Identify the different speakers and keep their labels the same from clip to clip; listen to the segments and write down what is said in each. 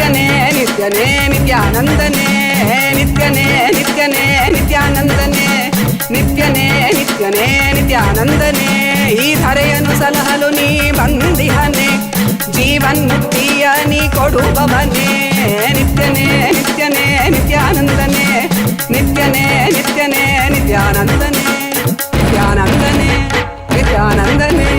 Speaker 1: ನಿತ್ಯನೇ ನಿತ್ಯನೇ ನಿತ್ಯಾನಂದನೇ ನಿತ್ಯನೇ ನಿತ್ಯನೇ ನಿತ್ಯಾನಂದನೇ ನಿತ್ಯನೇ ನಿತ್ಯನೇ ನಿತ್ಯಾನಂದನೇ ಈ ಧರೆಯನ್ನು ಸಲಹಲು ನೀ ಬಂದಿಹನೆ ಜೀವನ್ಮುಕ್ತಿಯ ನೀ ಕೊಡುವವನೇ ನಿತ್ಯನೇ ನಿತ್ಯನೇ ನಿತ್ಯಾನಂದನೇ ನಿತ್ಯನೇ ನಿತ್ಯನೇ ನಿತ್ಯಾನಂದನೇ ನಿತ್ಯಾನಂದನೇ ನಿತ್ಯಾನಂದನೇ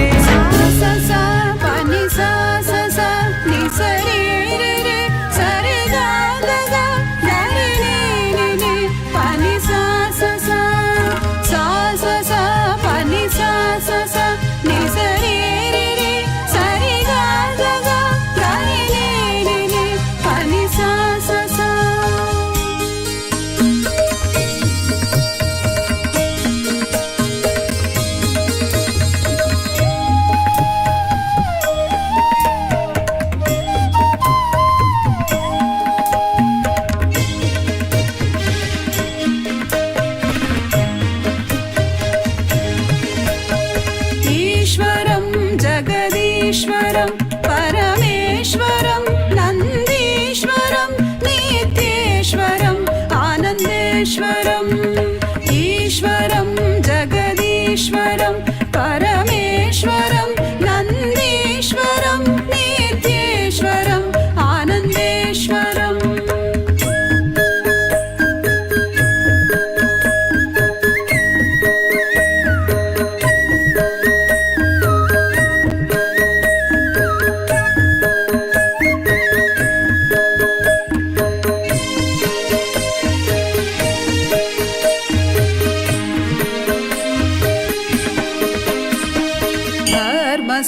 Speaker 1: ईश्वरं जगदीश्वरं परमेश्वरं नन्दीश्वरं नित्येश्वरं आनन्देश्वरम्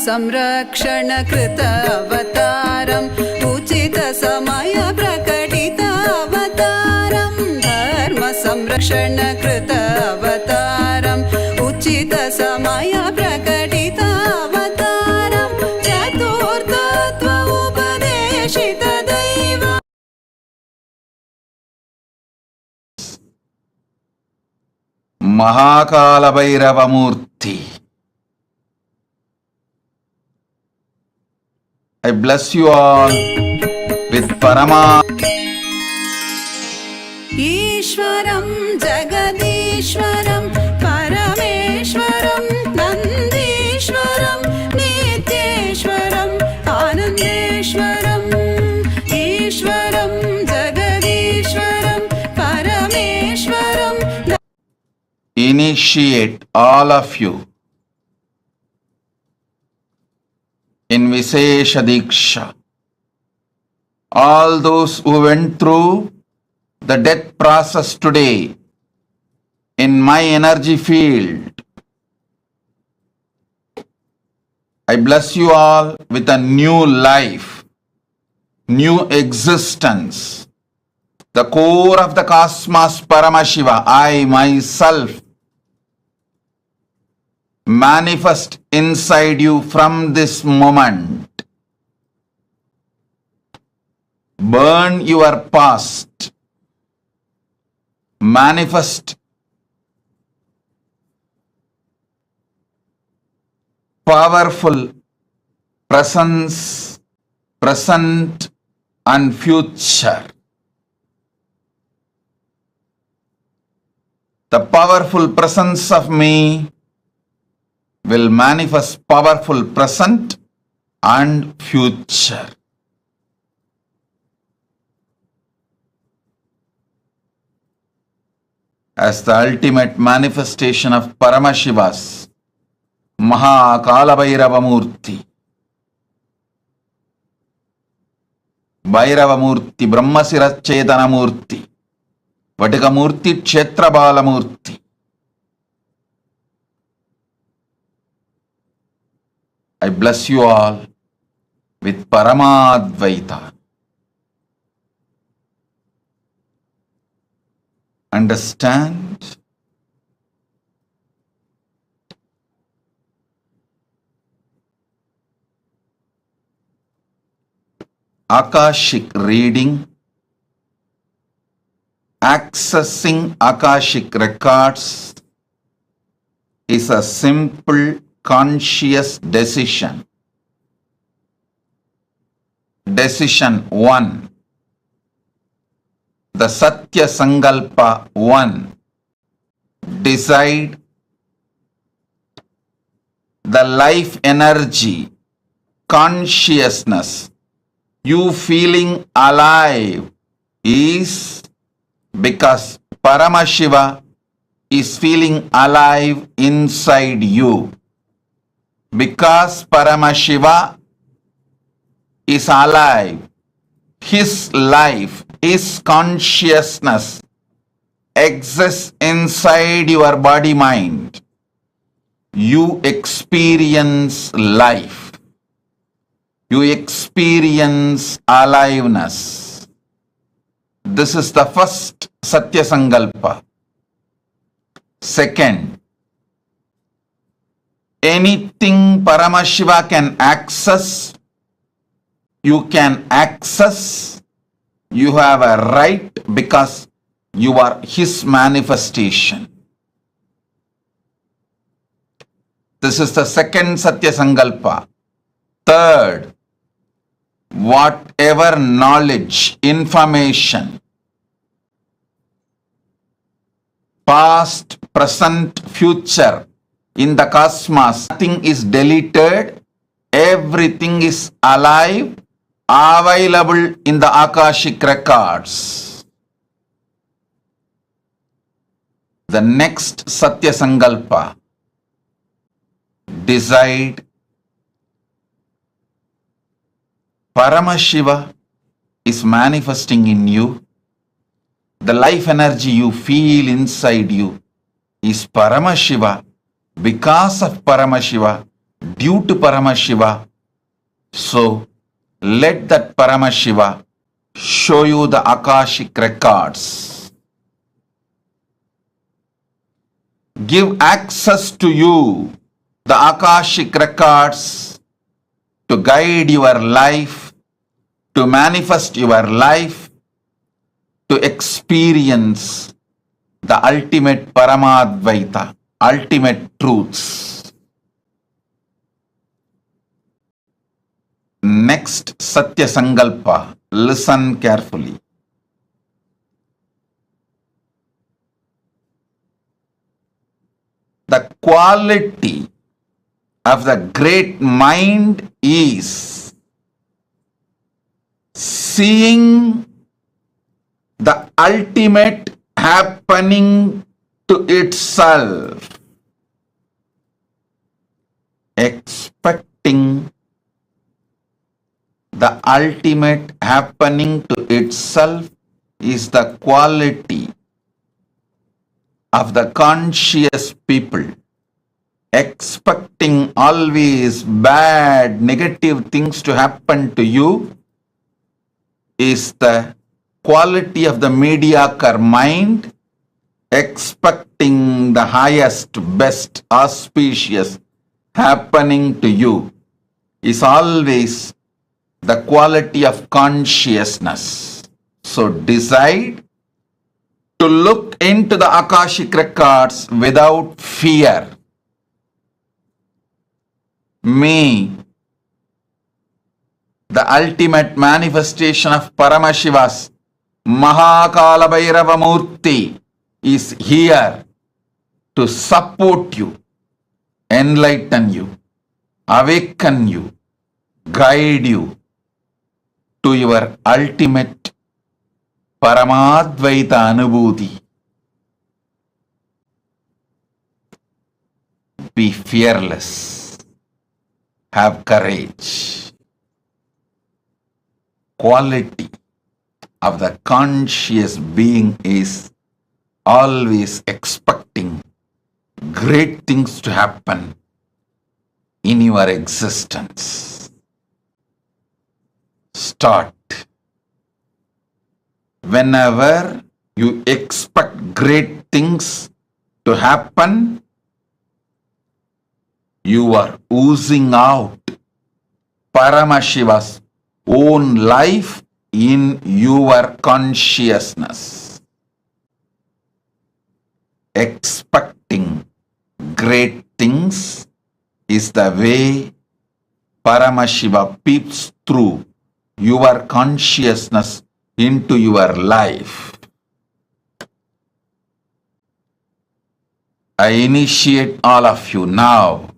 Speaker 1: संरक्षण कृत अवतारम् उचित समय प्रकटित अवतारम् धर्म संरक्षण कृत अवतारम् उचित समय प्रकटित अवतारम् चतुर्थत्व उपदेशित दैव
Speaker 2: महाकालभैरव मूर्ति. I bless you all with Parama.
Speaker 1: ईश्वरं जगदीश्वरं परमेश्वरं नन्दीश्वरं नित्येश्वरं आनन्देश्वरम् ईश्वरं जगदीश्वरं परमेश्वरं.
Speaker 2: Initiate all of you in Vishesha Diksha. All those who went through the death process today in my energy field, I bless you all with a new life, new existence. The core of the cosmos, Paramashiva, I myself manifest inside you from this moment. Burn your past. Manifest powerful presence, present and future. The powerful presence of me will manifest powerful present and future. As the ultimate manifestation of Paramashiva's Kalabhairava Murthy, Bhairava Murthy, Brahmasirachetana Murthy, Vatika Murthy, Kshetrabala Murthy, I bless you all with Paramadvaita. Understand? Akashic reading, accessing Akashic records is a simple conscious decision. Decision 1. the Satya Sankalpa 1. Decide the life energy, consciousness, you feeling alive is because Paramashiva is feeling alive inside you. Because Paramashiva is alive, his life, his consciousness exists inside your body mind. You experience life. You experience aliveness. This is the first Satya Sankalpa. Second, anything Paramashiva can access, you can access. You have a right because you are his manifestation. This is the second Satya Sankalpa. Third, whatever knowledge, information, past, present, future in the cosmos, nothing is deleted, everything is alive, available in the Akashic records. The next Satya Sankalpa, decide Paramashiva is manifesting in you. The life energy you feel inside you is Paramashiva, because of Paramashiva, due to Paramashiva. So, let that Paramashiva show you the Akashic records. Give access to you the Akashic records to guide your life, to manifest your life, to experience the ultimate Paramadvaita, ultimate truths. Next Satya Sankalpa, listen carefully. The quality of the great mind is seeing the ultimate happening to itself, expecting the ultimate happening to itself is the quality of the conscious people. Expecting always bad, negative things to happen to you is the quality of the mediocre mind. Expecting the highest, best, auspicious happening to you is always the quality of consciousness. So decide to look into the Akashic records without fear. Me, the ultimate manifestation of Paramashiva's Kalabhairava Murthy is here to support you, enlighten you, awaken you, guide you to your ultimate Paramadvaita Anubhuti. Be fearless. Have courage. Quality of the conscious being is always expecting great things to happen in your existence. Start. Whenever you expect great things to happen, you are oozing out Paramashiva's own life in your consciousness. Expecting great things is the way Paramashiva peeps through your consciousness into your life. I initiate all of you now.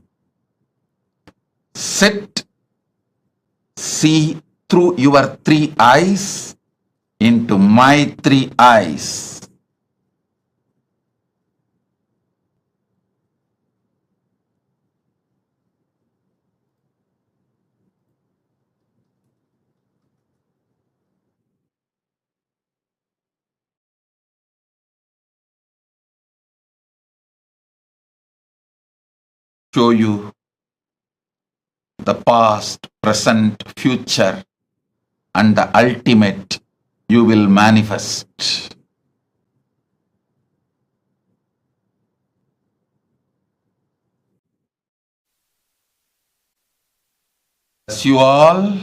Speaker 2: Sit, see through your three eyes into my three eyes. Show you the past, present, future, and the ultimate you will manifest. Bless you all.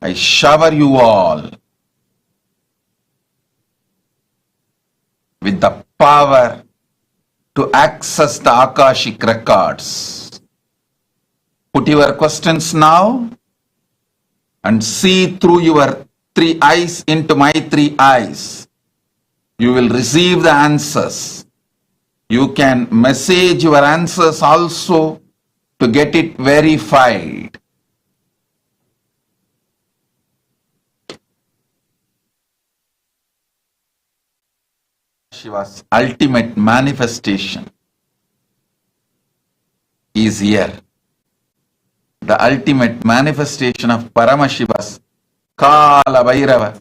Speaker 2: I shower you all with the power to access the Akashic records. Put your questions now and see through your three eyes into my three eyes. You will receive the answers. You can message your answers also to get it verified. Shiva's ultimate manifestation is here. The ultimate manifestation of Paramashiva's Kalabhairava,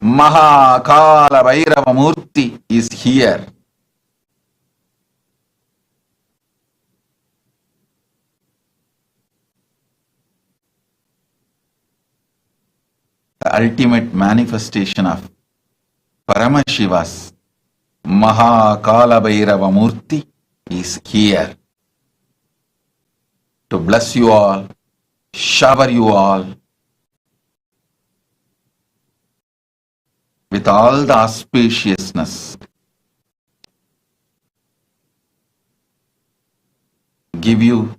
Speaker 2: Kalabhairava Murthy is here. The ultimate manifestation of Paramashiva's Kalabhairava Murthy is here to bless you all, shower you all with all the auspiciousness, give you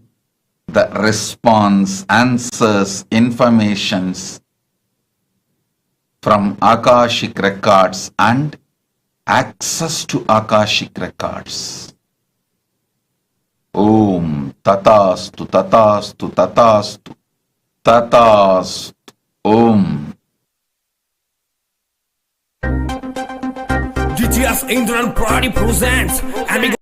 Speaker 2: the response, answers, informations from Akashic records and access to Akashic records. Om Tatastu Tatastu Tatastu Tatastu Om.
Speaker 3: GTS Indran Pradi presents and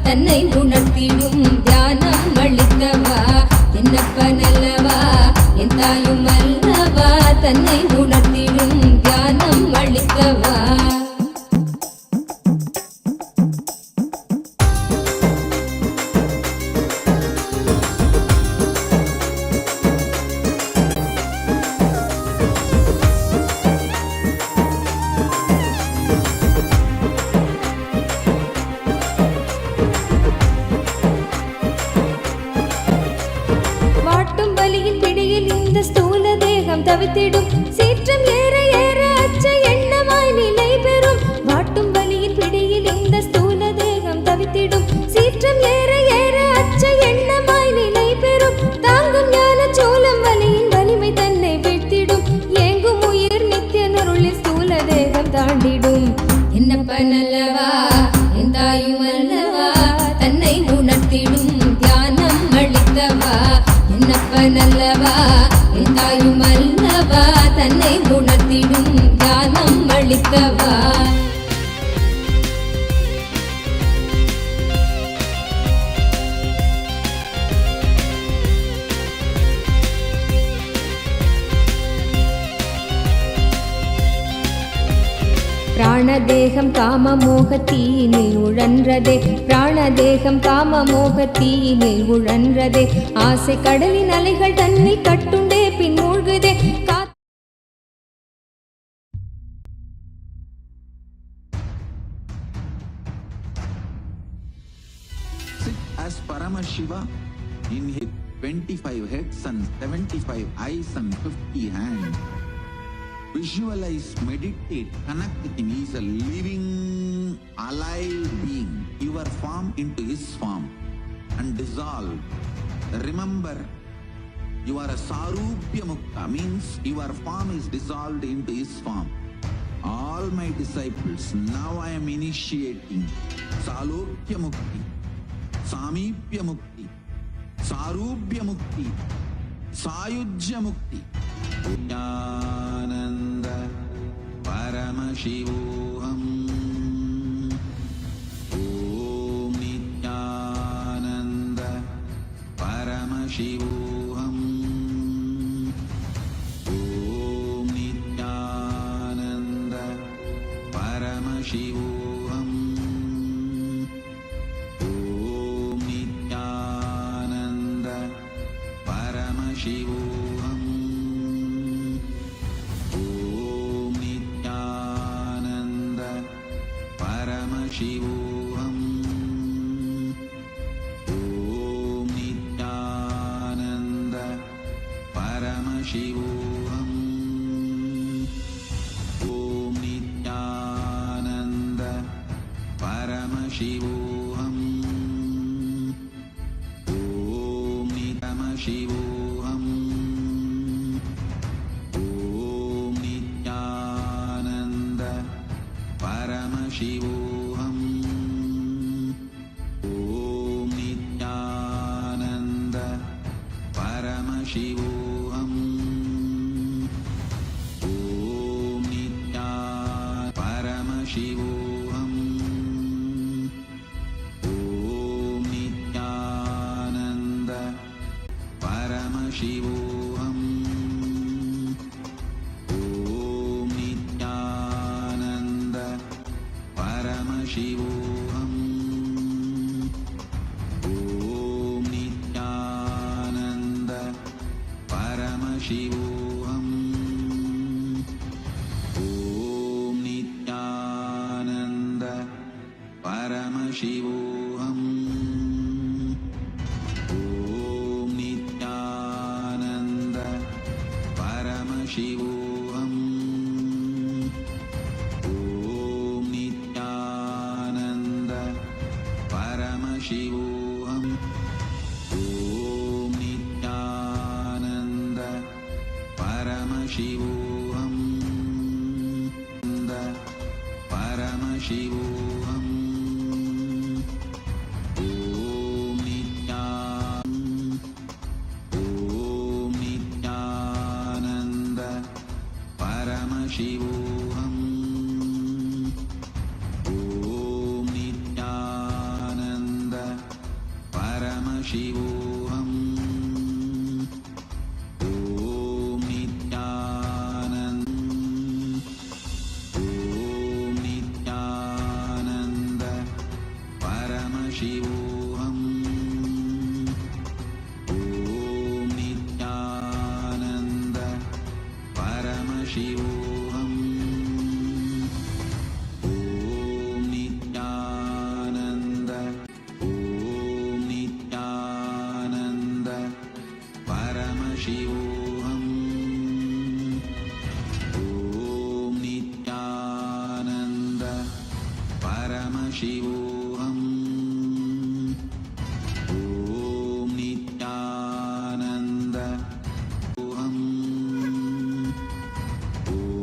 Speaker 4: தன்னை உணர்த்திடும் தியானம் அளித்தவா என்னப்பனல்லவா என் தாயும் அல்லவா தன்னை உணர்த்திடும் தியானம் அளித்தவா தவித்திடும் சீற்றம் ஏற ஏற அச்ச எண்ணமாய் நிலை பெறும் வாட்டும் வலியின் பிடியில் இந்த ஸ்தூல தேகம் தவித்திடும் சீற்றம் ஏற ஏற அச்ச எண்ணமாய் நிலை பெறும் தாங்கும் ஞான சோளம் வலியின் வலிமை தன்னை வீழ்த்திடும் ஏங்கும் உயிர் நித்திய நருளில் ஸ்தூல தேகம் தாண்டிடும் என்னப்பனல்லவா என் தாயும் அல்லவா தன்னை உணர்த்திடும் தியானம் அளித்தவா என்னப்பனல்லவா என் தாயும் அல்லவா தன்னை உணர்த்திடும் தியானம் அளித்தவா பிராணதேகம் காமமோகத்தீனில் உழன்றதே பிராணதேகம் காமமோகத்தீனில் உழன்றதே ஆசை கடலின் அலைகள் தன்னில் கட்டுண்டே பின் மூழ்குதே
Speaker 2: Sit as Paramashiva in his 25 heads and 75 eyes and 50 hands. Visualize, meditate, connect with him. He is a living, alive being. Your form into his form and dissolve. Remember, you are a Sarupya Mukta, means your form is dissolved into his form. All my disciples, now I am initiating Salokya Mukti, Samipya Mukti, Sarupya Mukti, Sayujya Mukti. Nanda Paramashivoham Om Nityananda Paramashivoham Om Nityananda Paramashivoham Om Nityananda Paramashivoham Shivoham Om Nityananda Paramashivoham Om Nityananda Paramashivoham Om Nityamashivoham Om Nityananda Paramashivoham Shivoham Om Nitya Paramashivoham Om Nityananda Paramashivoham Om Nityananda Paramashivoham Om Nityananda Paramashivoham Om Nityananda Paramashivoham Om Nityananda Paramashivoham Om Nityananda Paramashivoham Om Nityananda Paramashivoham Paramashivoham Om Nityananda Paramashivoham Om Nityananda Paramashivoham Om Nityananda Om Nityananda Paramashivoham Om Nityananda Paramashivoham Om Nityananda Om Nityananda Paramashivoham Om Nityananda Paramashivoham Om Nityananda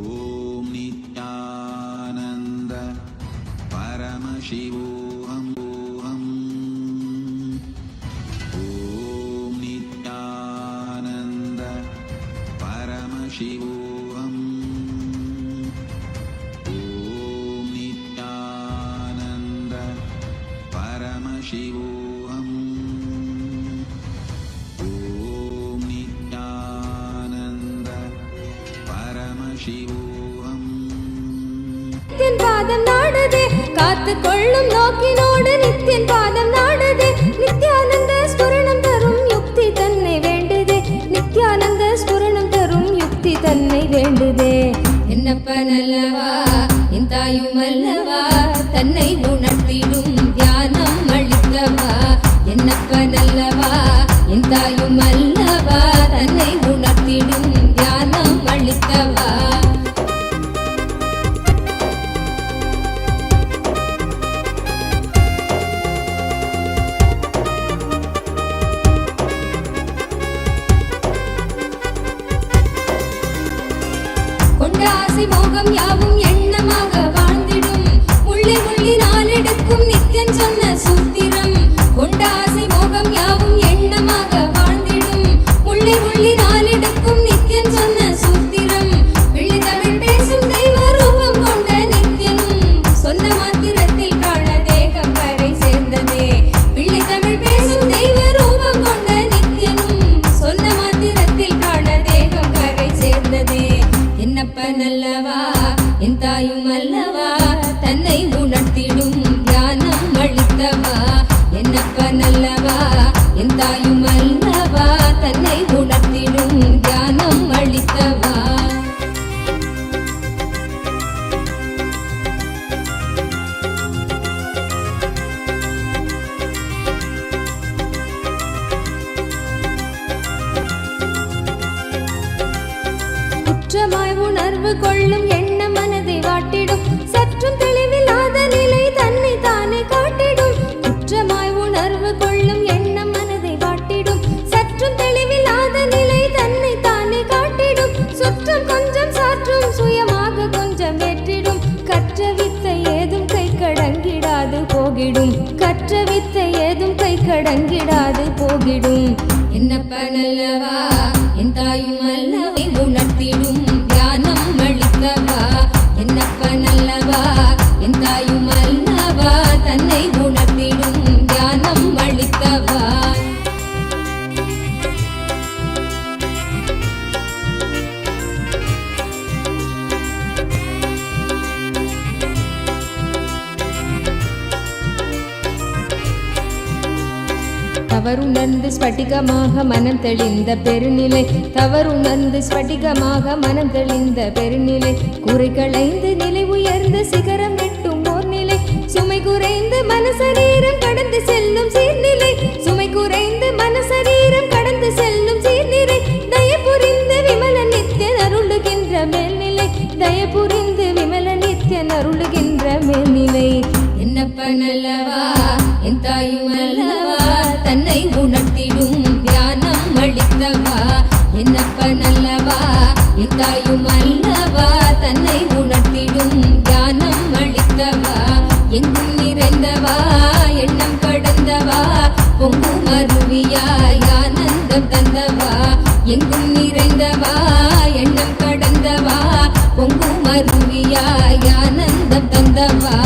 Speaker 2: Om Nityananda Paramashivoham Om Nityananda Paramashivoham Om Nityananda Paramashivoham Om Nityananda Paramashivoham
Speaker 4: பாதம் நாடுதே காத்து கொள்ளும் நோக்கினோடு நித்தியன் பாதம் நாடுதே நித்யானந்த ஸ்புரணம் தரும் யுக்தி தன்னை வேண்டுதே நித்யானந்த ஸ்புரணம் தரும் யுக்தி தன்னை வேண்டுதே என்னப்பன் அல்லவா என் தாயும் அல்லவா தன்னை உணர்த்திடும் தியானம் அளித்தவா என்னப்பன் அல்லவா என் தாயும் அல்லவா தன்னை உணர்த்திடும் தியானம் அளித்தவா கொண்ட ஆசை மோகம் யாவும் எண்ணமாக வாழ்ந்திடும் உள்ளி உள்ளி நாளெடுக்கும் நித்தியன் சொன்ன சூத்திரம் கொண்ட ஆசை மோகம் யாவும் எண்ணமாக வாழ்ந்திடும் உள்ளி உள்ளி நாளெடுக்கும் நித்தியன் சொன்ன சூத்திரம் வெள்ளி தமிழ் பேசும் தெய்வ ரூபம் கொண்ட நித்தியனும் சொன்ன மாத்திரத்தில் காண தேகம் கரை சேர்ந்ததே வெள்ளி தமிழ் பேசும் தெய்வ ரூபம் கொண்ட நித்தியனும் சொன்ன மாத்திரத்தில் காண தேகம் கரை சேர்ந்ததே என்னப்பன் அல்லவா என் தாயும் அல்லவா தன்னை உணர்த்திடும் தியானம் அளித்தவா என்னப்பன் அல்லவா என் தாயும் அல்லவா தன்னை உணர்த்திடும் தியானம் அளித்தவா குற்றமாய் உணர்வு கொள்ளும் எண்ண மனதை வாட்டிடும் சற்றும் தெளிவில்லாத நிலை தன்னை தானே காட்டிடும் குற்றமாய் உணர்வு கொள்ளும் எண்ண மனதை வாட்டிடும் சற்றும் தெளிவில்லாத நிலை தன்னை தானே காட்டிடும் சுற்றம் கொஞ்சம் சாற்றும் சுயமாக கொஞ்சம் வெற்றிடும் கற்ற வித்தை ஏதும் கை கடங்கிடாது போகிடும் கற்ற வித்தை ஏதும் கை கடங்கிடாது போகிடும் என்னப்பன் அல்லவா என் தாயும் அல்லவை உணர்த்திடும் தியானம் அளித்தவா என்னப்பன் அல்லவா என் தாயும் அல்லவா தன்னை உணர்த்திடும் தியானம் அளித்தவா தவறுணர்ந்து ஸ்படிகமாக மனம் தெளிந்த பெருநிலை தவறுணர்ந்து ஸ்படிகமாக மனம் தெளிந்த பெருநிலை குறை களைந்து நிலை உயர்ந்த சிகரம் எட்டும் ஓர் நிலை சுமை குறைந்து மனசரீரம் கடந்து செல்லும் சீர்நிலை சுமை குறைந்து மனசரீரம் கடந்து செல்லும் சீர்நிலை தயபுரிந்து விமல நித்தியன் அருளுகின்ற மேல்நிலை தயபுரிந்து விமல நித்தியன் அருளுகின்ற மேல்நிலை என்னப்பன் அல்லவா என் தாயும் அல்லவா தன்னை உணர்த்திடும் தியானம் அளித்தவா என்னப்பன் அல்லவா என் தாயும் அல்லவா தன்னை உணர்த்திடும் தியானம் அளித்தவா எங்கும் நிறைந்தவா எண்ணம் கடந்தவா பொங்கும் அருவியாய் ஆனந்தம் தந்தவா எங்கும் நிறைந்தவா எண்ணம் கடந்தவா பொங்கும் அருவியாய் ஆனந்தம் தந்தவா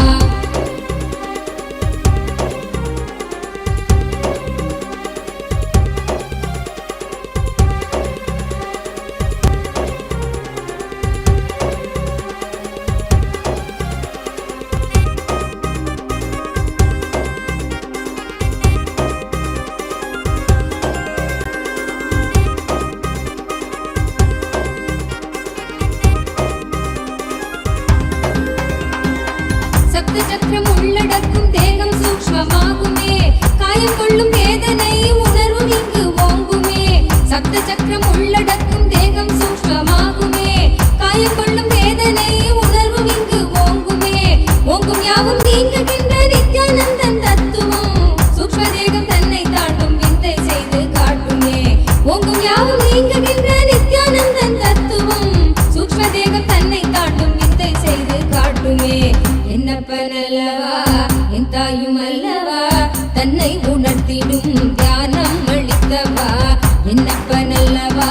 Speaker 4: சக்கரம் உள்ளடக்கும் தேகம் சூக்ஷ்மமாகுமே காயம் கொள்ளும் வேதனை உணர்வும் இங்கு ஓங்குமே சப்த சக்கரம் உள்ளடக்கும் தேகம் சூக்ஷ்மமாகுமே காயம் கொள்ளும் வேதனை உணர்வும் இங்கு ஓங்குமே ஓங்கும் யாவும் நீங்குகின்ற நித்யானந்தன் தத்துவம் சூக்ஷ்ம தேகம் தன்னை தாண்டும் விந்தை செய்து காட்டுமே ஓங்கும் யாவும் நீங்குகின்ற நித்யானந்தன் தத்துவம் சூக்ஷ்ம தேகம் தன்னை தாண்டும் விந்தை செய்து காட்டுமே என்னப்பன் அல்லவா என் தாயும் அல்லவா தன்னை உணர்த்திடும் தியானம் அளித்தவா என்னப்பன் அல்லவா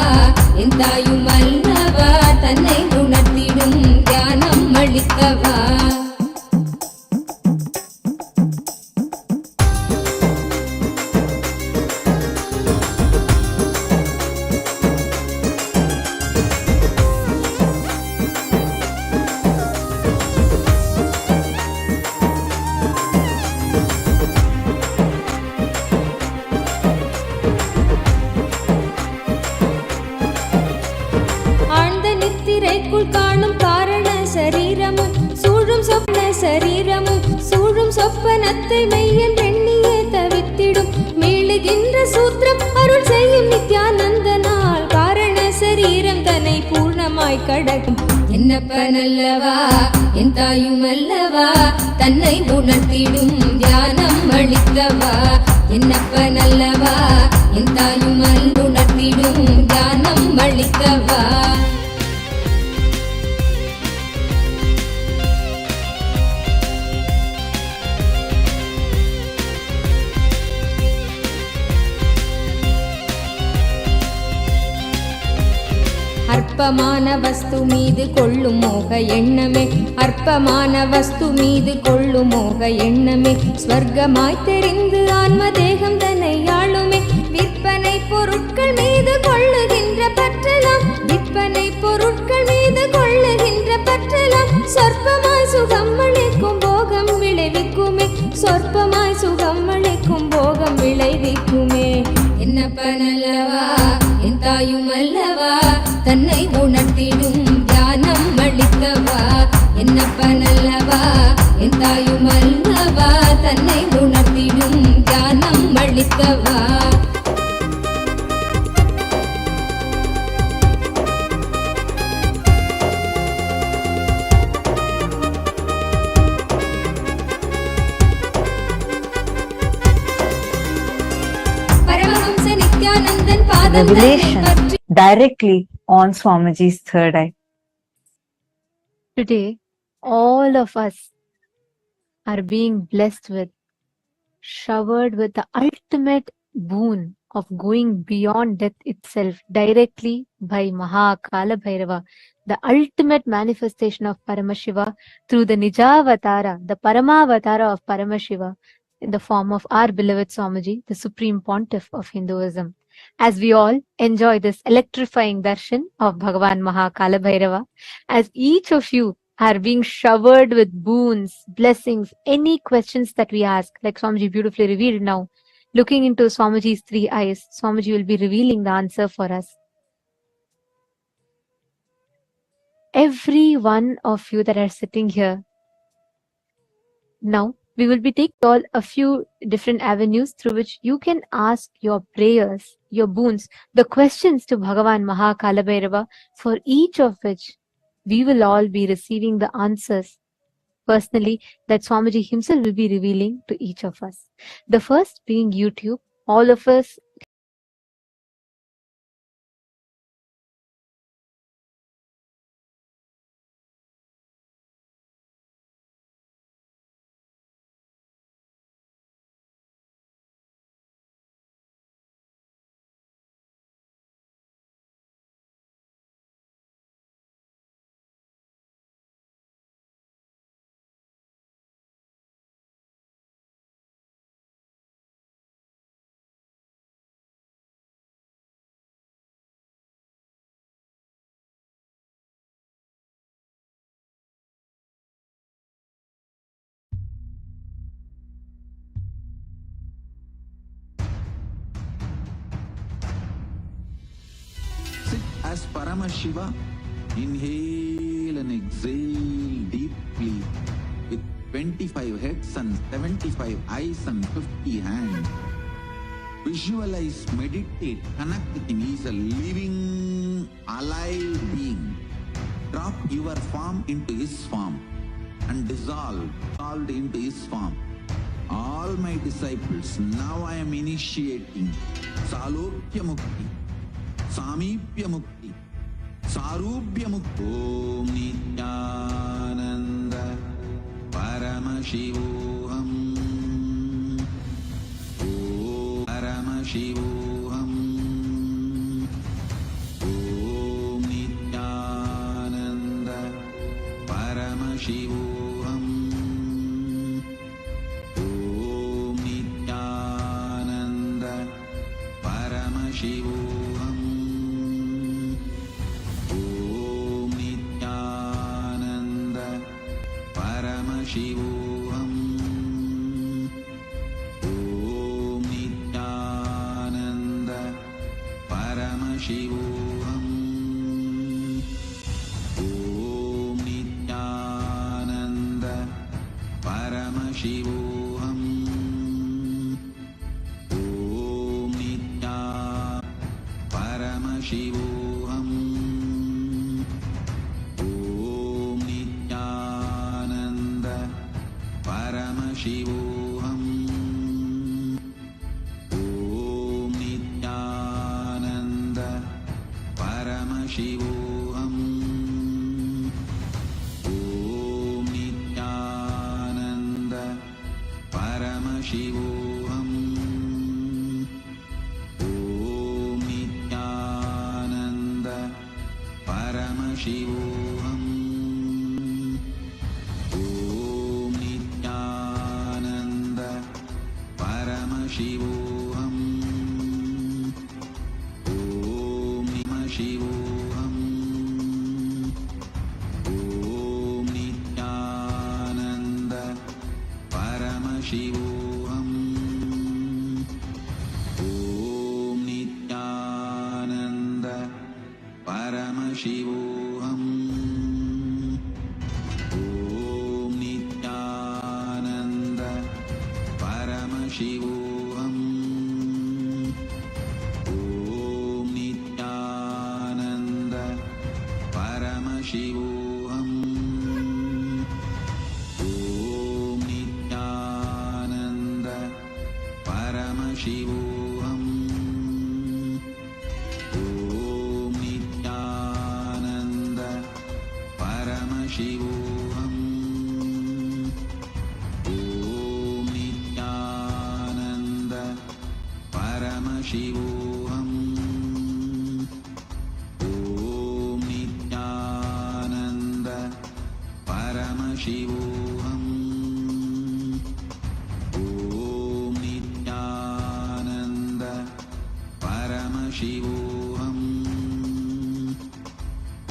Speaker 4: சொப்பனத்தை மெய்யன் எண்ணியே தவித்திடும் மீளுகின்ற சூத்திரம் அருள் செய்யும் நித்யானந்தனால் காரண சரீரம் தன்னை பூர்ணமாய் கடக்கும் என்னப்பனல்லவா என் தாயும் அல்லவா தன்னை உணர்த்திடும் தியானம் அளித்தவா என்னப்பனல்லவா என் தாயும் உணர்த்திடும் தியானம் அளித்தவா அற்பமான வஸ்து மீது கொள்ளும் மோக எண்ணமே அற்பமான வஸ்து மீது கொள்ளும் மோக எண்ணமே ஸ்வர்க்கமாய் தெரிந்து ஆன்ம தேகம் தன்னை ஆளுமே விற்பனை பொருட்கள் மீது கொள்ளுகின்ற பற்றலாம் விற்பனை பொருட்கள் மீது கொள்ளுகின்ற பற்றலாம் சொற்பமாய் சுகம் அளிக்கும் போகம் விளைவிக்குமே சொற்பமாய் சுகம் அளிக்கும் போகம் விளைவிக்குமே என்னப்பனல்லவா என் தாயும் அல்லவா தன்னை உணர்த்திடும் தியானம் அளித்தவா என்னப்பனல்லவா என் தாயும் அல்லவா தன்னை உணர்த்திடும் தியானம் அளித்தவா
Speaker 5: Revelation directly on Swamiji's third eye.
Speaker 6: Today, all of us are being blessed with, showered with the ultimate boon of going beyond death itself directly by Maha Kalabhairava, the ultimate manifestation of Paramashiva through the Nijavatara, the Paramavatara of Paramashiva in the form of our beloved Swamiji, the Supreme Pontiff of Hinduism. As we all enjoy this electrifying darshan of Bhagavan Maha Kalabhairava, as each of you are being showered with boons, blessings, any questions that we ask, like Swamiji beautifully revealed now, looking into Swamiji's three eyes, Swamiji will be revealing the answer for us. Every one of you that are sitting here, now we will be taking all a few different avenues through which you can ask your prayers, your boons, the questions to Bhagavan Maha Kalabhairava, for each of which we will all be receiving the answers personally that Swamiji himself will be revealing to each of us. The first being YouTube. All of us
Speaker 2: sit as Paramashiva. Inhale and exhale deeply with 25 heads and 75 eyes and 50 hands. Visualize, meditate, connect with him. He is a living, alive being. Drop your form into his form and dissolved into his form. All my disciples, now I am initiating Salokya Mukti, Samipya Mukti, Sarubhya Mukti. Om Nityananda Paramashivoham. Om Paramashivoham. Om Nityananda Paramashivoham. Om Nityananda Paramashivoham. Om Nityananda Paramashivoham. Om Nityananda Paramashivoham. Om Nityananda Paramashivoham. Shivoham. Om Nityananda Paramashivoham. Om Nityananda Paramashivoham. Om Nityananda Paramashivoham. Om Nityananda Paramashivoham. Om Nityananda Paramashivoham. Om Nimashivoham. Om Nityananda Paramashivoham. Om Nityananda Paramashivoham. Om Nityananda Paramashivoham. Om Nityananda Paramashivoham. Om Nityananda Paramashivoham. Om Nityananda Paramashivoham. Om Nityananda Paramashivoham. Om Nityananda Paramashivoham. Om Nityananda Paramashivoham.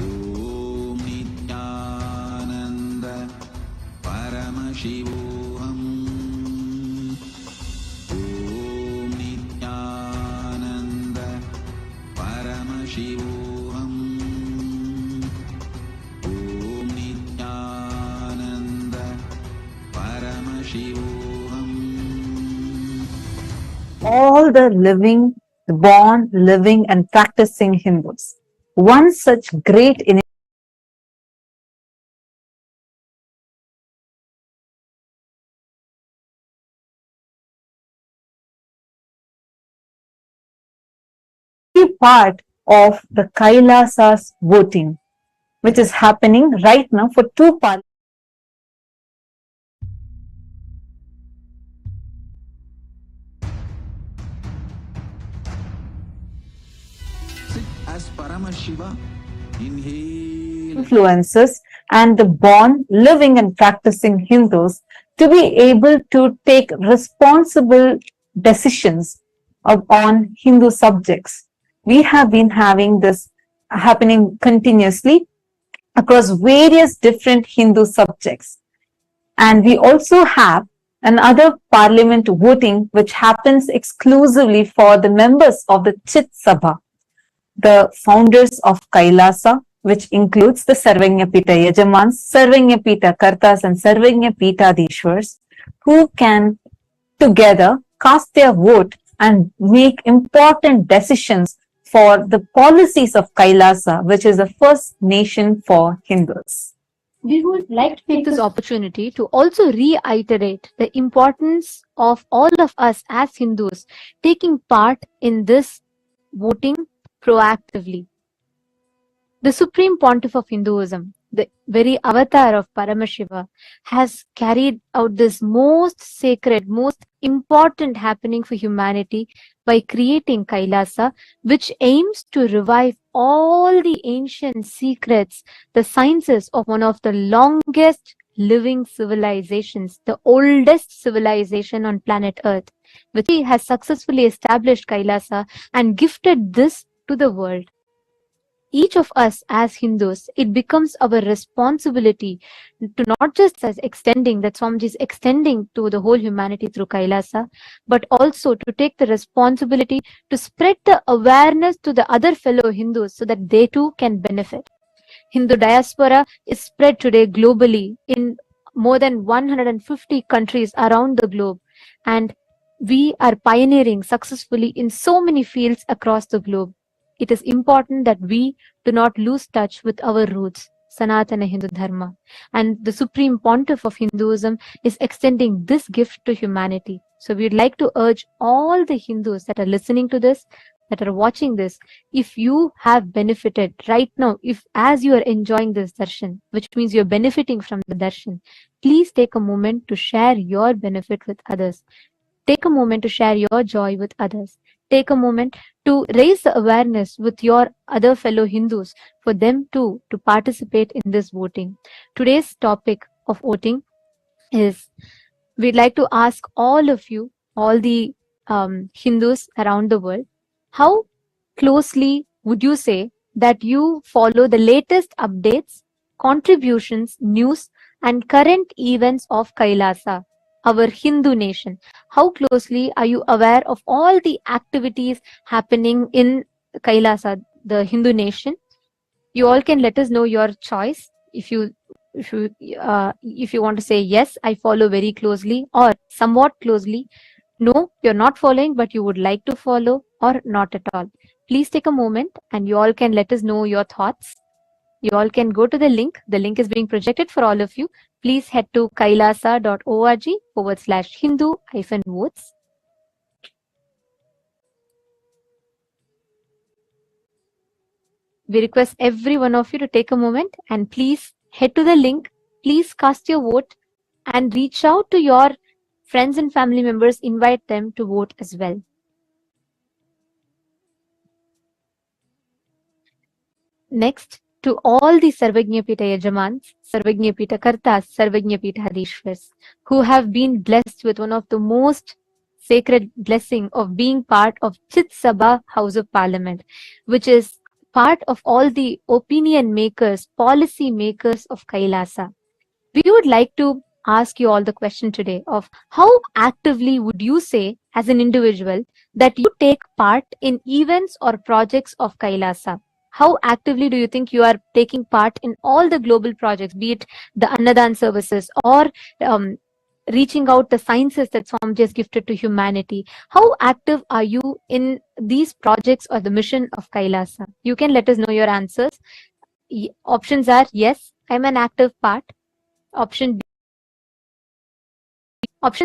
Speaker 2: Om Nityananda Paramashivoham. Om Nityananda Paramashivoham. Om Nityananda Paramashivoham.
Speaker 5: All the living, the born, living and practicing Hindus. One such great part of the Kailasa's voting, which is happening right now for two parts.
Speaker 2: Sit as Paramashiva. Inhale.
Speaker 5: Influences and the born, living and practicing Hindus to be able to take responsible decisions on Hindu subjects. We have been having this happening continuously across various different Hindu subjects. And we also have another parliament voting which happens exclusively for the members of the Chit Sabha, the founders of Kailasa, which includes the Sarvanyapita Yajamans, Sarvanyapita Kartas and Sarvanyapita Dishwars, who can together cast their vote and make important decisions for the policies of Kailasa, which is the first nation for Hindus.
Speaker 6: We would like to take this opportunity to also reiterate the importance of all of us as Hindus taking part in this voting proactively. The Supreme Pontiff of Hinduism, the very avatar of Paramashiva, has carried out this most sacred, most important happening for humanity by creating Kailasa, which aims to revive all the ancient secrets, the sciences of one of the longest living civilizations, the oldest civilization on planet Earth, which has successfully established Kailasa and gifted this to the world. Each of us as Hindus, it becomes our responsibility to not just as extending, that Swamiji is extending to the whole humanity through Kailasa, but also to take the responsibility to spread the awareness to the other fellow Hindus so that they too can benefit. Hindu diaspora is spread today globally in more than 150 countries around the globe, and we are pioneering successfully in so many fields across the globe. it is important that we do not lose touch with our roots, Sanatana Hindu Dharma. And the Supreme Pontiff of Hinduism is extending this gift to humanity. So we'd like to urge all the Hindus that are listening to this, that are watching this, if you have benefited right now, if as you are enjoying this darshan, which means you're benefiting from the darshan, please take a moment to share your benefit with others. Take a moment to share your joy with others. Take a moment to raise the awareness with your other fellow Hindus for them too to participate in this voting. Today's topic of voting is, we'd like to ask all of you, all the Hindus around the world, how closely would you say that you follow the latest updates, contributions, news, and current events of Kailasa, our Hindu nation? How closely are you aware of all the activities happening in Kailasa, the Hindu nation? You all can let us know your choice. If you want to say yes, I follow very closely, or somewhat closely. No, you're not following, but you would like to follow, or not at all. Please take a moment and you all can let us know your thoughts. You all can go to the link. The link is being projected for all of you. Please head to kailasa.org/Hindu-votes. We request every one of you to take a moment and please head to the link. Please cast your vote and reach out to your friends and family members. Invite them to vote as well. Next, to all the Sarvajñapita Yajamans, Sarvajñapita Kartas, Sarvajñapita Hadishwars, who have been blessed with one of the most sacred blessing of being part of Chit Sabha House of Parliament, which is part of all the opinion makers, policy makers of Kailasa. We would like to ask you all the question today of how actively would you say as an individual that you take part in events or projects of Kailasa? How actively do you think you are taking part in all the global projects, be it the Annadan services or reaching out the sciences that Swamiji has gifted to humanity? How active are you in these projects or the mission of Kailasa? You can let us know your answers. Options are yes, I'm an active part. Option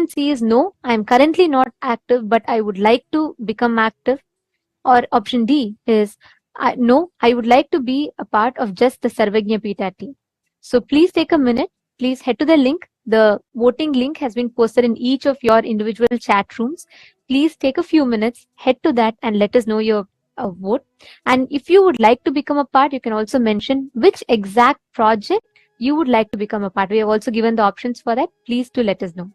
Speaker 6: C is no, I am currently not active, but I would like to become active. Or option D is no, I would like to be a part of just the Sarvajñapita team. So please take a minute. Please head to the link. The voting link has been posted in each of your individual chat rooms. Please take a few minutes, head to that and let us know your vote. And if you would like to become a part, you can also mention which exact project you would like to become a part. We have also given the options for that. Please do let us know.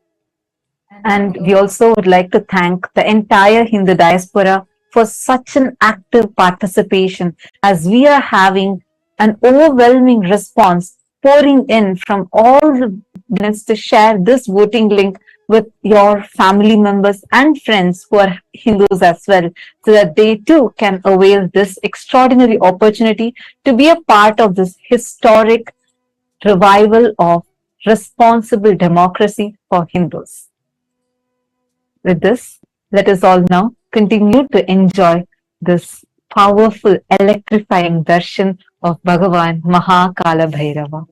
Speaker 5: And we also would like to thank the entire Hindu diaspora for such an active participation, as we are having an overwhelming response pouring in from all the minutes to share this voting link with your family members and friends who are Hindus as well, so that they too can avail this extraordinary opportunity to be a part of this historic revival of responsible democracy for Hindus. With this, let us all now continue to enjoy this powerful, electrifying darshan of Bhagavan Kalabhairava.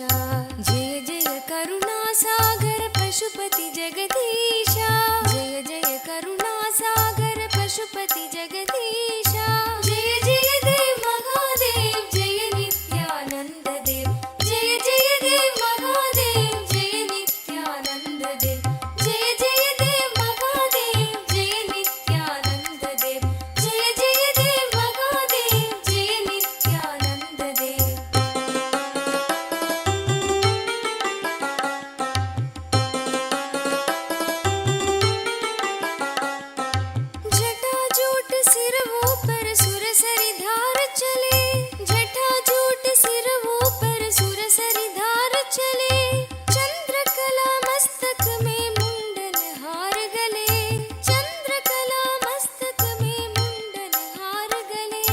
Speaker 4: जय जय करुणासागर पशुपति जगदीशा जय जय करुणासागर पशुपति जगदीशा जय जय देव महादेव जय नित्यानंद देव जय जय देव महादेव जय नित्यानंद देव जय जय देव महादेव जय नित्यानंद देव जय जय देव महादेव जय नित्यानंद देव जटाजूट सिरवों पर सुरसरी धार चले जटाजूट सिरवों पर सुरसरी धार चले चंद्रकला मस्तक में मुंडन हार गले चंद्रकला मस्तक में मुंडन हार गले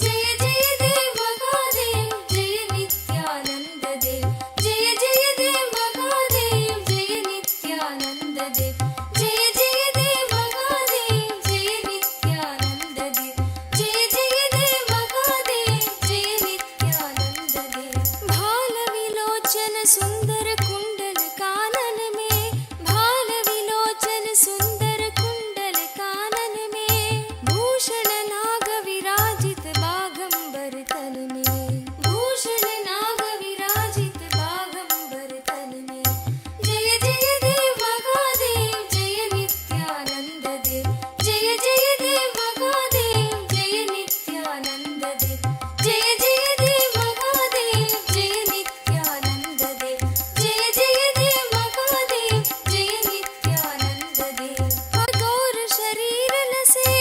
Speaker 4: जय जय देव महादेव जय नित्यानंद देव जय जय देव महादेव जय नित्यानंद देव जय जय देव महादेव जय नित्यानंद देव जय जय देव महादेव जय नित्यानंद देव भाल विलोचन सुंदर कुंडल कानन में भाल विलोचन सुंदर कुंडल कानन में भूषण नाग विराजित बागंबर तन में भूषण नाग विराजित बागंबर तन में जय जय देव महादेव जय नित्यानंद देव जय जय देव महादेव जय नित्यानंद देव जय जय देव महादेव जय नित्यानंद देव जय जय देव महादेव जय नित्यानंद देव गौर शरीर लसे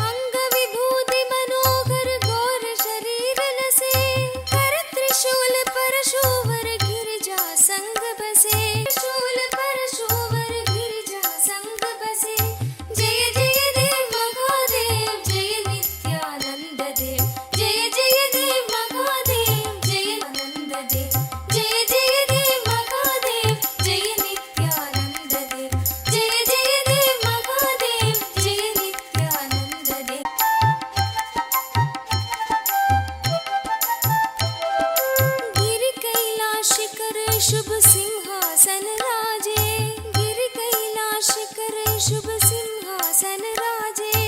Speaker 4: अंग विभूति मनोहर गौर शरीर लसे कर त्रिशूल परशुवर गिरिजा संग बसे त्रिशूल परशुवर गिरिजा संग बसे जय जय देव महादेव जय नित्यानंद देव जय जय देव महादेव जय आनंद देव जय जय देव महादेव जय नित्यानंद देव जय जय देव महादेव जय नित्यानंद देव गिरि कैलाश शिखर शुभ सिंहासन राजे गिरि कैलाश शिखर शुभ सिंहासन राजे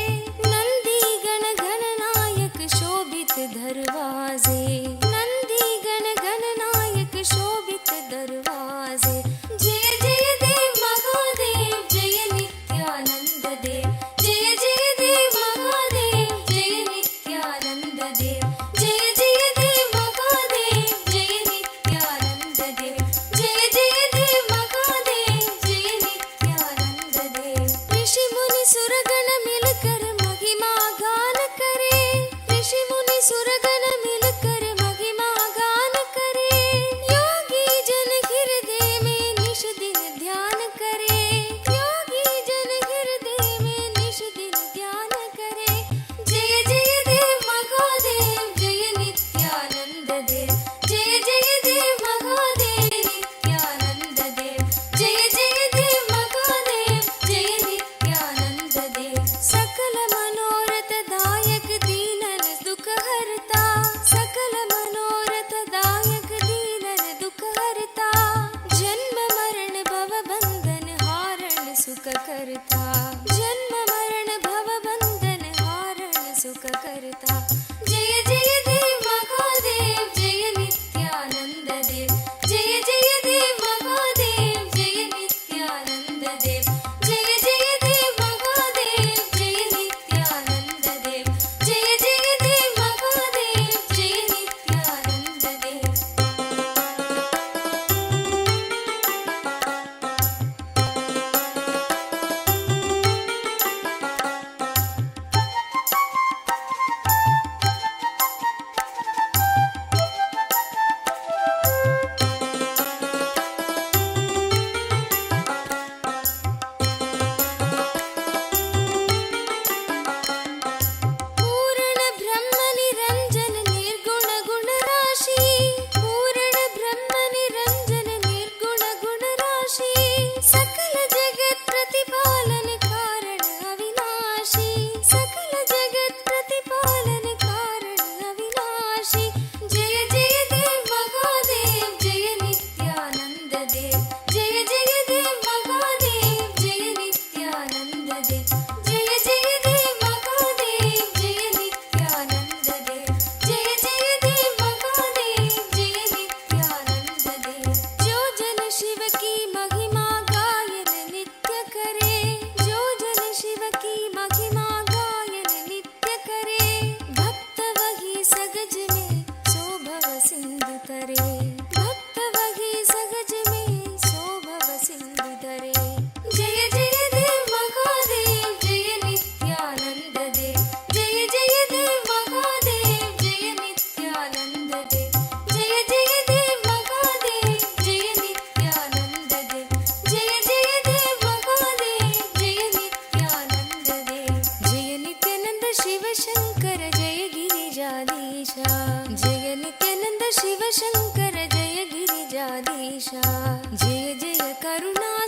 Speaker 4: नंदी गण गणनायक शोभित दरवाजे नंदी गण गणनायक शोभित दरवाजे जय जय देव महादेव जय नित्यानंद देव जय जय देव महादेव जय नित्यानंद देव जय जय देव महादेव जय नित्यानंद देव जय जय देव महादेव जय नित्यानंद देव ऋषि मुनि सुरगण मिलकर महिमा गान करे ऋषि मुनि सुरगण मिलकर महिमा गान करे योगी जन हृदय में निश दिन ध्यान करे योगी जन हृदय में निश दिन ध्यान करे जय जय देव महादेव जय नित्यानंद देव जय जय देव महादेव नित्यानंद देव जय जय देव महादेव जय नित्यानंद देव सकल मनोरथ दायक दीनन दुख हरता सकल मनोरथ दायक दीनन दुख हरता जन्म मरण भव बंधन हारण सुख करता जन्म मरण भव बंधन हारण सुख करता जय जय देव महादेव जय नित्यानंद देव जय जय देव महादेव जय नित्यानंद देव जय जय देव महादेव जय नित्यानंद देव जय जय देव महादेव जय नित्यानंद देव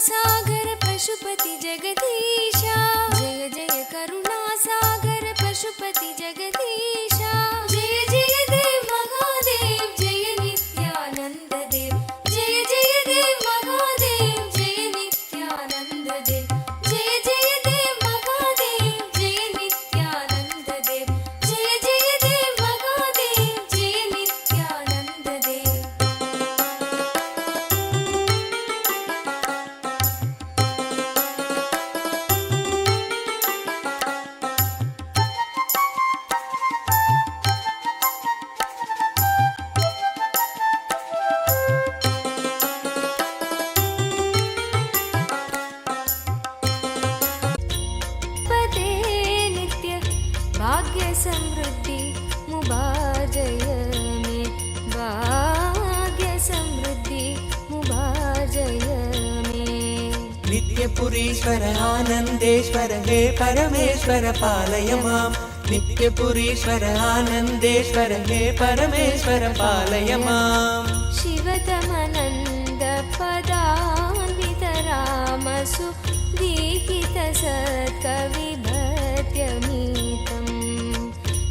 Speaker 4: करुणासागर पशुपति जगदीशा जय जय करुणासागर पशुपति जगदीशा जय जय देव महादेव जय नित्यानंद देव जय जय देव महादेव जय नित्यानंद देव जय जय देव महादेव जय नित्यानंद देव जय जय देव महादेव जय नित्यानंद देव पदे नित्य भाग्य समृद्धि मुबाजय में भाग्य समृद्धि मुबाजय में
Speaker 7: नित्यपुरीश्वर आनन्देश्वर हे परमेश्वर पालय माम् नित्यपुरीश्वर आनन्देश्वर हे परमेश्वर पालय माम्
Speaker 4: शिवतमनन्द पदान्वित रामसु दीहित सत्कविभत्यमीतम्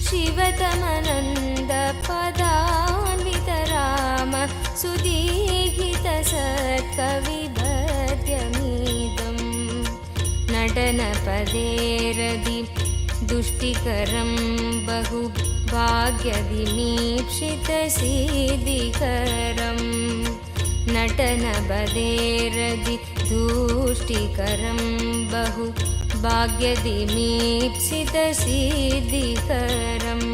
Speaker 4: शिवतमनन्द पदान्वित राम सुदीहित सत्कविभत्यमीतम् नटनपदेरदि दुष्टिकरं बहु भाग्यविमीक्षितसिद्धिकरम् नटनपदेरदि दुष्टिकरं बहु भाग्यविमीक्षितसिद्धिकरम्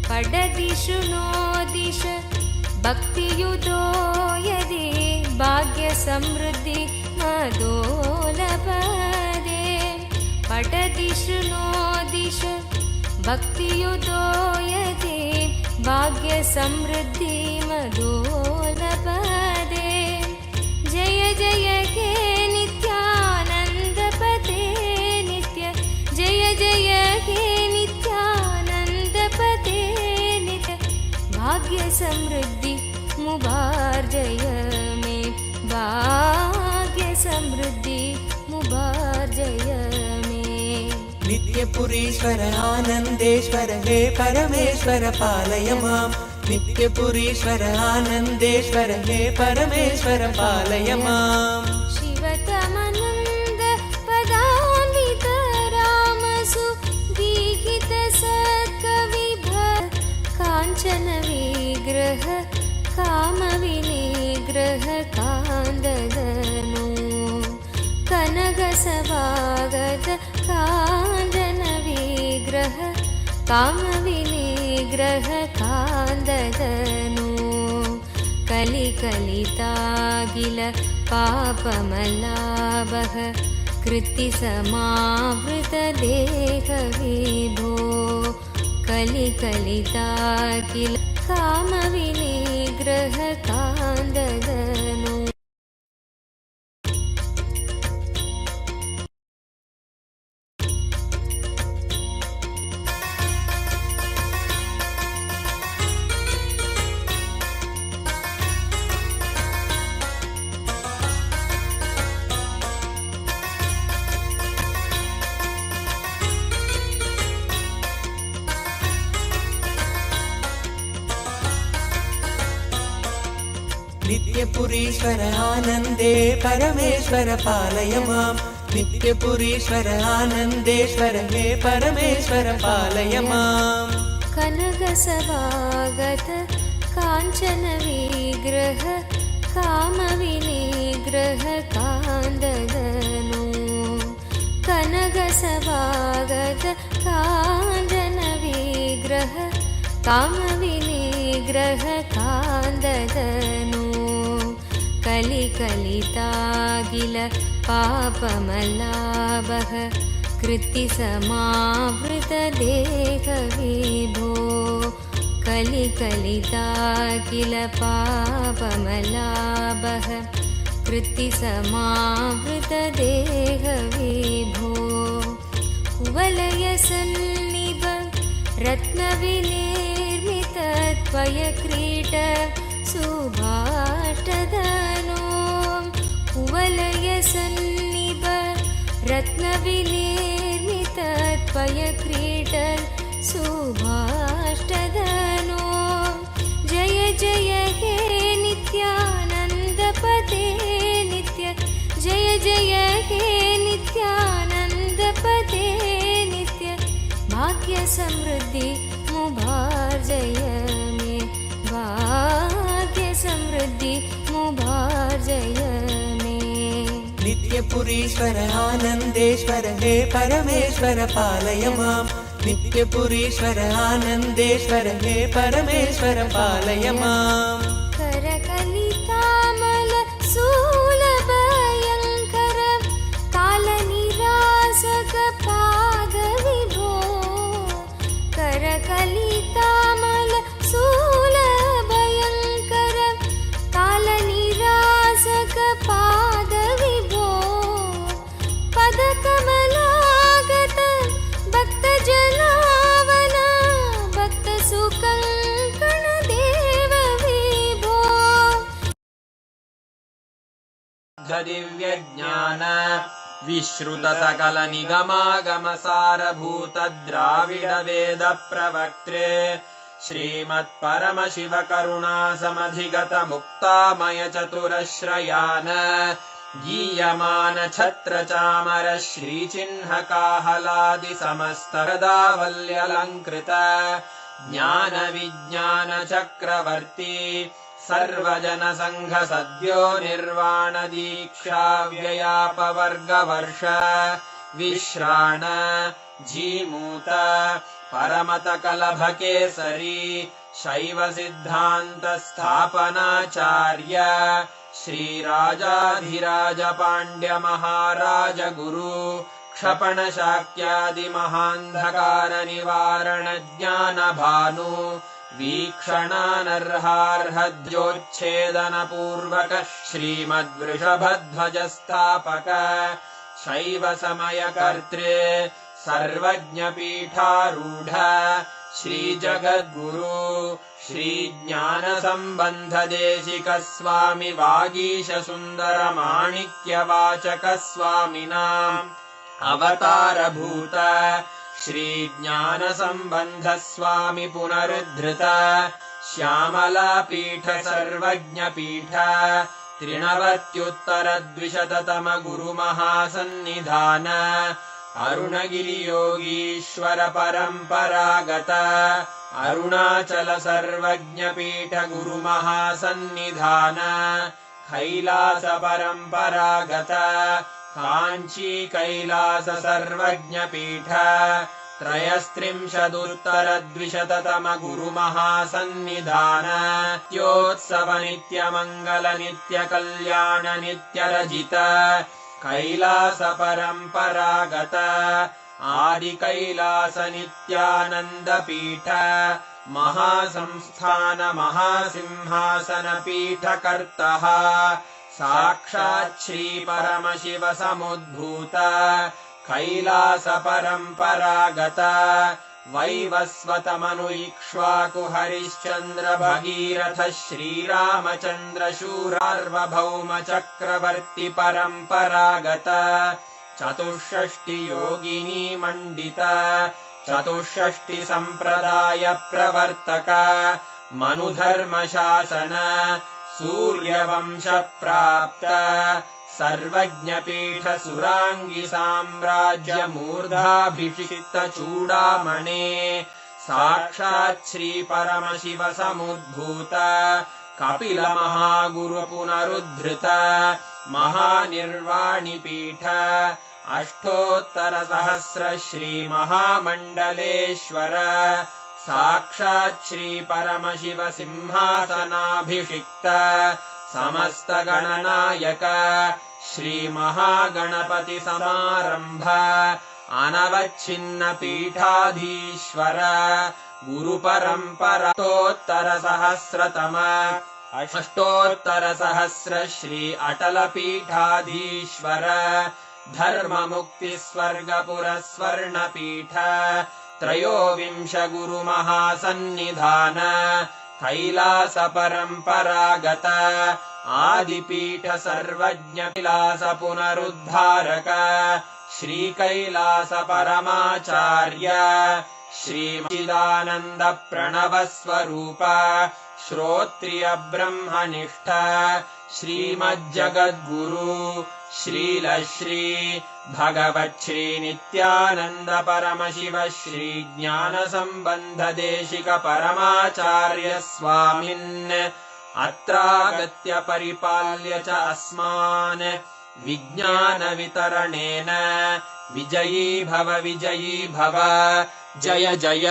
Speaker 4: पठति शृणोदिश भक्तियुतो यदि भाग्यसमृद्धि मदोलपदे पठति शृणोदिश भक्तियुतो यदि भाग्यसमृद्धि मदोलपदे जय जय हे नित्यानन्दपते नित्य जय जय हे नित्यानन्दपते नित्य भाग्यसमृद्धि मुबार्जय मे भाग्यसमृद्धि मुबार्जय मे
Speaker 7: नित्यपुरीश्वर आनन्देश्वर हे परमेश्वर पालय माम् नित्यपुरीश्वर आनन्देश्वर हे परमेश्वर पालय माम्
Speaker 4: शिवतमनन्द पदान्वित रामसु दीहित सत्कविभ काञ्चन विग्रह कामविनिग्रह कान्ददनु कनकसभागत काञ्चन विग्रह कामविनिग्रह कान्ददनु कलिकलितागिल पापमलाभः कृत्तिसमावृतदेहविभो कलिकलितागिल कामविनिग्रह कान्ददनु
Speaker 7: नित्यपुरीश्वर आनन्दे परमेश्वर पालय माम् नित्यपुरीश्वर आनन्देश्वर हे परमेश्वर पालय माम्
Speaker 4: कनकसभागत काञ्चन विग्रह कामविनिग्रह कान्ददनु कनकसभागत काञ्चन विग्रह कामविनिग्रह कान्ददनु कलिकलितागिल पापमलाभः कृत्तिसमावृतदेहविभो कलिकलितागिल पापमलाभः कृत्तिसमावृतदेहविभो कुवलयसन्निभ रत्नविनिर्मित त्वयक्रीट सुभाष्टदनो कुवलय सन्निभ रत्नविनिर्मितत्पयक्रीडन् सुभाष्टदनो जय जय हे नित्यानन्दपदे नित्य जय जय हे नित्यानन्दपदे नित्य भाग्यसमृद्धि मुभार्जय मे भाग्यसमृद्धि मुभार्जय मे
Speaker 7: नित्यपुरीश्वर आनन्देश्वर हे परमेश्वर पालय माम् नित्यपुरीश्वर आनन्देश्वर हे परमेश्वर पालय माम्
Speaker 4: करकलितामल शूलभयङ्कर कालनिरासक पादविभो करकलितामल शूलभयङ्कर कालनिरासक पादविभो पदकमलागत भक्तजनावन भक्तसुकङ्कण देव विभो
Speaker 8: दिव्यज्ञान विश्रुत सकल निगमागम सारभूत द्राविड वेद प्रवक्त्रे श्रीमत्परम शिव करुणा समधिगत मुक्तामय चतुरश्रयान गीयमान छत्र चामर श्रीचिह्न काहलादि समस्त दावल्यलङ्कृत ज्ञान विज्ञान चक्रवर्ती सर्वजन संघ सद्यो निर्वाण दीक्षा व्ययापवर्गवर्ष विश्राण जीमूत परमत कलभ केसरी शैव सिद्धान्त स्थापनाचार्य श्रीराजाधिराज पाण्ड्य महाराज गुरु क्षपण शाक्यादि महान्धकार निवारण ज्ञान भानु वीक्षणानर्हार्हद्योच्छेदन पूर्वक श्रीमद्वृषभध्वज स्थापक शैव समय कर्त्रे सर्वज्ञ पीठारूढ श्री जगद्गुरु श्री ज्ञान संबंध देशिक स्वामी वागीश सुंदर माणिक्य वाचक स्वामिनाम् अवतार भूत श्री ज्ञान संबंध स्वामी पुनरुद्धृत श्यामला पीठ सर्वज्ञ पीठ त्रिनवत्युत्तर द्विशततम गुरु महासन्निधान अरुणगिरि योगीश्वर परंपरागत अरुणाचल सर्वज्ञ पीठ गुरु महासन्निधान कैलास परंपरागत कांची कैलास सर्वज्ञ पीठ त्रयस्त्रिंशदुत्तर द्विशततम गुरु महासन्निधान नित्योत्सव नित्य मंगल नित्य कल्याण नित्य रजित कैलास परंपरागत आदि कैलास नित्यानंद पीठ महासंस्थान महासिंहासन पीठ कर्तः साक्षात् श्री परमशिव समुद्भूत कैलास परंपरागत वैवस्वत मनु इक्ष्वाकु हरिश्चंद्र भगीरथ श्रीरामचंद्र शूरार्वभौम चक्रवर्ती परंपरागत चतुष्षष्टि योगिनी मंडित चतुष्षष्टि संप्रदाय प्रवर्तक मनुधर्म शासन सूर्यवंश प्राप्त सर्वज्ञ पीठ सुरांगी साम्राज्य मूर्धाभिषिक्त चूडामणे साक्षात् श्री परमशिव समुद्भूत कपिल महागुरु पुनरुद्धृत महानिर्वाणि पीठ अष्टोत्तर सहस्र श्री महामंडलेश्वर साक्षात् श्री परमशिव सिंहासनाभिषिक्त समस्त गणनायक श्री महागणपति समारंभ अनवच्छिन्न पीठाधीश्वर गुरु परंपरातोत्तर सहस्रतम अष्टोत्तर सहस्र श्री अटल पीठाधीश्वर धर्म मुक्ति स्वर्गपुर स्वर्ण पीठ त्रयोविंश गुरु महासन्निधान कैलास परंपरागत आदिपीठ सर्वज्ञ विलास पुनरुद्धारक श्रीकैलास परमाचार्य श्रीमचिदानन्द प्रणव स्वरूप श्रोत्रिय ब्रह्मनिष्ठ श्रीमज्जगद्गुरु श्रीलश्री भगवच्छ्री नित्यानन्द परमशिव श्री ज्ञान सम्बन्ध देशिक परमाचार्य स्वामिन् अत्रागत्य परिपाल्य च अस्मान् विज्ञान वितरणेन विजयी भव जय जय।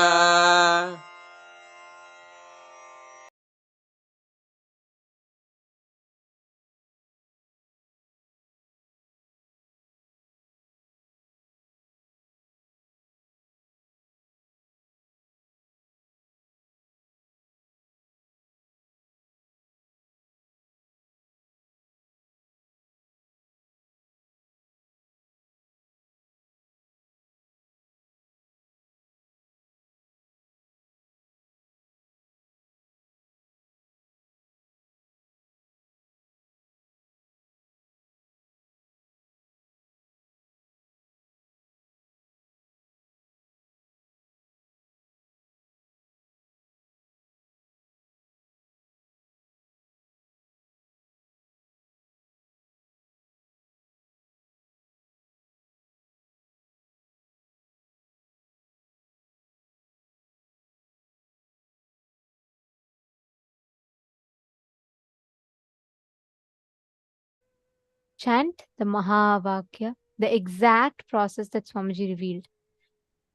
Speaker 6: Chant the Mahavakya, the exact process that Swamiji revealed.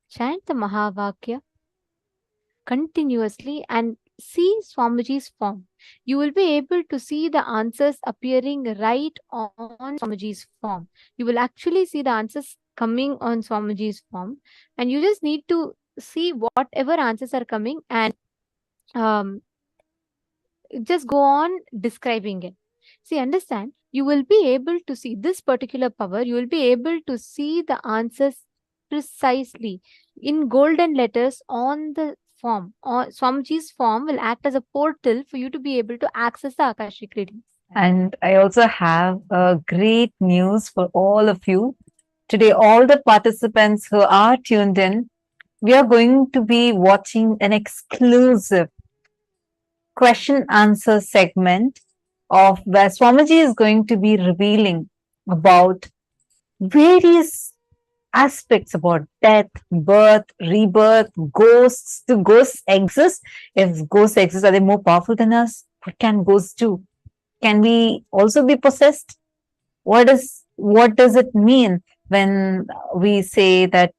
Speaker 6: Chant the Mahavakya continuously and see Swamiji's form. You will be able to see the answers appearing right on Swamiji's form. You will actually see the answers coming on Swamiji's form, and you just need to see whatever answers are coming and just go on describing it. See, understand, you will be able to see this particular power, you will be able to see the answers precisely in golden letters on the form. Or Swamiji's form will act as a portal for you to be able to access the Akashic readings.
Speaker 5: And I also have great news for all of you. Today, all the participants who are tuned in, we are going to be watching an exclusive question answer segment of where Swamiji is going to be revealing about various aspects about death, birth, rebirth, ghosts. Do ghosts exist? If ghosts exist, are they more powerful than us? What can ghosts do? Can we also be possessed? What does it mean when we say that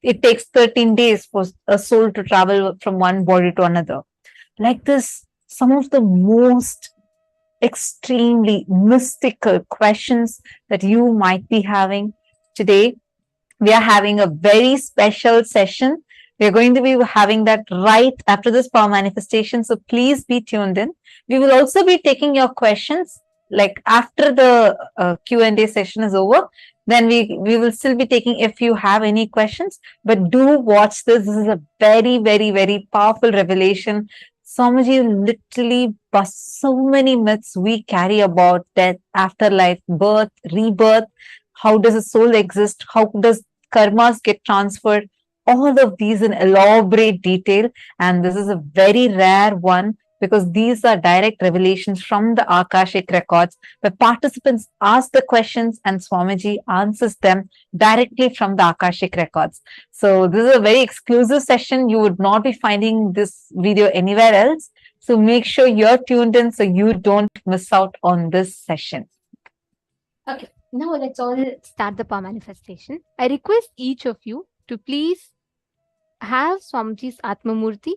Speaker 5: it takes 13 days for a soul to travel from one body to another? Like this, some of the most extremely mystical questions that you might be having today. We are having a very special session. We're going to be having that right after this power manifestation. So please be tuned in. We will also be taking your questions like after the Q&A session is over. Then we will still be taking if you have any questions. But do watch this. This is a very, very, very powerful revelation. Swamiji literally busts so many myths we carry about death, afterlife, birth, rebirth. How does a soul exist? How does karmas get transferred? All of these in elaborate detail. And this is a very rare one because these are direct revelations from the Akashic records where participants ask the questions and Swamiji answers them directly from the Akashic records. So this is a very exclusive session. You would not be finding this video anywhere else. So make sure you're tuned in so you don't miss out on this session.
Speaker 6: Okay, now let's all start the power manifestation. I request each of you to please have Swamiji's Atma Murthy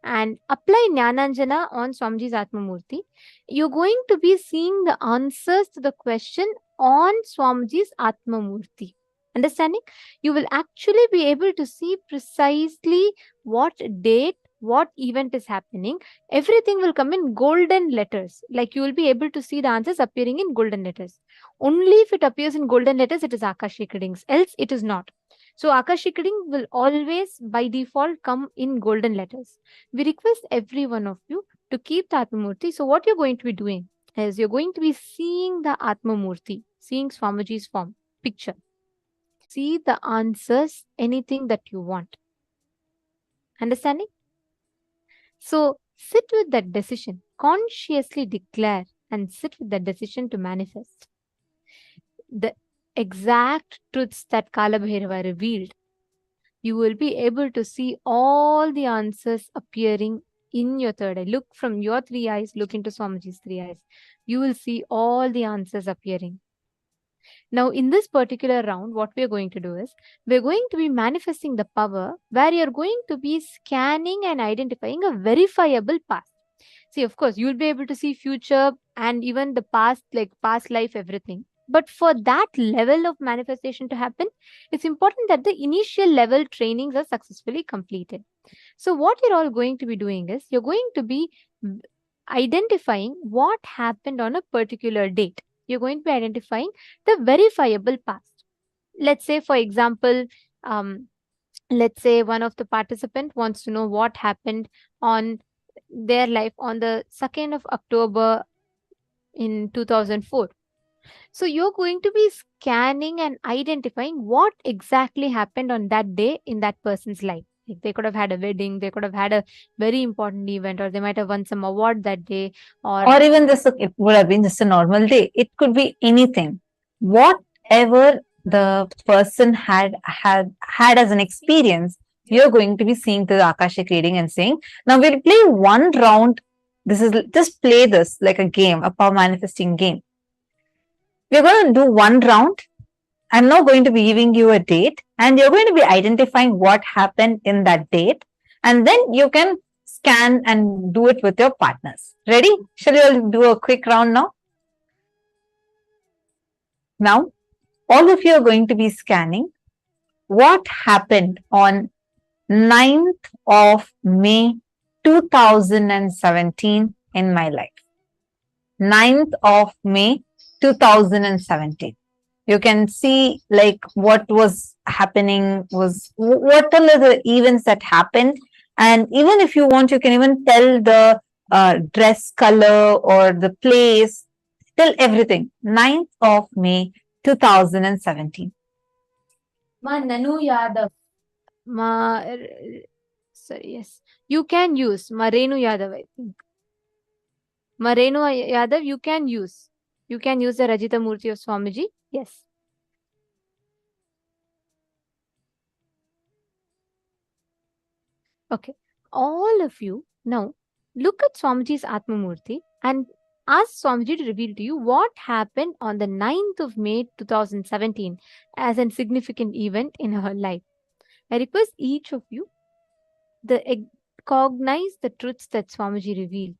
Speaker 6: and apply Jnananjana on Swamiji's Atma Murthy. You're going to be seeing the answers to the question on Swamiji's Atma Murthy. Understanding? You will actually be able to see precisely what date, what event is happening. Everything will come in golden letters. Like you will be able to see the answers appearing in golden letters. Only if it appears in golden letters, it is Akashic readings. Else, it is not. So Akashic reading will always by default come in golden letters. We request every one of you to keep the Atma Murti. So what you're going to be doing is you're going to be seeing the Atma Murti, seeing Swamiji's form, picture. See the answers, anything that you want. Understanding? So sit with that decision, consciously declare and sit with that decision to manifest the exact truths that Kalabhairava revealed. You will be able to see all the answers appearing in your third eye. Look from your three eyes, look into Swamiji's three eyes. You will see all the answers appearing. Now, in this particular round, what we're going to do is we're going to be manifesting the power where you're going to be scanning and identifying a verifiable past. See, of course, you'll be able to see future and even the past, like past life, everything. But for that level of manifestation to happen, it's important that the initial level trainings are successfully completed. So what you're all going to be doing is you're going to be identifying what happened on a particular date. You're going to be identifying the verifiable past. Let's say, for example, let's say one of the participant wants to know what happened on their life on the 2nd of October in 2004. So you're going to be scanning and identifying what exactly happened on that day in that person's life. Like they could have had a wedding, they could have had a very important event, or they might have won some award that day,
Speaker 5: or even this, it would have been just a normal day. It could be anything. Whatever the person had as an experience, you're going to be seeing through the Akashic reading and saying, now we'll play one round. This is just play this like a game, a power manifesting game. We're going to do one round. I'm now going to be giving you a date and you're going to be identifying what happened in that date. And then you can scan and do it with your partners. Ready? Shall we all do a quick round now? Now, all of you are going to be scanning what happened on 9th of May 2017 in my life. 9th of May 2017. You can see like what was happening was, what are the events that happened. And even if you want, you can even tell the dress color or the place, tell everything. 9th of May 2017.
Speaker 6: Ma Nanu Yadav. Sorry, yes. You can use Marenu Yadav, I think. Marenu Yadav, you can use. You can use the Rajita Murthy of Swamiji. Yes. Okay. All of you now look at Swamiji's Atma Murthy and ask Swamiji to reveal to you what happened on the 9th of May 2017 as a significant event in her life. I request each of you to cognize the truths that Swamiji revealed,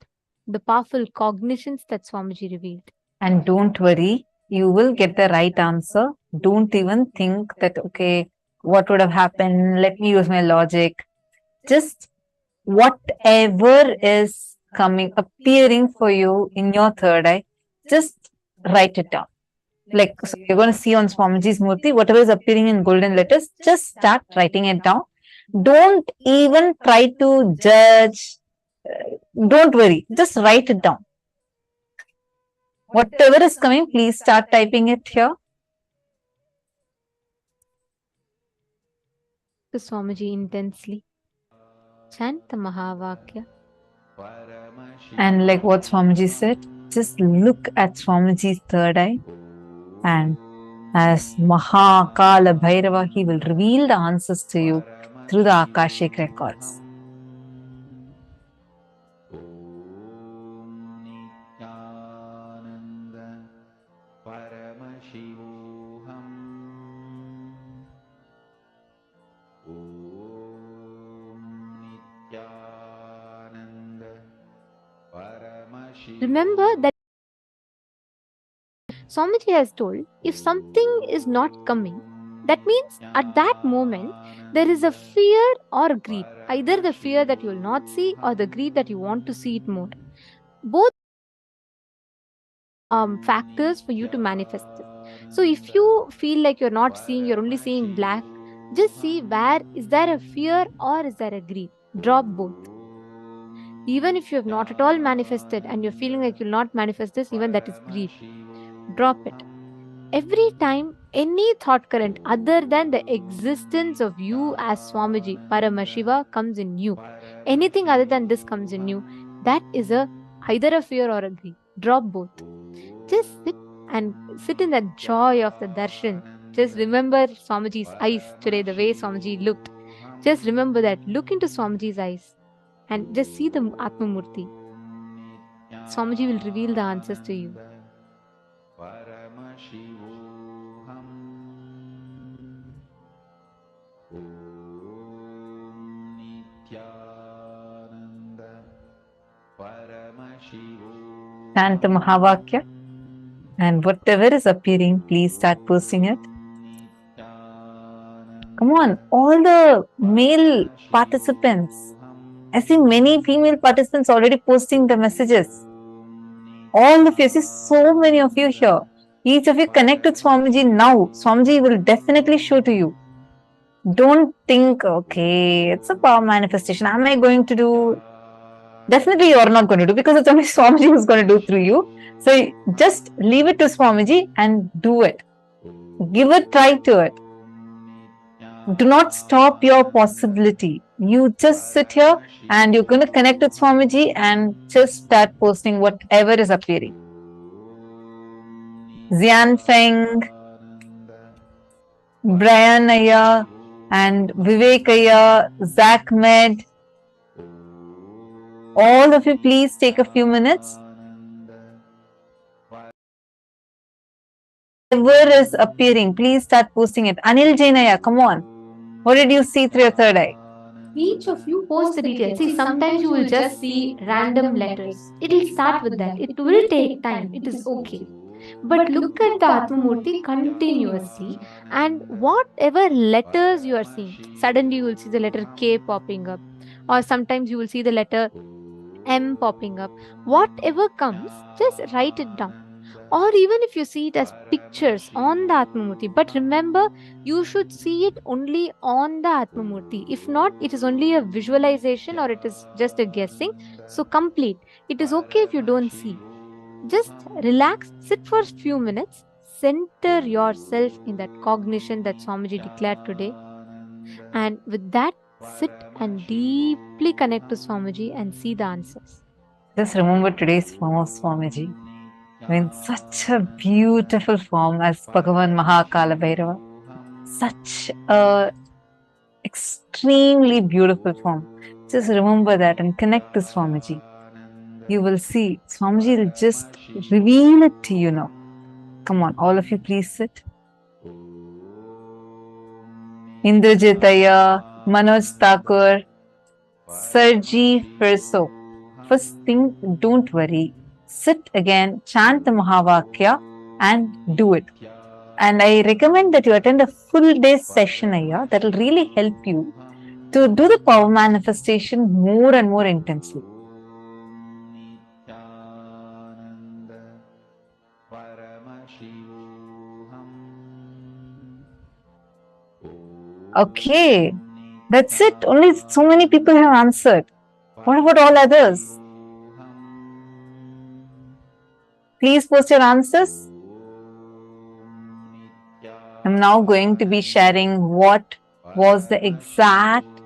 Speaker 6: the powerful cognitions that Swamiji revealed.
Speaker 5: And don't worry, you will get the right answer. Don't even think that, okay, what would have happened? Let me use my logic. Just whatever is appearing for you in your third eye, just write it down. Like, so you're going to see on Swamiji's Murthy, whatever is appearing in golden letters, just start writing it down. Don't even try to judge. Don't worry, just write it down. Whatever is coming, please start typing it here.
Speaker 6: To Swamiji intensely. Chant the Mahavakya.
Speaker 5: And like what Swamiji said, just look at Swamiji's third eye, and as Kalabhairava, he will reveal the answers to you through the Akashic records.
Speaker 6: Remember that Swamiji has told, if something is not coming, that means at that moment there is a fear or greed. Either the fear that you will not see or the greed that you want to see it more. Both factors for you to manifest it. So if you feel like you're not seeing, you're only seeing black, just see where is there a fear or is there a greed. Drop both. Even if you have not at all manifested and you're feeling like you'll not manifest this, even that is grief. Drop it. Every time any thought current other than the existence of you as Swamiji, Paramashiva, comes in you, anything other than this comes in you, that is either a fear or a grief. Drop both. Just sit in that joy of the darshan. Just remember Swamiji's eyes today, the way Swamiji looked. Just remember that. Look into Swamiji's eyes and just see the Atma Murthy. Swamiji will reveal the answers to you.
Speaker 5: Chant the Mahavakya, and whatever is appearing, please start posting it. Come on, all the male participants. I see many female participants already posting the messages. All of you, I see so many of you here. Each of you connect with Swamiji now. Swamiji will definitely show to you. Don't think, okay, it's a power manifestation. Am I going to do? Definitely you are not going to do, because it's only Swamiji who's going to do through you. So just leave it to Swamiji and do it. Give a try to it. Do not stop your possibility. You just sit here and you're going to connect with Swamiji and just start posting whatever is appearing. Xian Feng, Brian Aya, and Vivek Aya, Zach Med. All of you, please take a few minutes. Whatever is appearing, please start posting it. Anil Jainaya, come on. What did you see through your third eye?
Speaker 6: Each of you post the details. See, sometimes you will just see random letters. It will start with that. It will take time. It is okay. But look at the Atma Murti continuously, and whatever letters you are seeing, suddenly you will see the letter K popping up, or sometimes you will see the letter M popping up. Whatever comes, just write it down. Or even if you see it as pictures on the Atma Murti, but remember, you should see it only on the Atma Murti. If not, it is only a visualization or it is just a guessing. So complete. It is okay if you don't see. Just relax, sit for a few minutes, center yourself in that cognition that Swamiji declared today. And with that, sit and deeply connect to Swamiji and see the answers.
Speaker 5: Just remember today's form of Swamiji. In such a beautiful form as Bhagavan Kalabhairava. Such a extremely beautiful form. Just remember that and connect to Swamiji. You will see Swamiji will just reveal it to you now. Come on, all of you, please sit. Indrajitaya, Manoj Thakur, Sarji Firso. First thing, don't worry. Sit again, chant the Mahavakya and do it. And I recommend that you attend a full day session here. That will really help you to do the power manifestation more and more intensely. Okay, that's it. Only so many people have answered. What about all others? Please post your answers. I'm now going to be sharing what was the exact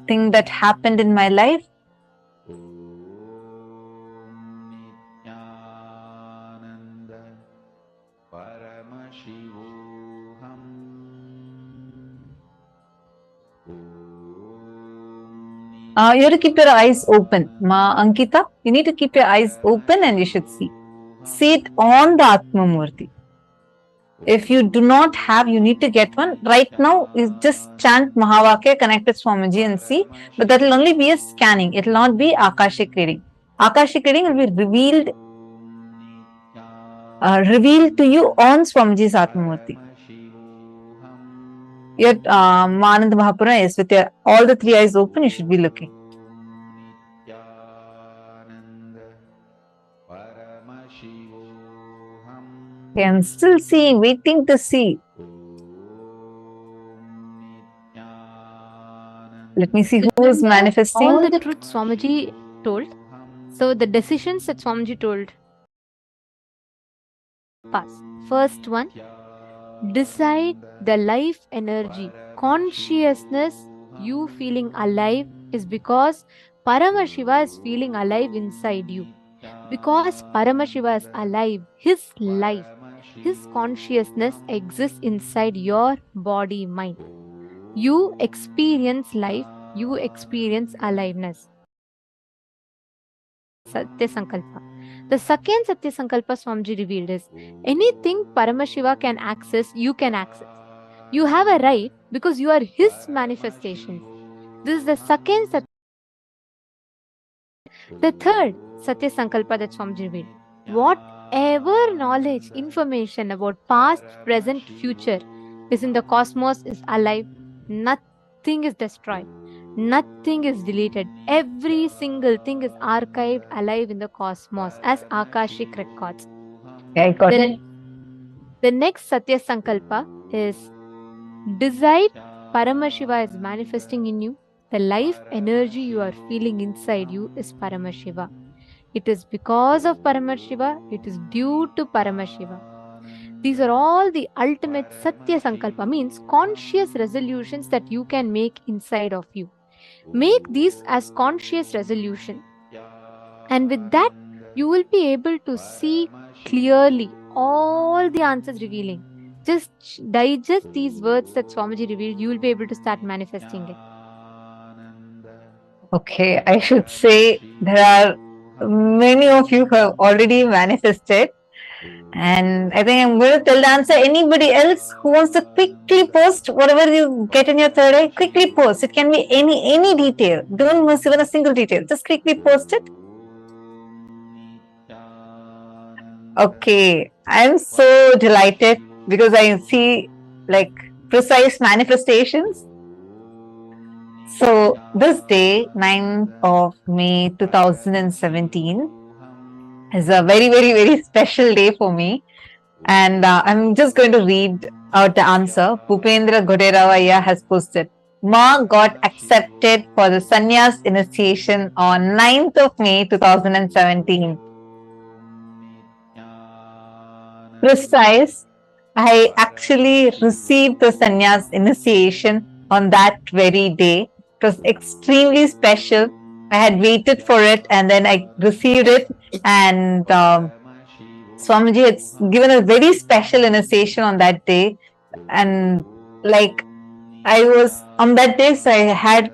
Speaker 5: thing that happened in my life. You have to keep your eyes open. Ma Ankita, you need to keep your eyes open and you should see. See it on the Atma Murti. If you do not have, you need to get one. Right now, you just chant Mahavakya, connect with Swamiji and see. But that will only be a scanning. It will not be Akashic reading. Akashic reading will be revealed to you on Swamiji's Atma Murti. Your Manand Mahapura is with all the three eyes open, you should be looking. Okay, I'm still seeing, waiting to see. Let me see who is manifesting.
Speaker 6: All the truth Swamiji told. So the decisions that Swamiji told. Pass. First one, decide the life energy. Consciousness, you feeling alive, is because Paramashiva is feeling alive inside you. Because Paramashiva is alive, his life, his consciousness exists inside your body, mind. You experience life, you experience aliveness. Satya Sankalpa. The second Satya Sankalpa Swamiji revealed is anything Paramashiva can access, you can access. You have a right because you are his manifestation. This is the second Satya. The third Satya Sankalpa that Swamiji revealed. Whatever knowledge, information about past, present, future is in the cosmos is alive. Nothing is destroyed. Nothing is deleted. Every single thing is archived alive in the cosmos as Akashic records.
Speaker 5: Yeah, I got it.
Speaker 6: The next Satya Sankalpa is decide Paramashiva is manifesting in you. The life energy you are feeling inside you is Paramashiva. It is because of Paramashiva, it is due to Paramashiva. These are all the ultimate Satya Sankalpa, means conscious resolutions that you can make inside of you. Make these as conscious resolution. And with that, you will be able to see clearly all the answers revealing. Just digest these words that Swamiji revealed, you will be able to start manifesting it.
Speaker 5: Okay, I should say there are many of you who have already manifested, and I think I'm going to tell the answer. Anybody else who wants to quickly post whatever you get in your third eye, quickly post. It can be any detail. Don't miss even a single detail. Just quickly post it. Okay, I'm so delighted because I see like precise manifestations. So this day, 9th of May 2017, is a very special day for me. And I'm just going to read out the answer. Bhupendra Goderavaya has posted. Ma got accepted for the sannyas initiation on 9th of May 2017. Precise. I actually received the sannyas initiation on that very day. It was extremely special. I had waited for it and then I received it, and Swamiji had given a very special initiation on that day. And like I was on that day, so I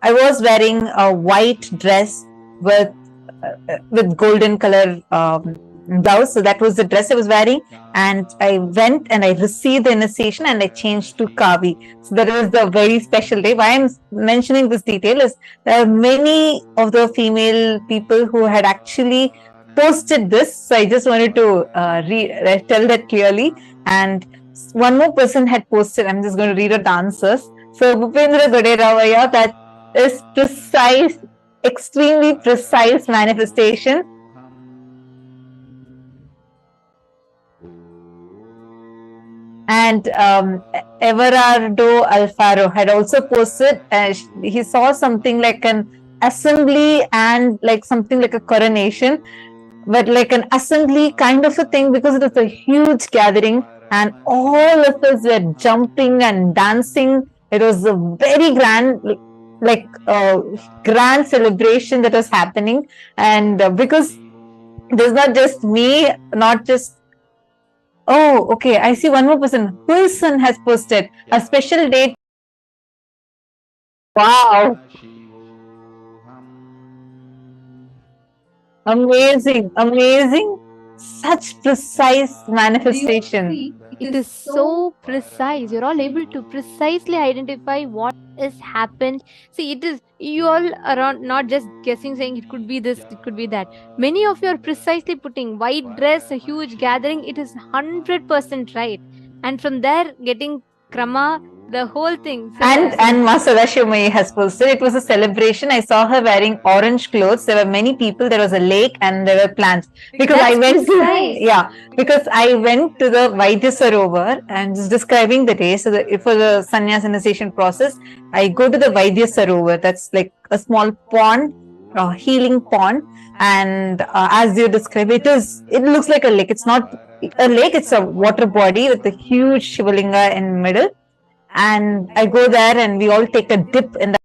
Speaker 5: was wearing a white dress with golden color blouse. So that was the dress I was wearing, and I went and I received the initiation and I changed to Kavi. So that was the very special day. Why I'm mentioning this detail is there are many of the female people who had actually posted this. So I just wanted to tell that clearly. And one more person had posted. I'm just going to read out the answers. So Bhupendra Goderavaya, that is precise, extremely precise manifestation. And Everardo Alfaro had also posted, he saw something like an assembly and like something like a coronation, but like an assembly kind of a thing, because it was a huge gathering and all of us were jumping and dancing. It was a very grand, like grand celebration that was happening. And because there's not just me, not just oh, okay. I see one more person. Wilson has posted a special date. Wow. Amazing. Such precise manifestation.
Speaker 6: It is so precise. You're all able to precisely identify what has happened. See, it is, you all are not just guessing, saying it could be this, it could be that. Many of you are precisely putting white dress, a huge gathering. It is 100% right. And from there, getting krama, the whole thing. So
Speaker 5: and Ma Sadashivamai has posted, it was a celebration. I saw her wearing orange clothes. There were many people. There was a lake and there were plants. Because I went to the Vaidya Sarovar and just describing the day. So for the sannyas initiation process, I go to the Vaidya Sarovar. That's like a small pond healing pond. And as you describe, it looks like a lake. It's not a lake, it's a water body with a huge Shivalinga in the middle. And I go there and we all take a dip in the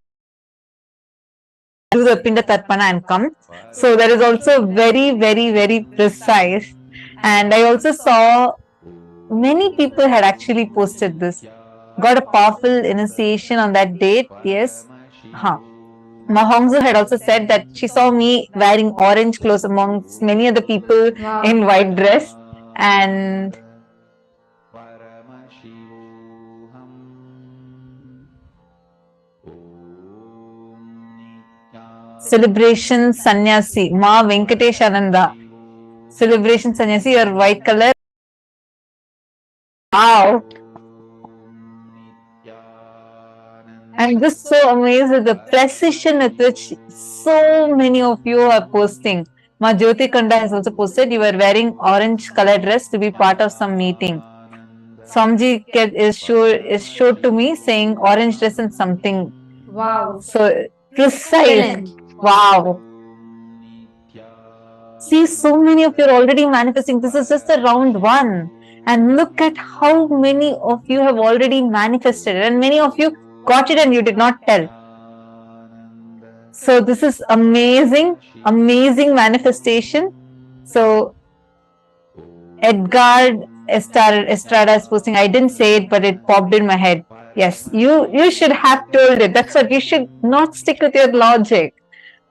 Speaker 5: do the Pinda Tarpana and come. So that is also very, very, very precise. And I also saw many people had actually posted this. Got a powerful initiation on that date. Yes. Huh. Mahongzu had also said that she saw me wearing orange clothes amongst many other people
Speaker 6: Wow.
Speaker 5: in white dress. And celebration sannyasi, Ma Venkatesh Ananda. Celebration sannyasi, your white color. Wow. I'm just so amazed at the precision with which so many of you are posting. Ma Jyoti Kanda has also posted you were wearing orange colored dress to be part of some meeting. Swamji is showed to me saying orange dress and something.
Speaker 6: Wow.
Speaker 5: So precise.
Speaker 6: Excellent.
Speaker 5: Wow. See, so many of you are already manifesting. This is just the round one. And look at how many of you have already manifested. And many of you got it and you did not tell. So this is amazing, amazing manifestation. So Edgar Estrada is posting, I didn't say it, but it popped in my head. Yes, you should have told it. That's what you should not stick with your logic.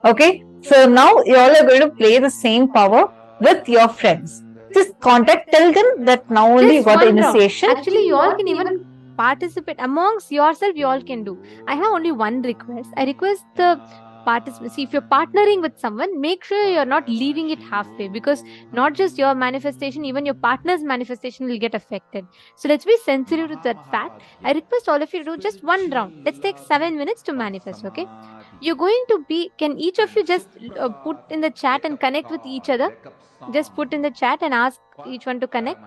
Speaker 5: Okay, so now you all are going to play the same power with your friends. Just contact, tell them that now only you
Speaker 6: Just
Speaker 5: got the
Speaker 6: one round.
Speaker 5: initiation.
Speaker 6: Actually, you all can even participate amongst yourself. You all can do. I have only one request. I request the participants. See, if you're partnering with someone, make sure you're not leaving it halfway, because not just your manifestation, even your partner's manifestation will get affected. So let's be sensitive to that fact. I request all of you to do just one round. Let's take 7 minutes to manifest. Okay, you're going to be. Can each of you just put in the chat and connect with each other? Just put in the chat and ask each one to connect.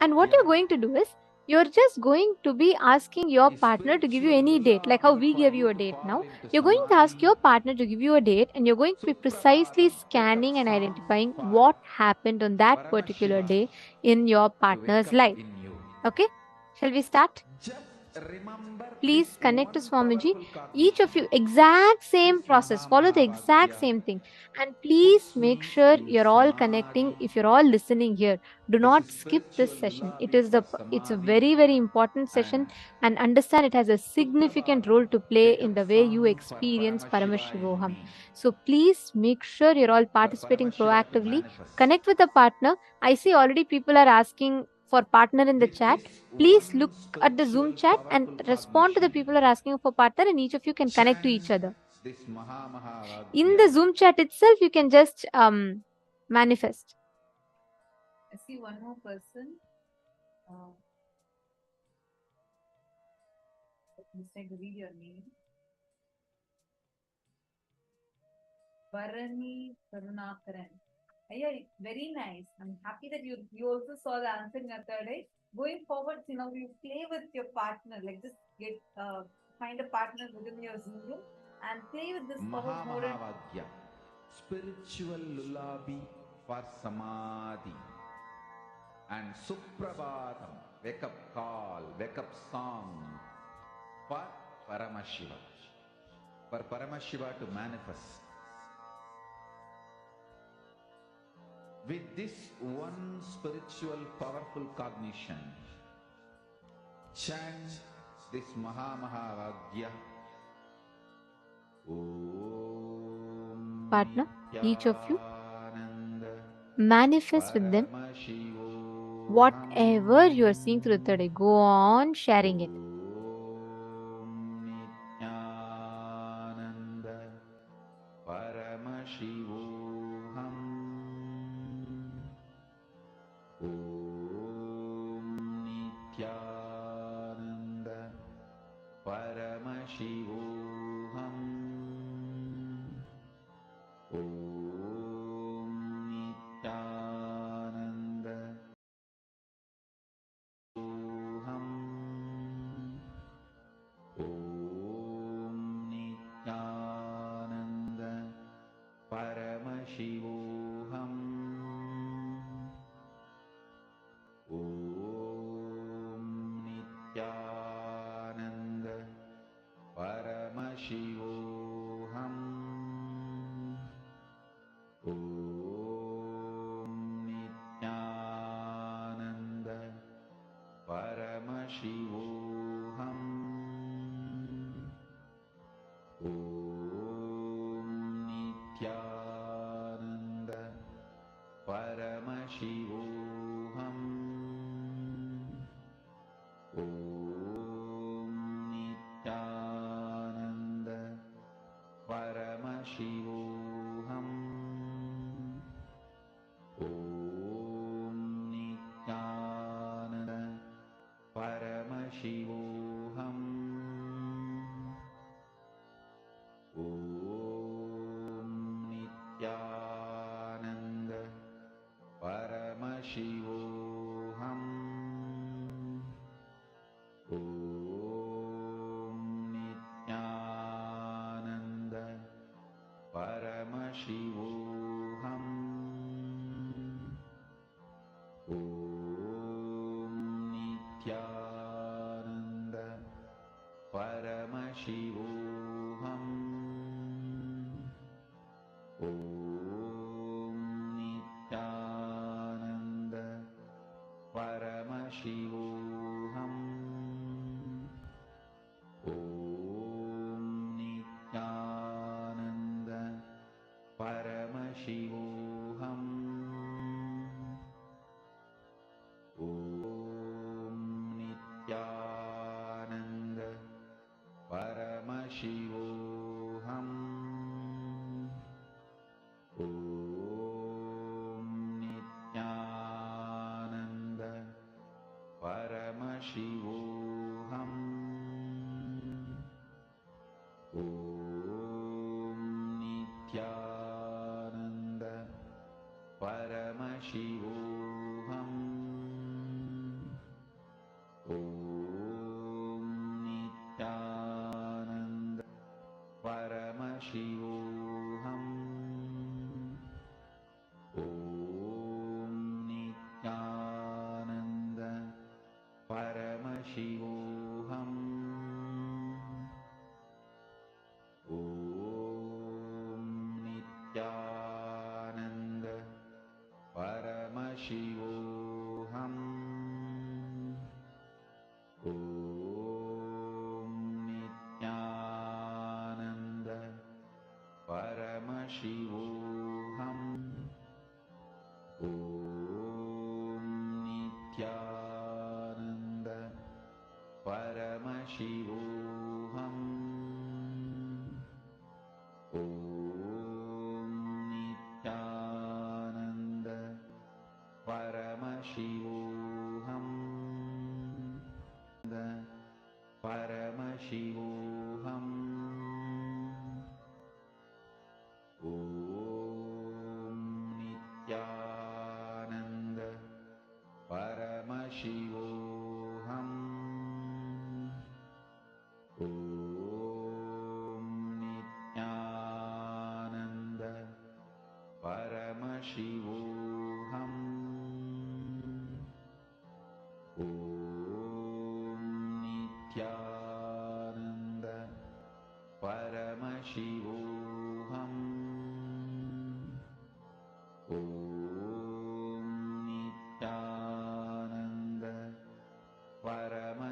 Speaker 6: And what you're going to do is, you're just going to be asking your partner to give you any date, like how we give you a date now. You're going to ask your partner to give you a date, and you're going to be precisely scanning and identifying what happened on that particular day in your partner's life. Okay, shall we start? Please connect to Swamiji. Each of you, exact same process, follow the exact same thing. And please make sure you're all connecting. If you're all listening here, do not skip this session. It's a very, very important session, and understand it has a significant role to play in the way you experience Paramashivoham. So please make sure you're all participating proactively. Connect with a partner. I see already people are asking for partner in the chat. Please look at the Zoom chat and respond to the people who are asking for partner, and each of you can connect to each other. In the Zoom chat itself, you can just manifest.
Speaker 5: I see one more person. Let me read your name. Varani Karunakaran. Yeah, very nice. I'm happy that you also saw the answer in your third eye. Going forward, you play with your partner. Like just get find a partner within your Zoom room and play with this power more.
Speaker 2: Mahamahavadyam, spiritual lullaby for samadhi, and Suprabhatam, wake up call, wake up song for Paramashiva, for Paramashiva to manifest. With this one spiritual powerful cognition, chant this Mahamahavadyam.
Speaker 6: Partner, each of you manifest with them whatever you are seeing through the third eye. Go on sharing it.
Speaker 2: Paramaशिवोऽहम् ॐ नित्यानन्द परमशिवोऽहम् ॐ नित्यानन्द परमशिवोऽहम् ॐ नित्यानन्द परमशिवोऽहम् ॐ नित्यानन्द परमशिवोऽहम् ॐ नित्यानन्द परमशिवोऽहम् ॐ नित्यानन्द परमशिवोऽहम् ॐ नित्यानन्द परमशिवोऽहम् ॐ नित्यानन्द परमशिवोऽहम् ॐ नित्यानन्द परमशिवोऽहम् ॐ नित्यानन्द परमशिवोऽहम् ॐ नित्यानन्द परमशिवोऽहम् ॐ नित्यानन्द परमशिवोऽहम् ॐ नित्यानन्द परमशिवोऽहम् ॐ नित्यानन्द परमशिवोऽहम् ॐ नित्यानन्द परमशिवोऽहम् ॐ नित्यानन्द परमशिवोऽहम् ॐ नित्यानन्द परमशिवोऽहम् ॐ नित्यानन्द परमशिवोऽहम् परमशिवोऽहम् ॐ नित्यानन्द परमशिवोऽहम् ॐ नित्यानन्द परमशिवोऽहम् ॐ नित्यानन्द परमशिवोऽहम् ॐ नित्यानन्द परमशिवोऽहम्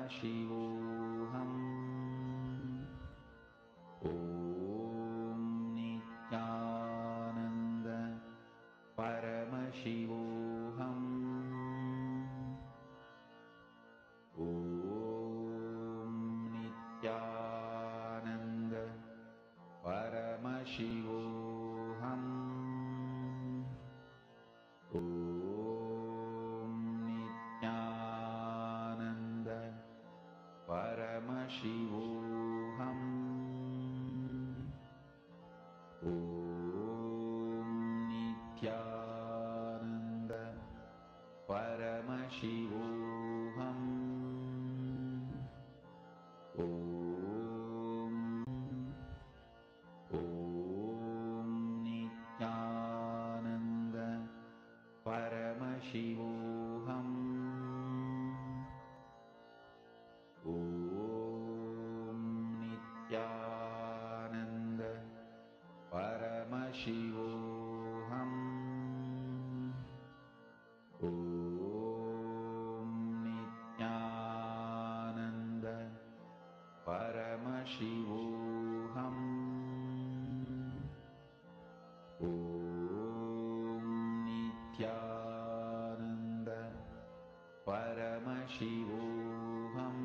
Speaker 2: ॐ नित्यानन्द परमशिवोऽहम् ॐ Shivoham. Om Nityananda Paramashivoham. Om Nityananda Paramashivoham.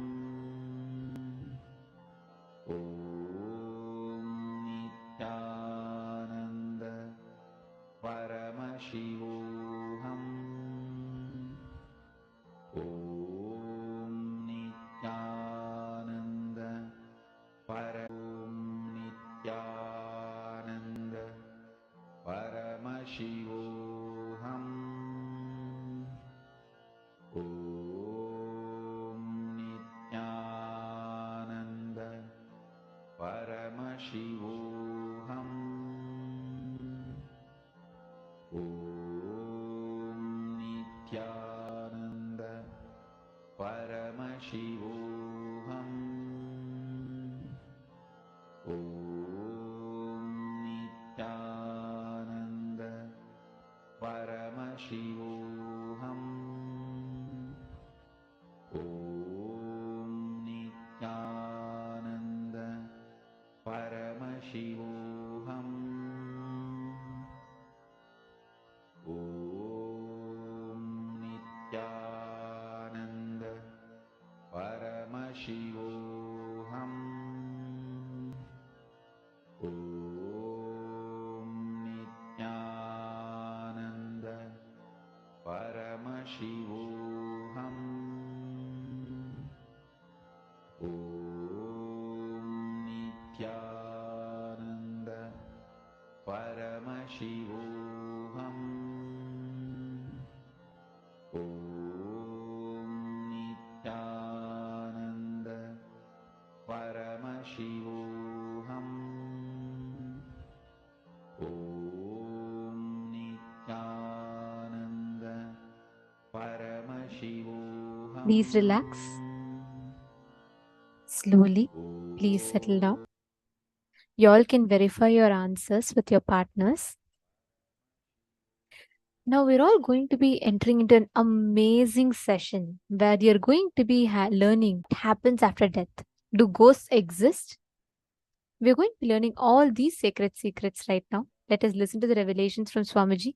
Speaker 2: Om Nityananda Paramashivoham. Om Nityananda Nityananda Paramashivoham. Om Nityananda Paramashivoham. Om Nityananda Paramashivoham. Om Nityananda Paramashivoham. Om Nityananda Paramashivoham. Om Nityananda Paramashivoham. Om Nityananda Paramashivoham. Om Nityananda Paramashivoham. Om Nityananda Paramashivoham. Om Nityananda Paramashivoham.
Speaker 6: Please relax. Slowly, please settle down. You all can verify your answers with your partners. Now we're all going to be entering into an amazing session where you're going to be learning what happens after death. Do ghosts exist? We're going to be learning all these sacred secrets right now. Let us listen to the revelations from Swamiji.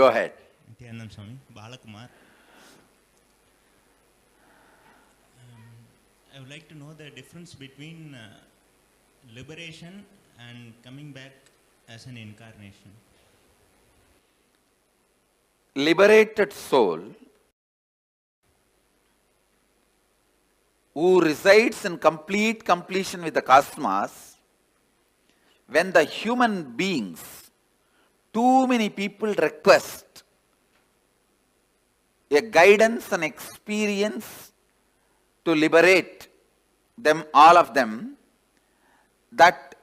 Speaker 2: Go ahead.
Speaker 9: Nityanand Swami, Balakumar. I would like to know the difference between liberation and coming back as an incarnation.
Speaker 2: Liberated soul who resides in complete completion with the cosmos, when the human beings, too many people request a guidance and experience to liberate them, all of them, that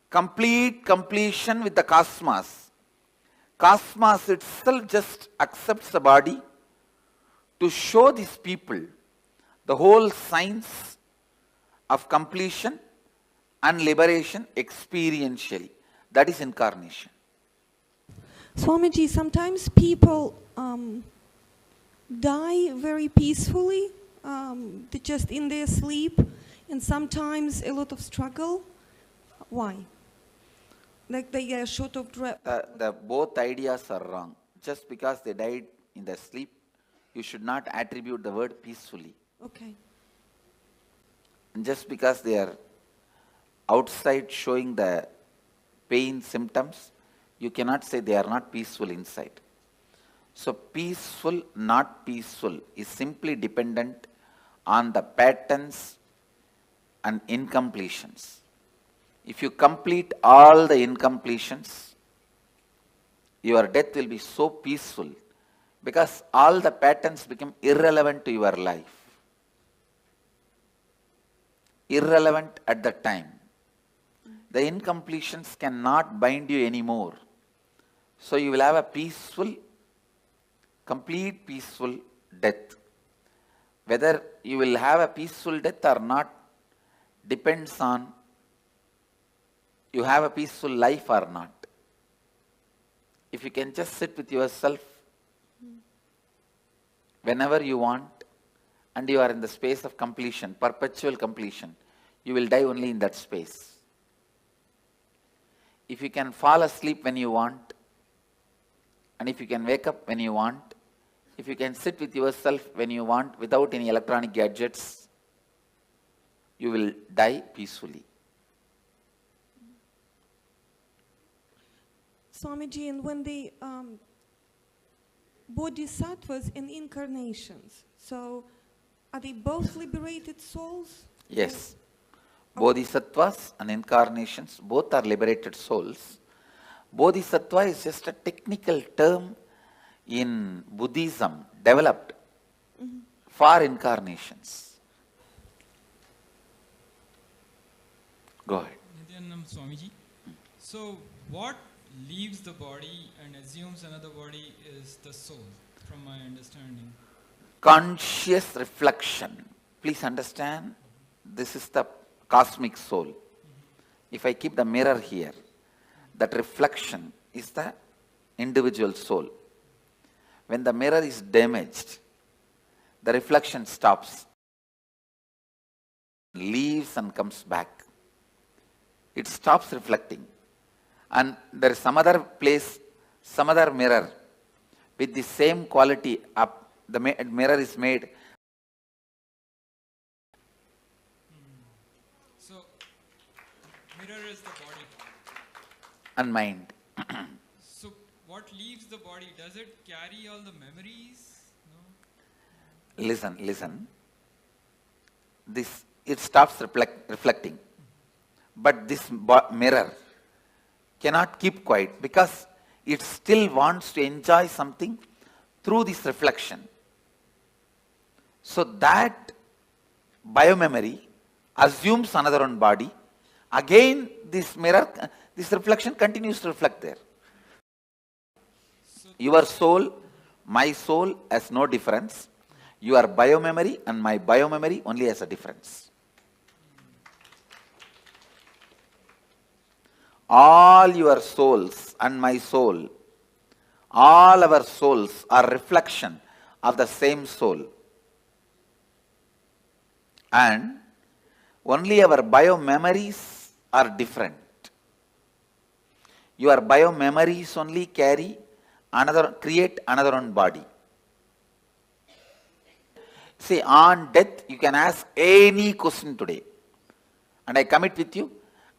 Speaker 2: complete completion with the cosmos, cosmos itself just accepts the body to show these people the whole science of completion and liberation experientially. That is incarnation.
Speaker 10: Swamiji, sometimes people die very peacefully, just in their sleep, and sometimes a lot of struggle. Why? Like they get short of breath.
Speaker 2: The both ideas are wrong. Just because they died in their sleep, you should not attribute the word peacefully.
Speaker 10: Okay.
Speaker 2: And just because they are outside showing the pain symptoms, you cannot say they are not peaceful inside. So peaceful, not peaceful is simply dependent on the patterns and incompletions. If you complete all the incompletions, your death will be so peaceful because all the patterns become irrelevant to your life. Irrelevant at the time. The incompletions cannot bind you anymore. So you will have a peaceful, complete peaceful death. Whether you will have a peaceful death or not depends on you have a peaceful life or not. If you can just sit with yourself whenever you want and you are in the space of completion, perpetual completion, you will die only in that space. If you can fall asleep when you want, and if you can wake up when you want, if you can sit with yourself when you want without any electronic gadgets, you will die peacefully.
Speaker 10: Swamiji, and when the bodhisattvas and incarnations, so are they both liberated souls?
Speaker 2: Yes. Bodhisattvas and incarnations both are liberated souls. Bodhisattva is just a technical term in Buddhism developed for incarnations. Go ahead.
Speaker 11: Nityanand Swamiji. So what leaves the body and assumes another body is the soul, from my understanding.
Speaker 2: Conscious reflection. Please understand, this is the cosmic soul. If I keep the mirror here, that reflection is the individual soul. When the mirror is damaged, the reflection stops, leaves and comes back. It stops reflecting. And there is some other place, some other mirror with the same quality up. The mirror is made.
Speaker 11: So, mirror is the body.
Speaker 2: And mind.
Speaker 11: So, what leaves the body? Does it carry all the memories? No?
Speaker 2: Listen. It stops reflecting. But this mirror cannot keep quiet because it still wants to enjoy something through this reflection. So that biomemory assumes another one body. Again, this mirror, this reflection continues to reflect there. Your soul, my soul has no difference. Your biomemory and my biomemory only has a difference. All your souls and my soul, all our souls are reflection of the same soul. And only our biomemories are different. Your biomemories only carry create another one body. See, on death, you can ask any question today. And I commit with you,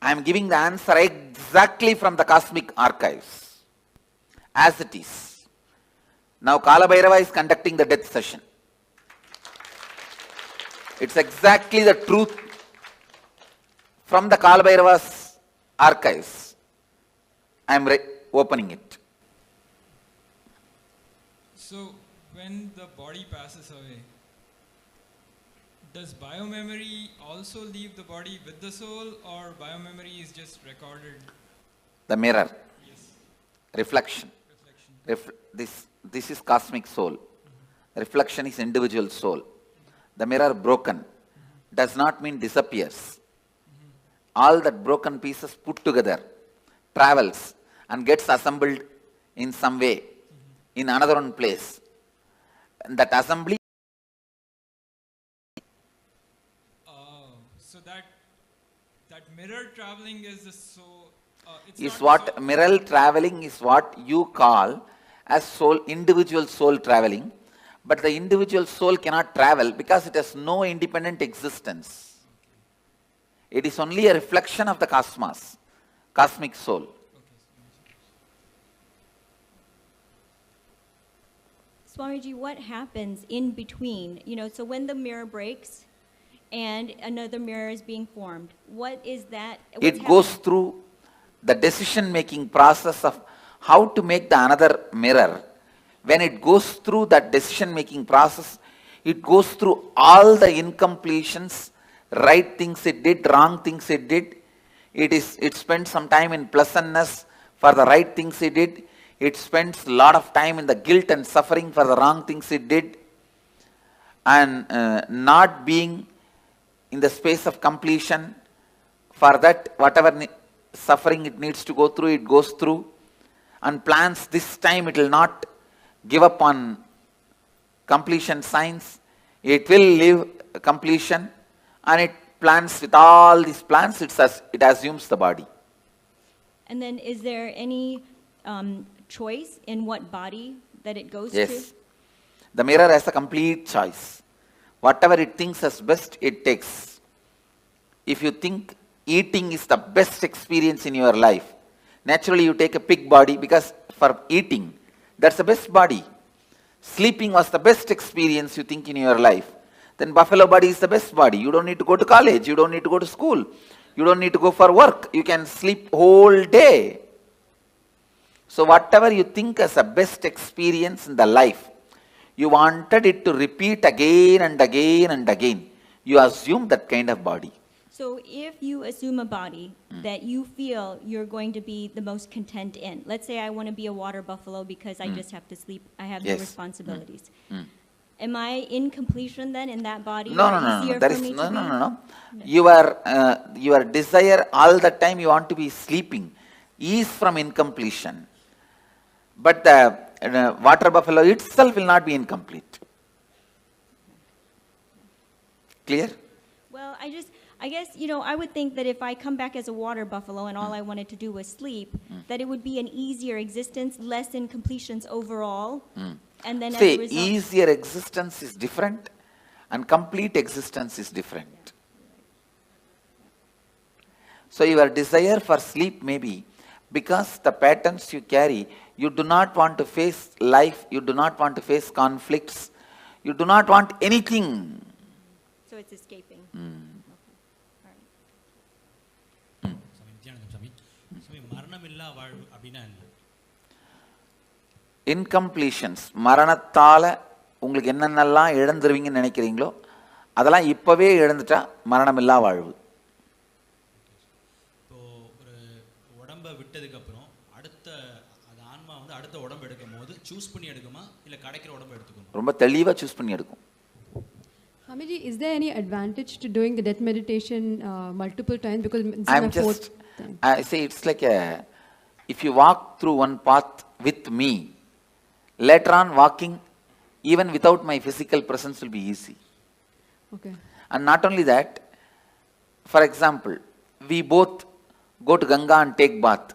Speaker 2: I am giving the answer exactly from the cosmic archives, as it is. Now Kalabhairava is conducting the death session. It's exactly the truth from the Kalabhairava's archives. I am opening it.
Speaker 11: So, when the body passes away, does biomemory also leave the body with the soul, or biomemory is just recorded?
Speaker 2: The mirror.
Speaker 11: Yes.
Speaker 2: Reflection. This is cosmic soul. Reflection is individual soul. The mirror broken does not mean disappears. All that broken pieces put together travels and gets assembled in some way in another one place. And that assembly
Speaker 11: so that mirror traveling is the soul.
Speaker 2: Is what mirror traveling is what you call as soul, individual soul traveling. But the individual soul cannot travel because it has no independent existence. It is only a reflection of the cosmos, cosmic soul.
Speaker 12: Swamiji, what happens in between? So when the mirror breaks and another mirror is being formed, what is that?
Speaker 2: It goes through the decision-making process of how to make the another mirror. When it goes through that decision-making process, it goes through all the incompletions, right things it did, wrong things it did. It spends some time in pleasantness for the right things it did. It spends a lot of time in the guilt and suffering for the wrong things it did. And not being in the space of completion, for that whatever suffering it needs to go through, it goes through. And plans this time it will not give up on completion signs. It will live completion, and it plans with all these plans, it assumes the body.
Speaker 12: And then is there any choice in what body that it goes to?
Speaker 2: Yes. The mirror has a complete choice. Whatever it thinks as best, it takes. If you think eating is the best experience in your life, naturally you take a pig body because for eating, that's the best body. Sleeping was the best experience you think in your life. Then buffalo body is the best body. You don't need to go to college. You don't need to go to school. You don't need to go for work. You can sleep whole day. So whatever you think as a best experience in the life, you wanted it to repeat again and again and again. You assume that kind of body.
Speaker 12: So if you assume a body that you feel you're going to be the most content in, let's say I want to be a water buffalo because I just have to sleep, I have no responsibilities. Am I in completion then in that body?
Speaker 2: No. There is no. Your desire all the time you want to be sleeping is from incompletion. But the water buffalo itself will not be incomplete. Clear?
Speaker 12: Well, I guess, I would think that if I come back as a water buffalo and all I wanted to do was sleep, that it would be an easier existence, less incompletions overall. And then as a result,
Speaker 2: easier existence is different and complete existence is different. So your desire for sleep may be because the patterns you carry, you do not want to face life, you do not want to face conflicts, you do not want anything.
Speaker 12: So it's escaping.
Speaker 2: Incompletions, மரணத்தால உங்களுக்கு என்னென்னலாம் இழந்துருவீங்கன்னு நினைக்கிறீங்களோ அதெல்லாம் இப்பவே இழந்துட்டா மரணமில்லா வாழ்வு.
Speaker 9: இப்போ ஒரு உடம்ப விட்டதுக்கு அப்புறம் அடுத்த அது ஆன்மா வந்து அடுத்த உடம்பு எடுக்கும்போது சூஸ் பண்ணி எடுக்குமா இல்ல கிடைக்கிற உடம்ப எடுத்துக்குமா?
Speaker 2: ரொம்ப தெளிவா சூஸ் பண்ணி எடுக்கும்.
Speaker 13: Hamiji, is there any advantage to doing the death meditation multiple times? Because
Speaker 2: I'm just, I say it's like if you walk through one path with me, later on walking even without my physical presence will be easy.
Speaker 13: Okay.
Speaker 2: And not only that, for example, we both go to Ganga and take bath.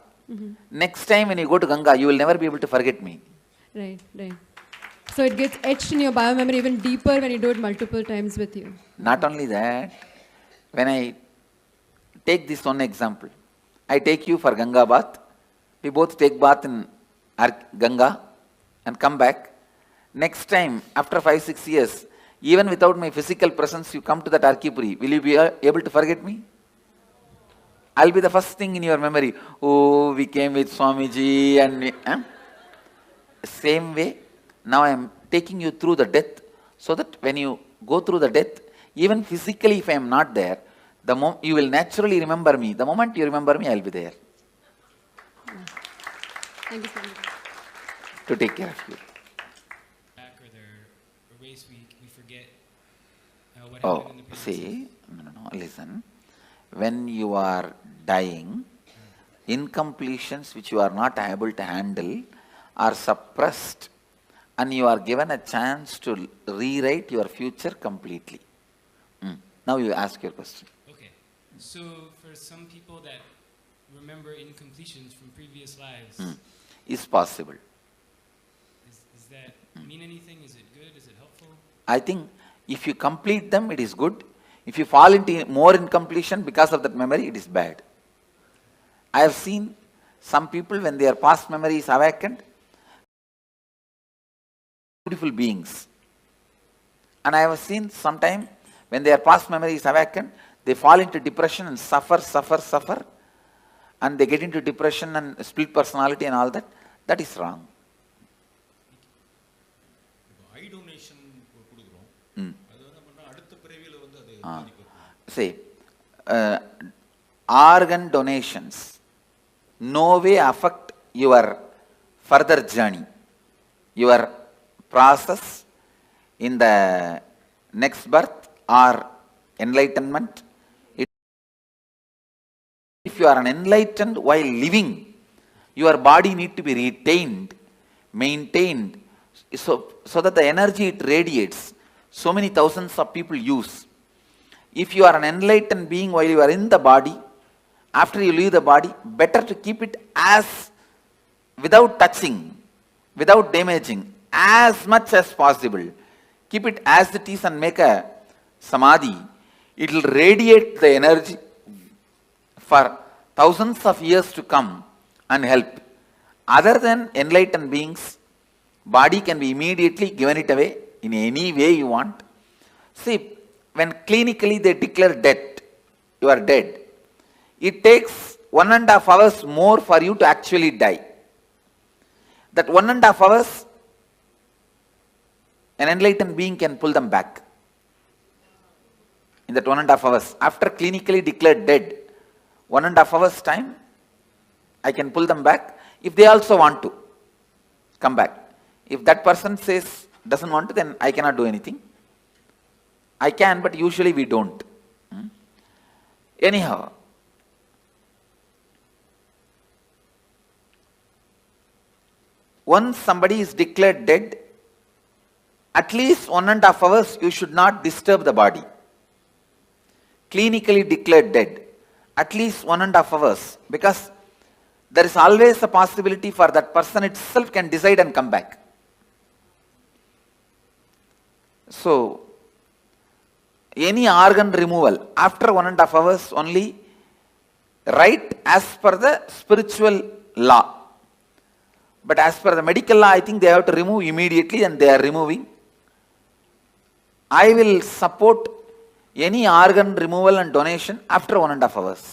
Speaker 2: Next time when you go to Ganga, you will never be able to forget me.
Speaker 13: Right, right. So it gets etched in your biomemory even deeper when you do it multiple times with you.
Speaker 14: Not only that, when I take this one example, I take you for Ganga bath, we both take bath in Ganga and come back. Next time, after 5-6 years, even without my physical presence, you come to that Arkipuri, will you be able to forget me? I'll be the first thing in your memory. Oh, we came with Swamiji and... Same way, now I am taking you through the death, so that when you go through the death, even physically if I am not there, you will naturally remember me. The moment you remember me, I will be there.
Speaker 13: Thank you so much.
Speaker 14: To take care of you.
Speaker 11: Back or their race week, we forget what
Speaker 14: Oh,
Speaker 11: happened in the previous
Speaker 14: see, no, listen. When you are dying, incompletions which you are not able to handle are suppressed, and you are given a chance to rewrite your future completely. Now you ask your question.
Speaker 11: Okay. So for some people that remember incompletions from previous lives,
Speaker 14: Is possible.
Speaker 11: Does that mean anything? Is it good? Is it helpful?
Speaker 14: I think if you complete them, it is good. If you fall into more incompletion because of that memory, it is bad. I have seen some people, when their past memory is awakened, beautiful beings. And I have seen sometime when their past memory is awakened, they fall into depression and suffer, and they get into depression and split personality and all that. That is wrong.
Speaker 9: eye donation கொடுக்குறோம் அது வந்து பண்ணா அடுத்த பிறவியில வந்து அது பாதிக்கும்.
Speaker 14: See, organ donations no way affect your further journey, your process in the next birth or enlightenment. If you are an enlightened while living, your body need to be retained, maintained, so that the energy it radiates, so many thousands of people use. If you are an enlightened being while you are in the body, after you leave the body, better to keep it as, without touching, without damaging, as much as possible. Keep it as it is and make a samadhi. It will radiate the energy for thousands of years to come and help. Other than enlightened beings, body can be immediately given it away in any way you want. See, when clinically they declare death, you are dead, it takes 1.5 hours more for you to actually die. That 1.5 hours, an enlightened being can pull them back. In that 1.5 hours, after clinically declared dead, 1.5 hours time, I can pull them back if they also want to come back. If that person says, doesn't want to, then I cannot do anything. I can, but usually we don't. Anyhow, once somebody is declared dead, at least 1.5 hours you should not disturb the body. Clinically declared dead, at least 1.5 hours, because there is always a possibility for that person itself can decide and come back. So, any organ removal after 1.5 hours only, right as per the spiritual law. But as per the medical law, I think they have to remove immediately, and they are removing. I will support any organ removal and donation after 1.5 hours.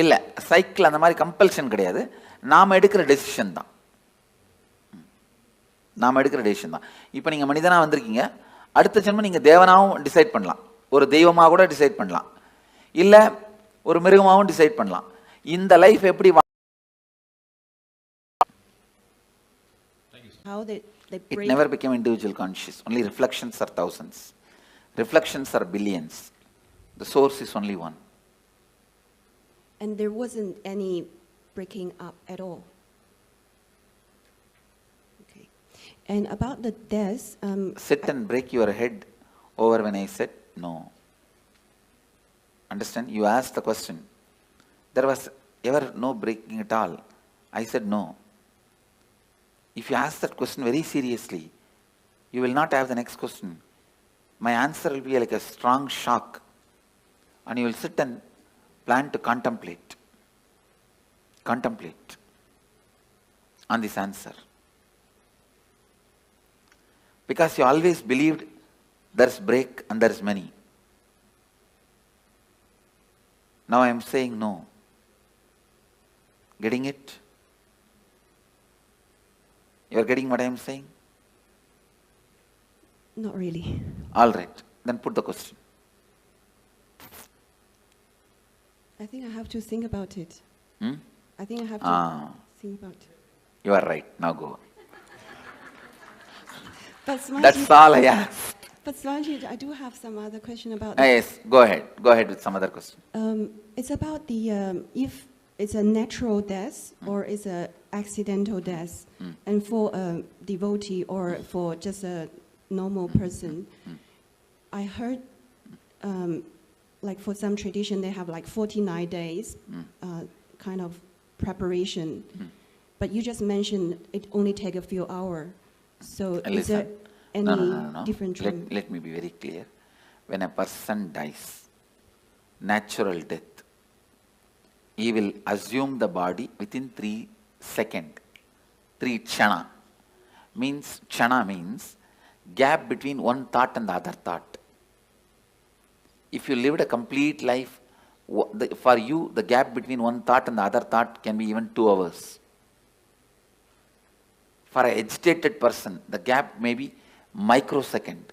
Speaker 14: இல்லை, cycle அந்த மாதிரி compulsion கிடையாது. நாம் எடுக்கிற decision தான். இப்போ நீங்கள் மனிதனாக வந்திருக்கீங்க, அடுத்த ஜென்மம் நீங்கள் தேவனாகவும் டிசைட் பண்ணலாம், ஒரு தெய்வமாக கூட டிசைட் பண்ணலாம், இல்லை ஒரு மிருகமாகவும் டிசைட் பண்ணலாம். இந்த லைஃப் எப்படி It never became individual conscious. Only reflections are thousands. Reflections are billions. The source is only one.
Speaker 10: And there wasn't any breaking up at all. Okay. And about the death...
Speaker 14: Sit and break your head over when I said no. Understand? You asked the question. There was ever no breaking at all. I said no. If you ask that question very seriously, you will not have the next question. My answer will be like a strong shock. And you will sit and plan to contemplate. Contemplate on this answer. Because you always believed there's break and there's many. Now I am saying no. Getting it? You are getting what I am saying?
Speaker 10: Not really.
Speaker 14: All right. Then put the question.
Speaker 10: I think I have to think about it. I think I have to think about it.
Speaker 14: You are right. Now go.
Speaker 10: But Swamiji,
Speaker 14: That's all I asked.
Speaker 10: But Swamiji, I do have some other question about that.
Speaker 14: Yes, go ahead. Go ahead with some other question.
Speaker 10: It's about the if it's a natural death or it's a accidental death, and for a devotee or for just a normal person, I heard like for some tradition they have like 49 days kind of preparation, but you just mentioned it only take a few hours. So is there any different trend?
Speaker 14: Let me be very clear. When a person dies, natural death, he will assume the body within 3 seconds. 3 chana. Chana means gap between one thought and the other thought. If you lived a complete life, for you the gap between one thought and the other thought can be even 2 hours. For an agitated person, the gap may be microsecond.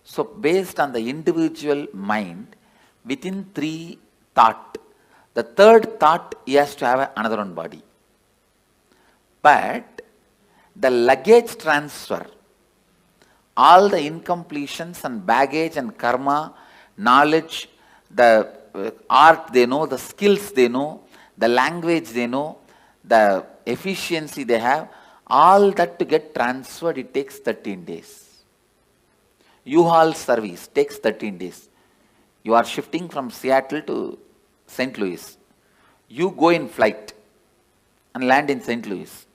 Speaker 14: So based on the individual mind, within 3 thought, the 3rd thought he has to have another one body. But the luggage transfer, all the incompletions and baggage and karma, knowledge, the art they know, the skills they know, the language they know, the efficiency they have, all that to get transferred, it takes 13 days. U-Haul service takes 13 days. You are shifting from Seattle to St. Louis. You go in flight and land in St. Louis.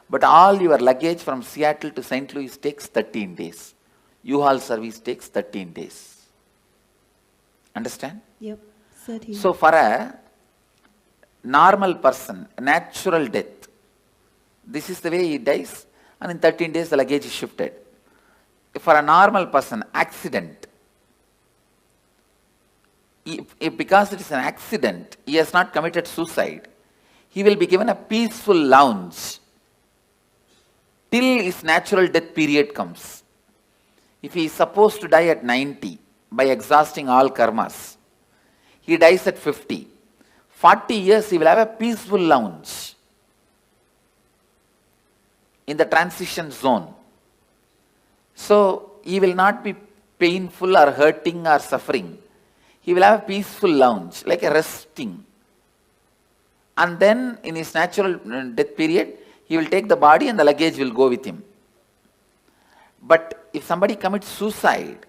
Speaker 14: But all your luggage from Seattle to St. Louis takes 13 days. U-Haul service takes 13 days. Understand?
Speaker 10: Yep, 13.
Speaker 14: So for a normal person, natural death, this is the way he dies, and in 13 days the luggage is shifted. For a normal person, accident, if because it is an accident, he has not committed suicide, he will be given a peaceful lounge till his natural death period comes. If he is supposed to die at 90 by exhausting all karmas, he dies at 50. 40 years he will have a peaceful lounge in the transition zone. So he will not be painful or hurting or suffering. He will have a peaceful lounge, like a resting. And then in his natural death period, he will take the body and the luggage will go with him. But if somebody commits suicide,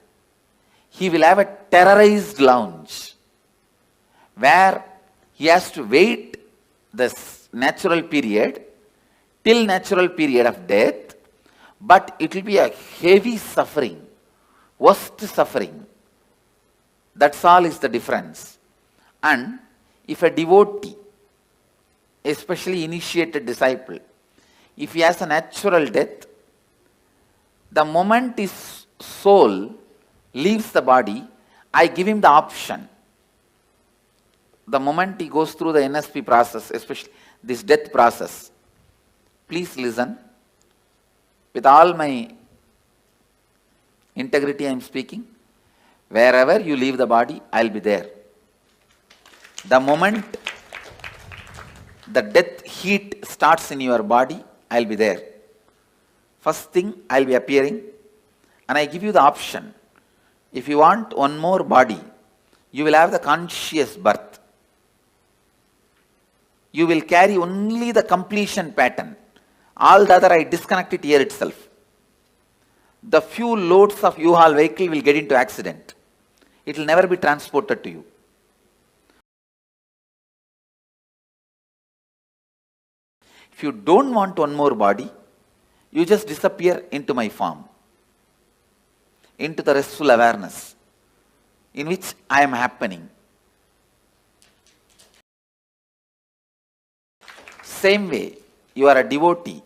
Speaker 14: he will have a terrorized lounge where he has to wait this natural period till natural period of death, but it will be a heavy suffering, worst suffering. That's all is the difference. And if a devotee, especially initiated disciple, if he has a natural death, the moment his soul leaves the body, I give him the option. The moment he goes through the NSP process, especially this death process, please listen. With all my integrity I am speaking. Wherever you leave the body, I will be there. The moment the death heat starts in your body, I will be there. First thing, I will be appearing, and I give you the option. If you want one more body, you will have the conscious birth. You will carry only the completion pattern. All the other I disconnect it here itself. The few loads of U-Haul vehicle will get into accident. It will never be transported to you. If you don't want one more body, you just disappear into my form, into the restful awareness in which I am happening. Same way, you are a devotee.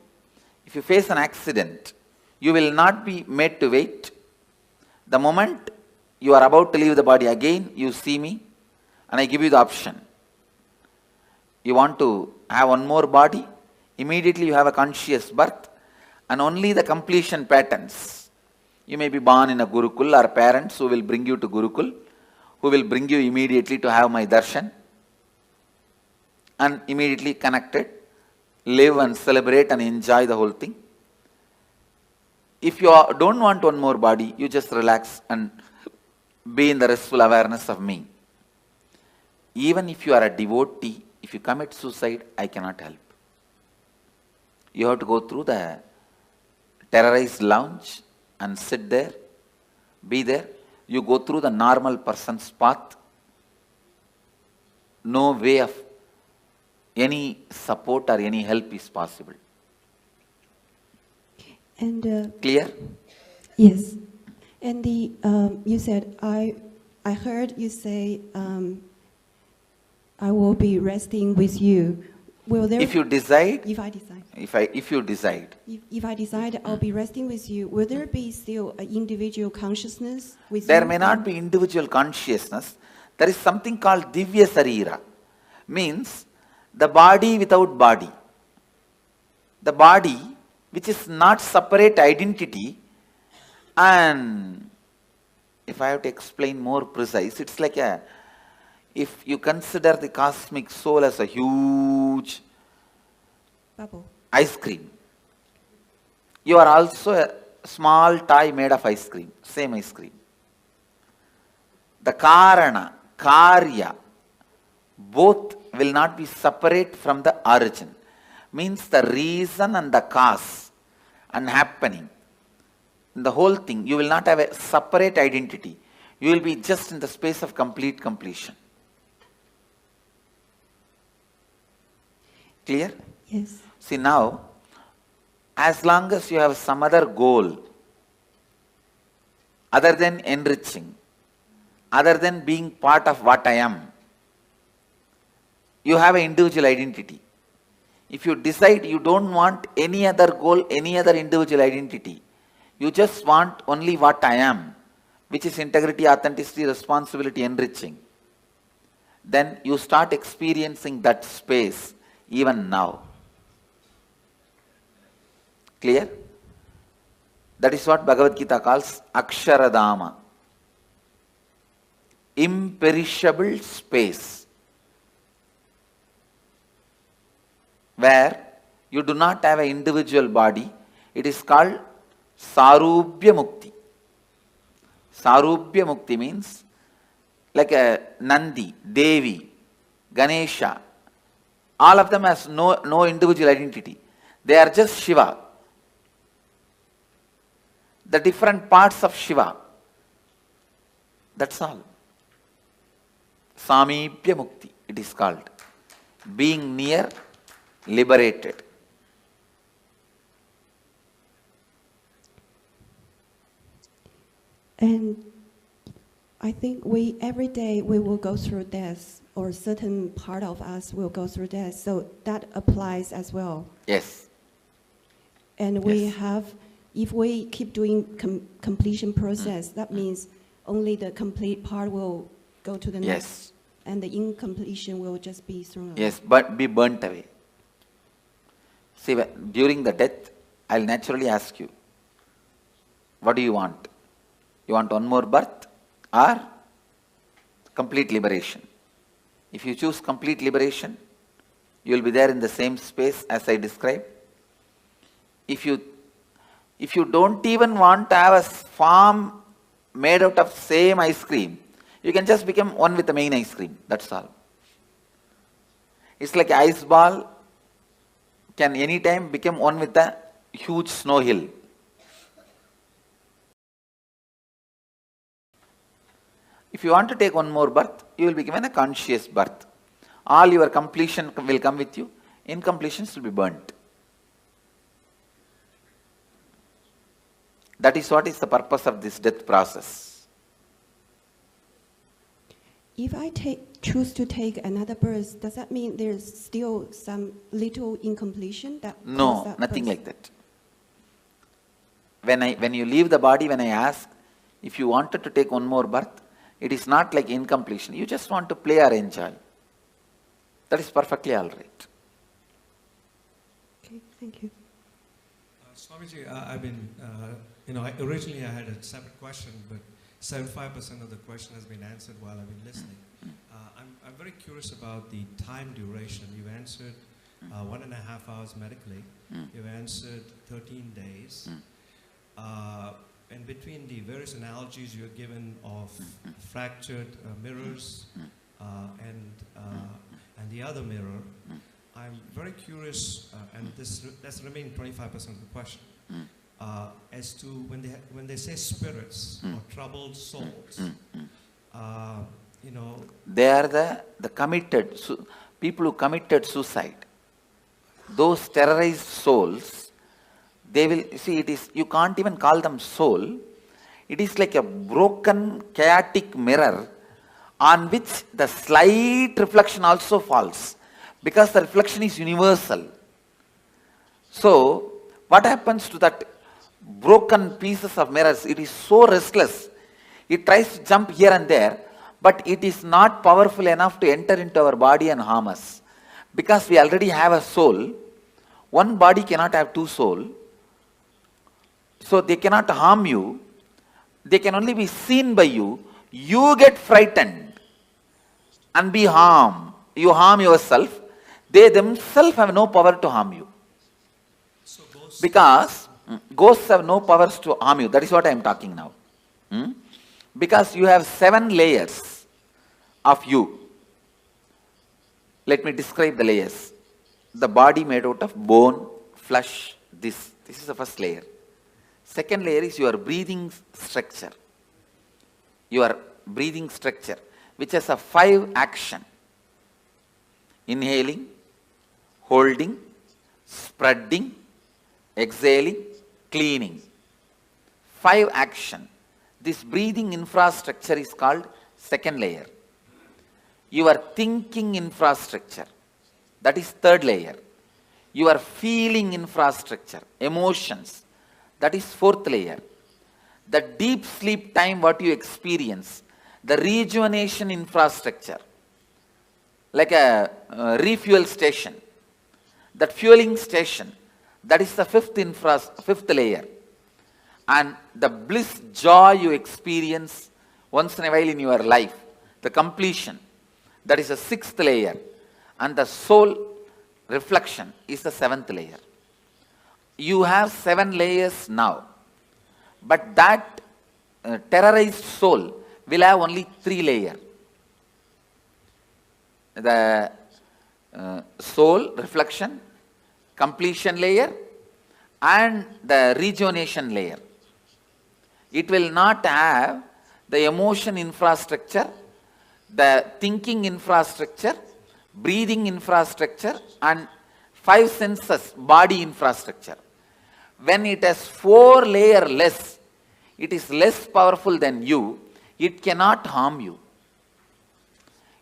Speaker 14: If you face an accident, you will not be made to wait. The moment you are about to leave the body again, you see me and I give you the option. You want to have one more body, immediately you have a conscious birth and only the completion patterns. You may be born in a Gurukul or parents who will bring you to Gurukul, who will bring you immediately to have my darshan and immediately connected, live and celebrate and enjoy the whole thing. If you don't want one more body, you just relax and be in the restful awareness of me. Even if you are a devotee, if you commit suicide, I cannot help. You have to go through the terrorized lounge and sit there, be there. You go through the normal person's path. No way of any support or any help is possible.
Speaker 10: And
Speaker 14: clear?
Speaker 10: Yes. And the you said I heard you say I will be resting with you. Will there?
Speaker 14: If you decide.
Speaker 10: If I decide.
Speaker 14: If you decide.
Speaker 10: If I decide I'll be resting with you, will there be still an individual consciousness with you?
Speaker 14: There may not be individual consciousness. There is something called Divya Sarira. Means the body without body. The body which is not separate identity, and if I have to explain more precise, it's like if you consider the cosmic soul as a huge
Speaker 10: bubble,
Speaker 14: ice cream, you are also a small toy made of ice cream, same ice cream. The Karana, Karya, both will not be separate from the origin. Means the reason and the cause and happening. In the whole thing, you will not have a separate identity. You will be just in the space of complete completion. Clear?
Speaker 10: Yes.
Speaker 14: See now, as long as you have some other goal, other than enriching, other than being part of what I am, you have an individual identity. If you decide you don't want any other goal, any other individual identity, you just want only what I am, which is integrity, authenticity, responsibility, enriching, then you start experiencing that space even now. Clear? That is what Bhagavad Gita calls Aksharadama. Imperishable space, where you do not have an individual body. It is called Sarubhya Mukti. Sarubhya Mukti means like a Nandi, Devi, Ganesha. All of them has no individual identity. They are just Shiva. The different parts of Shiva. That's all. Samibhya Mukti, it is called. Being near, liberated.
Speaker 10: And I think every day we will go through death, or certain part of us will go through death. So that applies as well.
Speaker 14: Yes.
Speaker 10: And we have, if we keep doing completion process, that means only the complete part will go to the next.
Speaker 14: Yes.
Speaker 10: And the incompletion will just be thrown away.
Speaker 14: Yes, but be burnt away. See, during the death, I'll naturally ask you, what do you want? You want one more birth or complete liberation? If you choose complete liberation, you will be there in the same space as I described. If you don't even want to have a form made out of same ice cream, you can just become one with the main ice cream. That's all. It's like an ice ball can anytime become one with a huge snow hill. If you want to take one more birth, you will be given a conscious birth. All your completion will come with you. Incompletions will be burnt. That is what is the purpose of this death process.
Speaker 10: If I choose to take another birth, does that mean there's still some little incompletion that
Speaker 14: No,
Speaker 10: that
Speaker 14: nothing
Speaker 10: birth?
Speaker 14: like that. When you leave the body, when I ask if you wanted to take one more birth, it is not like incompletion. You just want to play or enjoy. That is perfectly all right.
Speaker 10: Okay, thank you.
Speaker 15: Swamiji, I've been, originally I had a separate question, but 75% of the question has been answered while I've been listening. I'm very curious about the time duration. You've answered 1.5 hours medically. You've answered 13 days. And between the various analogies you're given of fractured mirrors and the other mirror, I'm very curious, and that's the remaining 25% of the question, as to when they say spirits or troubled souls,
Speaker 14: They are the committed, people who committed suicide. Those terrorized souls, they will, see, you can't even call them soul. It is like a broken, chaotic mirror on which the slight reflection also falls, because the reflection is universal. So, what happens to that broken pieces of mirrors? It is so restless. It tries to jump here and there, but it is not powerful enough to enter into our body and harm us. Because we already have a soul, one body cannot have two souls. So they cannot harm you. They can only be seen by you. You get frightened and be harmed. You harm yourself. They themselves have no power to harm you. Because ghosts have no powers to harm you. That is what I am talking now. Because you have 7 layers of you. Let me describe the layers. The body made out of bone, flesh, this is the first layer. Second layer is your breathing structure. Your breathing structure, which has a 5 action. Inhaling, holding, spreading, exhaling, cleaning. 5 action. This breathing infrastructure is called second layer. Your thinking infrastructure, that is third layer. Your feeling infrastructure, emotions, that is fourth layer. The deep sleep time what you experience, the rejuvenation infrastructure, like a refuel station, that fueling station, that is the fifth layer. And the bliss, joy you experience once in a while in your life, the completion, that is the 6th layer. And the soul reflection is the 7th layer. You have 7 layers now. But that terrorized soul will have only 3 layers. The soul reflection, completion layer, and the rejuvenation layer. It will not have the emotion infrastructure, the thinking infrastructure, breathing infrastructure, and 5 senses, body infrastructure. When it has 4 layers less, it is less powerful than you, it cannot harm you.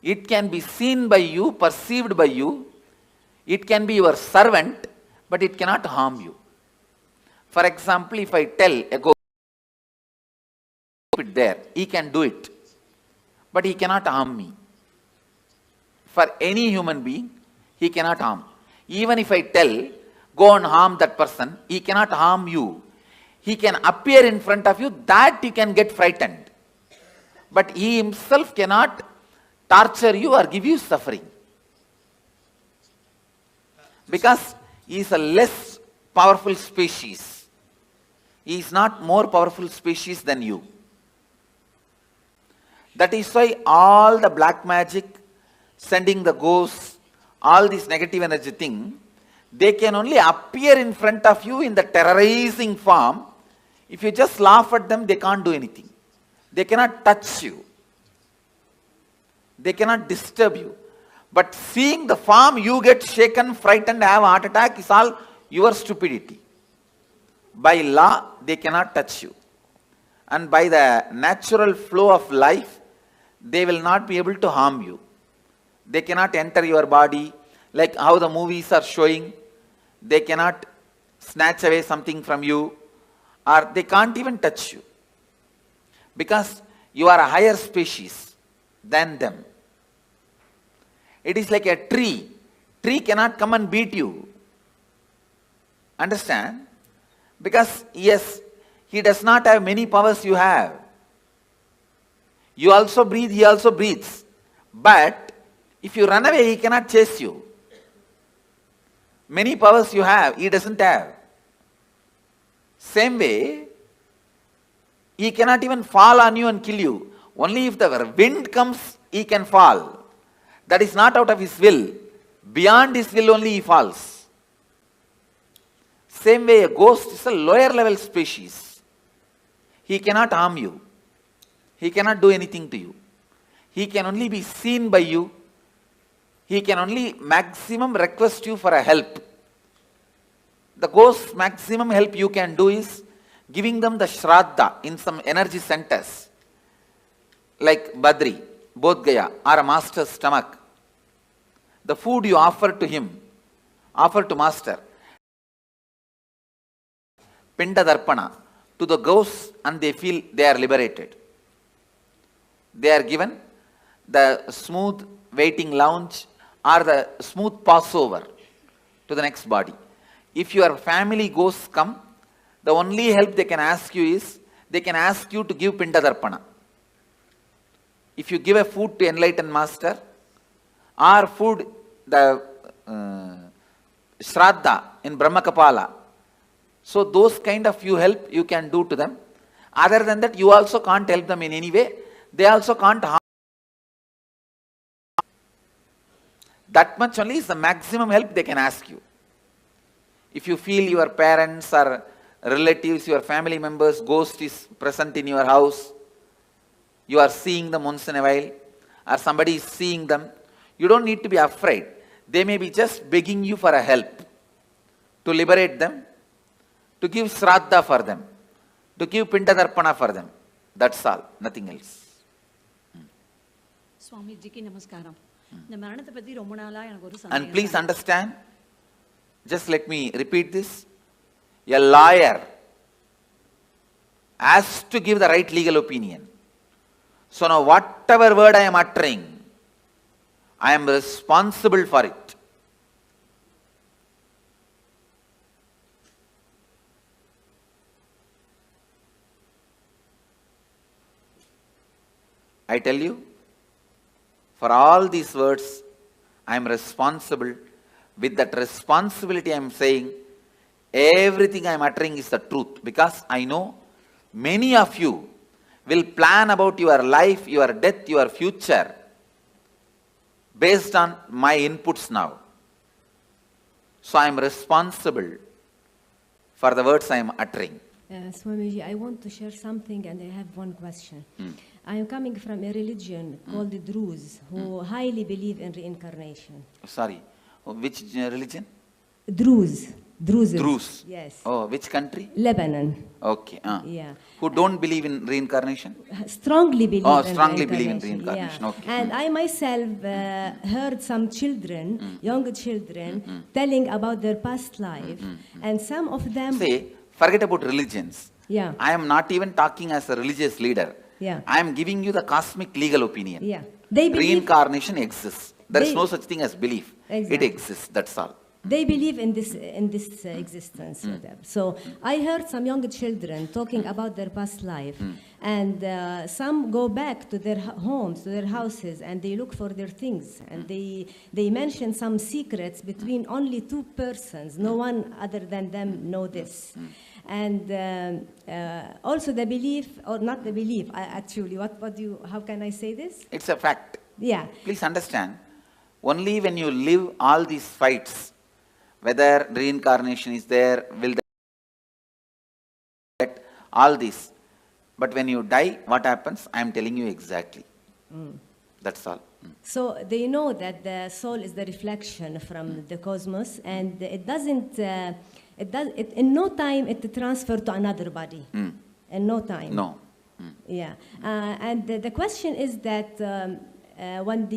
Speaker 14: It can be seen by you, perceived by you, it can be your servant, but it cannot harm you. For example, if I tell a ghost, it there, he can do it, but he cannot harm me. For any human being, he cannot harm. Even if I tell, go and harm that person, he cannot harm you. He can appear in front of you, that you can get frightened. But he himself cannot torture you or give you suffering. Because he is a less powerful species. He is not more powerful species than you. That is why all the black magic, sending the ghosts, all this negative energy thing, they can only appear in front of you in the terrorizing form. If you just laugh at them, they can't do anything. They cannot touch you. They cannot disturb you. But seeing the form, you get shaken, frightened, have a heart attack is all your stupidity. By law, they cannot touch you. And by the natural flow of life, they will not be able to harm you. They cannot enter your body, like how the movies are showing. They cannot snatch away something from you, or they can't even touch you. Because you are a higher species than them. It is like a tree. Tree cannot come and beat you. Understand? Because yes, he does not have many powers you have. You also breathe, he also breathes. But if you run away, he cannot chase you. Many powers you have, he doesn't have. Same way, he cannot even fall on you and kill you. Only if the wind comes, he can fall. That is not out of his will. Beyond his will only he falls. Same way, a ghost is a lower level species. He cannot harm you. He cannot do anything to you. He can only be seen by you. He can only maximum request you for a help. The ghost's maximum help you can do is giving them the shraddha in some energy centers, like Badri, Bodh Gaya, or a master's stomach. The food you offer to him, offer to master, Pinda Darpana, to the ghosts, and they feel they are liberated. They are given the smooth waiting lounge or the smooth passover to the next body. If your family ghosts come, the only help they can ask you is, they can ask you to give Pinda Darpana. If you give a food to enlightened master, or food, the Shraddha in Brahmakapala, so those kind of you help you can do to them. Other than that, you also can't help them in any way. They also can't harm. That much only is the maximum help they can ask you. If you feel your parents or relatives, your family members, ghost is present in your house, you are seeing them once in a while, or somebody is seeing them, you don't need to be afraid. They may be just begging you for a help, to liberate them, to give Shraddha for them, to give Pinda Darpana for them. That's all, nothing else.
Speaker 16: Swamiji namaskaram.
Speaker 14: And please understand, just let me repeat this. A lawyer has to give the right legal opinion. So now whatever word I am uttering, I am responsible for it. I tell you, for all these words, I am responsible. With that responsibility I am saying, everything I am uttering is the truth. Because I know many of you will plan about your life, your death, your future based on my inputs now. So I am responsible for the words I am uttering.
Speaker 17: Swamiji, I want to share something and I have one question. I am coming from a religion called the Druze, who highly believe in reincarnation.
Speaker 14: Sorry, which religion?
Speaker 17: Druze. Druzes.
Speaker 14: Druze.
Speaker 17: Yes.
Speaker 14: Oh, which country?
Speaker 17: Lebanon.
Speaker 14: Okay.
Speaker 17: Yeah.
Speaker 14: Who don't believe in reincarnation?
Speaker 17: Strongly believe
Speaker 14: oh,
Speaker 17: in
Speaker 14: strongly believe in reincarnation.
Speaker 17: Yeah.
Speaker 14: Okay.
Speaker 17: And I myself heard some children, young children, telling about their past life. And some of them...
Speaker 14: Say, forget about religions.
Speaker 17: Yeah.
Speaker 14: I am not even talking as a religious leader.
Speaker 17: Yeah.
Speaker 14: I am giving you the cosmic legal opinion.
Speaker 17: Yeah. They believe...
Speaker 14: Reincarnation exists. There is no such thing as belief.
Speaker 17: Exactly.
Speaker 14: It exists. That's all.
Speaker 17: They believe in this existence. So I heard some young children talking about their past life, and some go back to their homes, to their houses, and they look for their things, and they mention some secrets between only two persons. No one other than them know this. And also the belief, or not the belief, actually, how can I say this?
Speaker 14: It's a fact.
Speaker 17: Yeah.
Speaker 14: Please understand, only when you live all these fights, whether reincarnation is there, will that, all this. But when you die, what happens? I am telling you exactly. That's all.
Speaker 17: So they know that the soul is the reflection from the cosmos, and it doesn't, in no time it transfer to another body. In no time.
Speaker 14: No.
Speaker 17: Yeah. And the question is that when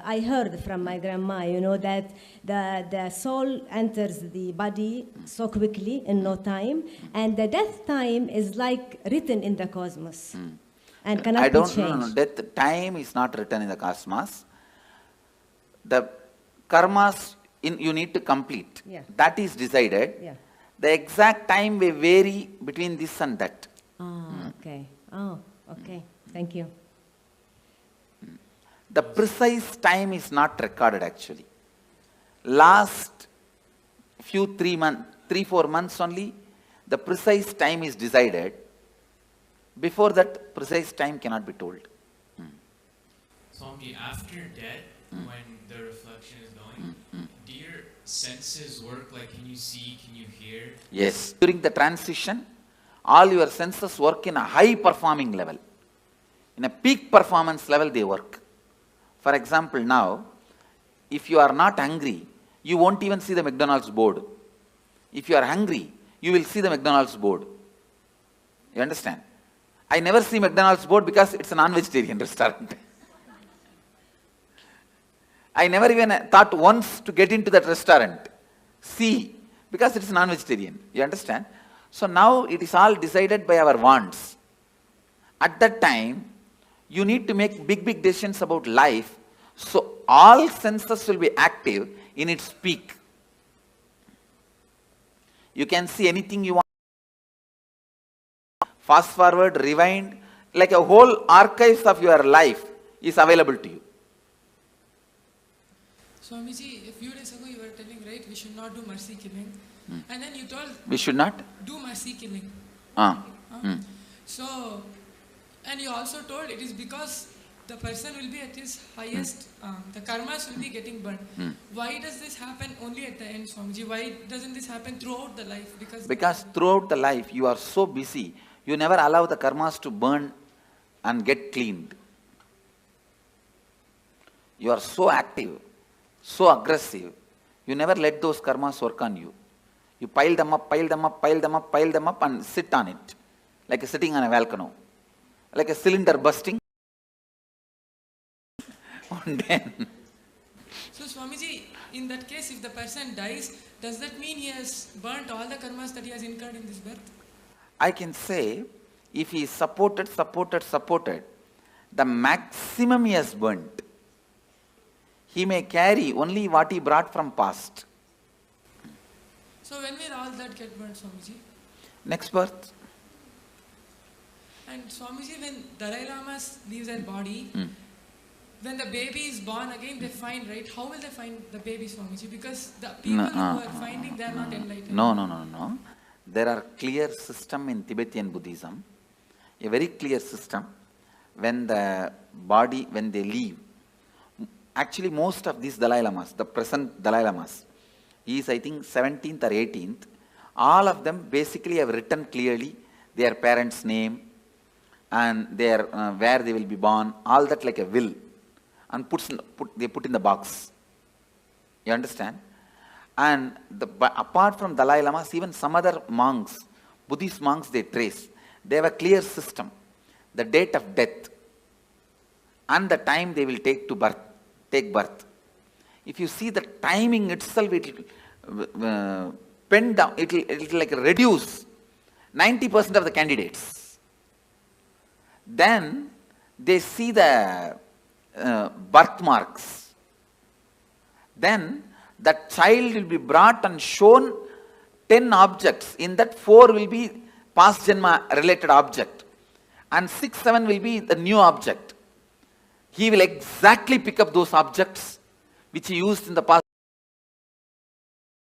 Speaker 17: I heard from my grandma, you know, that the soul enters the body so quickly in no time, and the death time is like written in the cosmos. And cannot be changed.
Speaker 14: No. Death time is not written in the cosmos. The karmas you need to complete.
Speaker 17: Yeah.
Speaker 14: That is decided.
Speaker 17: Yeah.
Speaker 14: The exact time may vary between this and that.
Speaker 17: Okay. Oh, okay. Thank you.
Speaker 14: The precise time is not recorded actually. Last 3-4 months only, the precise time is decided. Before that, precise time cannot be told.
Speaker 16: Swamiji, after death, when the reflection is going, do your senses work? Like, can you see, can you hear?
Speaker 14: Yes. During the transition, all your senses work in a high performing level. In a peak performance level, they work. For example, now, if you are not hungry, you won't even see the McDonald's board. If you are hungry, you will see the McDonald's board. You understand? I never see McDonald's board because it's a non-vegetarian restaurant. I never even thought once to get into that restaurant. See, because it's non-vegetarian. You understand? So now it is all decided by our wants. At that time, you need to make big decisions about life. So all senses will be active in its peak. You can see anything you want. Fast forward, rewind, like a whole archives of your life is available to you.
Speaker 18: Swamiji, a few days ago you were telling, right, we should not do mercy killing. And then you told...
Speaker 14: We should not?
Speaker 18: Do mercy killing. So, and you also told it is because the person will be at his highest, the karmas will be getting burned. Why does this happen only at the end, Swamiji? Why doesn't this happen throughout the life?
Speaker 14: Because throughout the life you are so busy, you never allow the karmas to burn and get cleaned. You are so active, so aggressive, you never let those karmas work on you. You pile them up, pile them up, pile them up, pile them up and sit on it. Like sitting on a volcano. Like a cylinder bursting. And then...
Speaker 18: So Swamiji, in that case, if the person dies, does that mean he has burnt all the karmas that he has incurred in this birth?
Speaker 14: I can say, if he is supported, the maximum he has burnt. He may carry only what he brought from past.
Speaker 18: So when will all that get burnt, Swamiji?
Speaker 14: Next birth.
Speaker 18: And Swamiji, when Dalai Lama leaves their body, when the baby is born again, they find, right? How will they find the baby, Swamiji? Because the people who are finding, they are not enlightened.
Speaker 14: No. There are clear system in Tibetan Buddhism, a very clear system. When the body, when they leave, actually most of these Dalai Lamas, the present Dalai Lamas, he is I think 17th or 18th, all of them basically have written clearly their parents' name and their where they will be born, all that like a will, and they put in the box. You understand? And apart from Dalai Lamas, even some other monks, Buddhist monks, they trace. They have a clear system. The date of death and the time they will take birth. If you see the timing itself, it will pen down, it will like reduce 90% of the candidates. Then they see the birthmarks. Then that child will be brought and shown 10 objects. In that 4 will be past janma related object and 6, 7 will be the new object. He will exactly pick up those objects which he used in the past.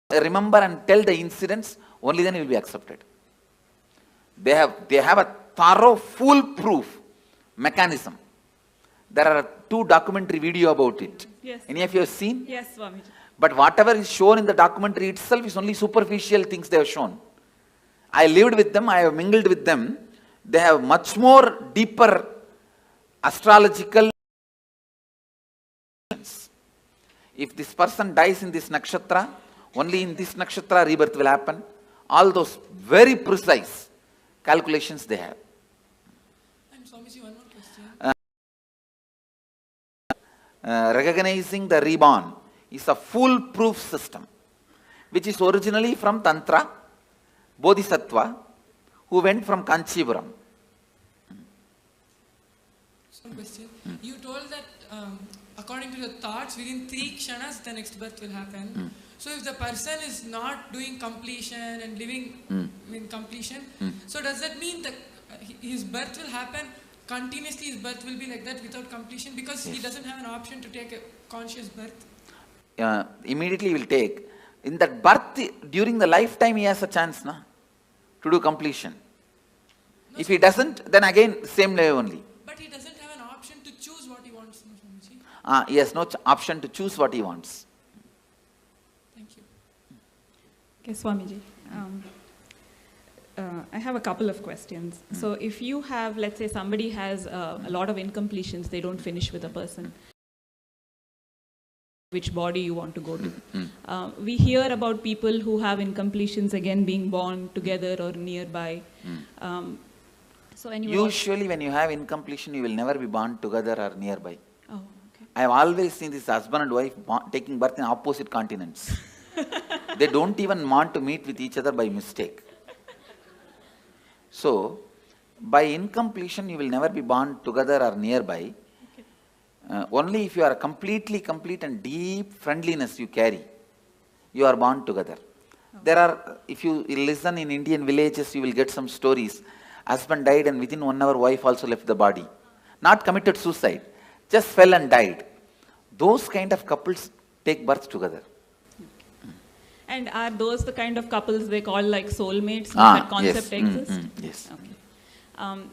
Speaker 14: Remember and tell the incidents, only then he will be accepted. They have a thorough, foolproof mechanism. There are 2 documentary video about it.
Speaker 1: Yes.
Speaker 14: Any of you have seen?
Speaker 1: Yes, Swamiji.
Speaker 14: But whatever is shown in the documentary itself is only superficial things they have shown. I lived with them, I have mingled with them. They have much more deeper astrological If this person dies in this nakshatra, only in this nakshatra rebirth will happen. All those very precise calculations they have.
Speaker 18: And Swamiji, one more question.
Speaker 14: Recognizing the reborn is a foolproof system, which is originally from Tantra, Bodhisattva, who went from Kanchipuram.
Speaker 18: One question. You told that according to your thoughts, within 3 kshanas, the next birth will happen. So if the person is not doing completion and living in completion, so does that mean that his birth will happen continuously? His birth will be like that without completion because he doesn't have an option to take a conscious birth?
Speaker 14: Immediately will take. In that birth, during the lifetime, he has a chance to do completion. No, if he doesn't, then again same way only.
Speaker 18: But he doesn't have an option to choose what he wants, no, Swamiji?
Speaker 14: He has no option to choose what he wants.
Speaker 18: Thank you.
Speaker 19: Okay, Swamiji. I have a couple of questions. So if you have, let's say somebody has a lot of incompletions, they don't finish with a person, which body you want to go to. We hear about people who have incompletions again being born together or nearby. So anyway,
Speaker 14: usually when you have incompletion, you will never be born together or nearby.
Speaker 19: Oh, okay.
Speaker 14: I have always seen this husband and wife taking birth in opposite continents. They don't even want to meet with each other by mistake. So, by incompletion, you will never be born together or nearby. Only if you are completely complete and deep friendliness you carry, you are born together. There are, if you listen in Indian villages, you will get some stories. Husband died and within 1 hour, wife also left the body. Not committed suicide, just fell and died. Those kind of couples take birth together.
Speaker 19: and are those the kind of couples they call like soulmates? That concept exists?
Speaker 14: Yes.
Speaker 19: Okay.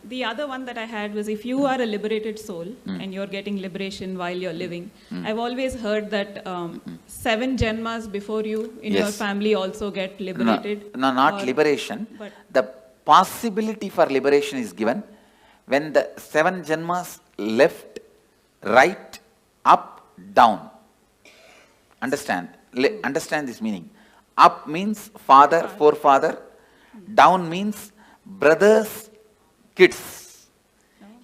Speaker 19: The other one that I had was, if you are a liberated soul and you're getting liberation while you're living, I've always heard that 7 janmas before you in your family also get liberated.
Speaker 14: No, not liberation. The possibility for liberation is given when the 7 janmas left, right, up, down. Understand? Understand this meaning. Up means father, forefather. Down means brothers, kids.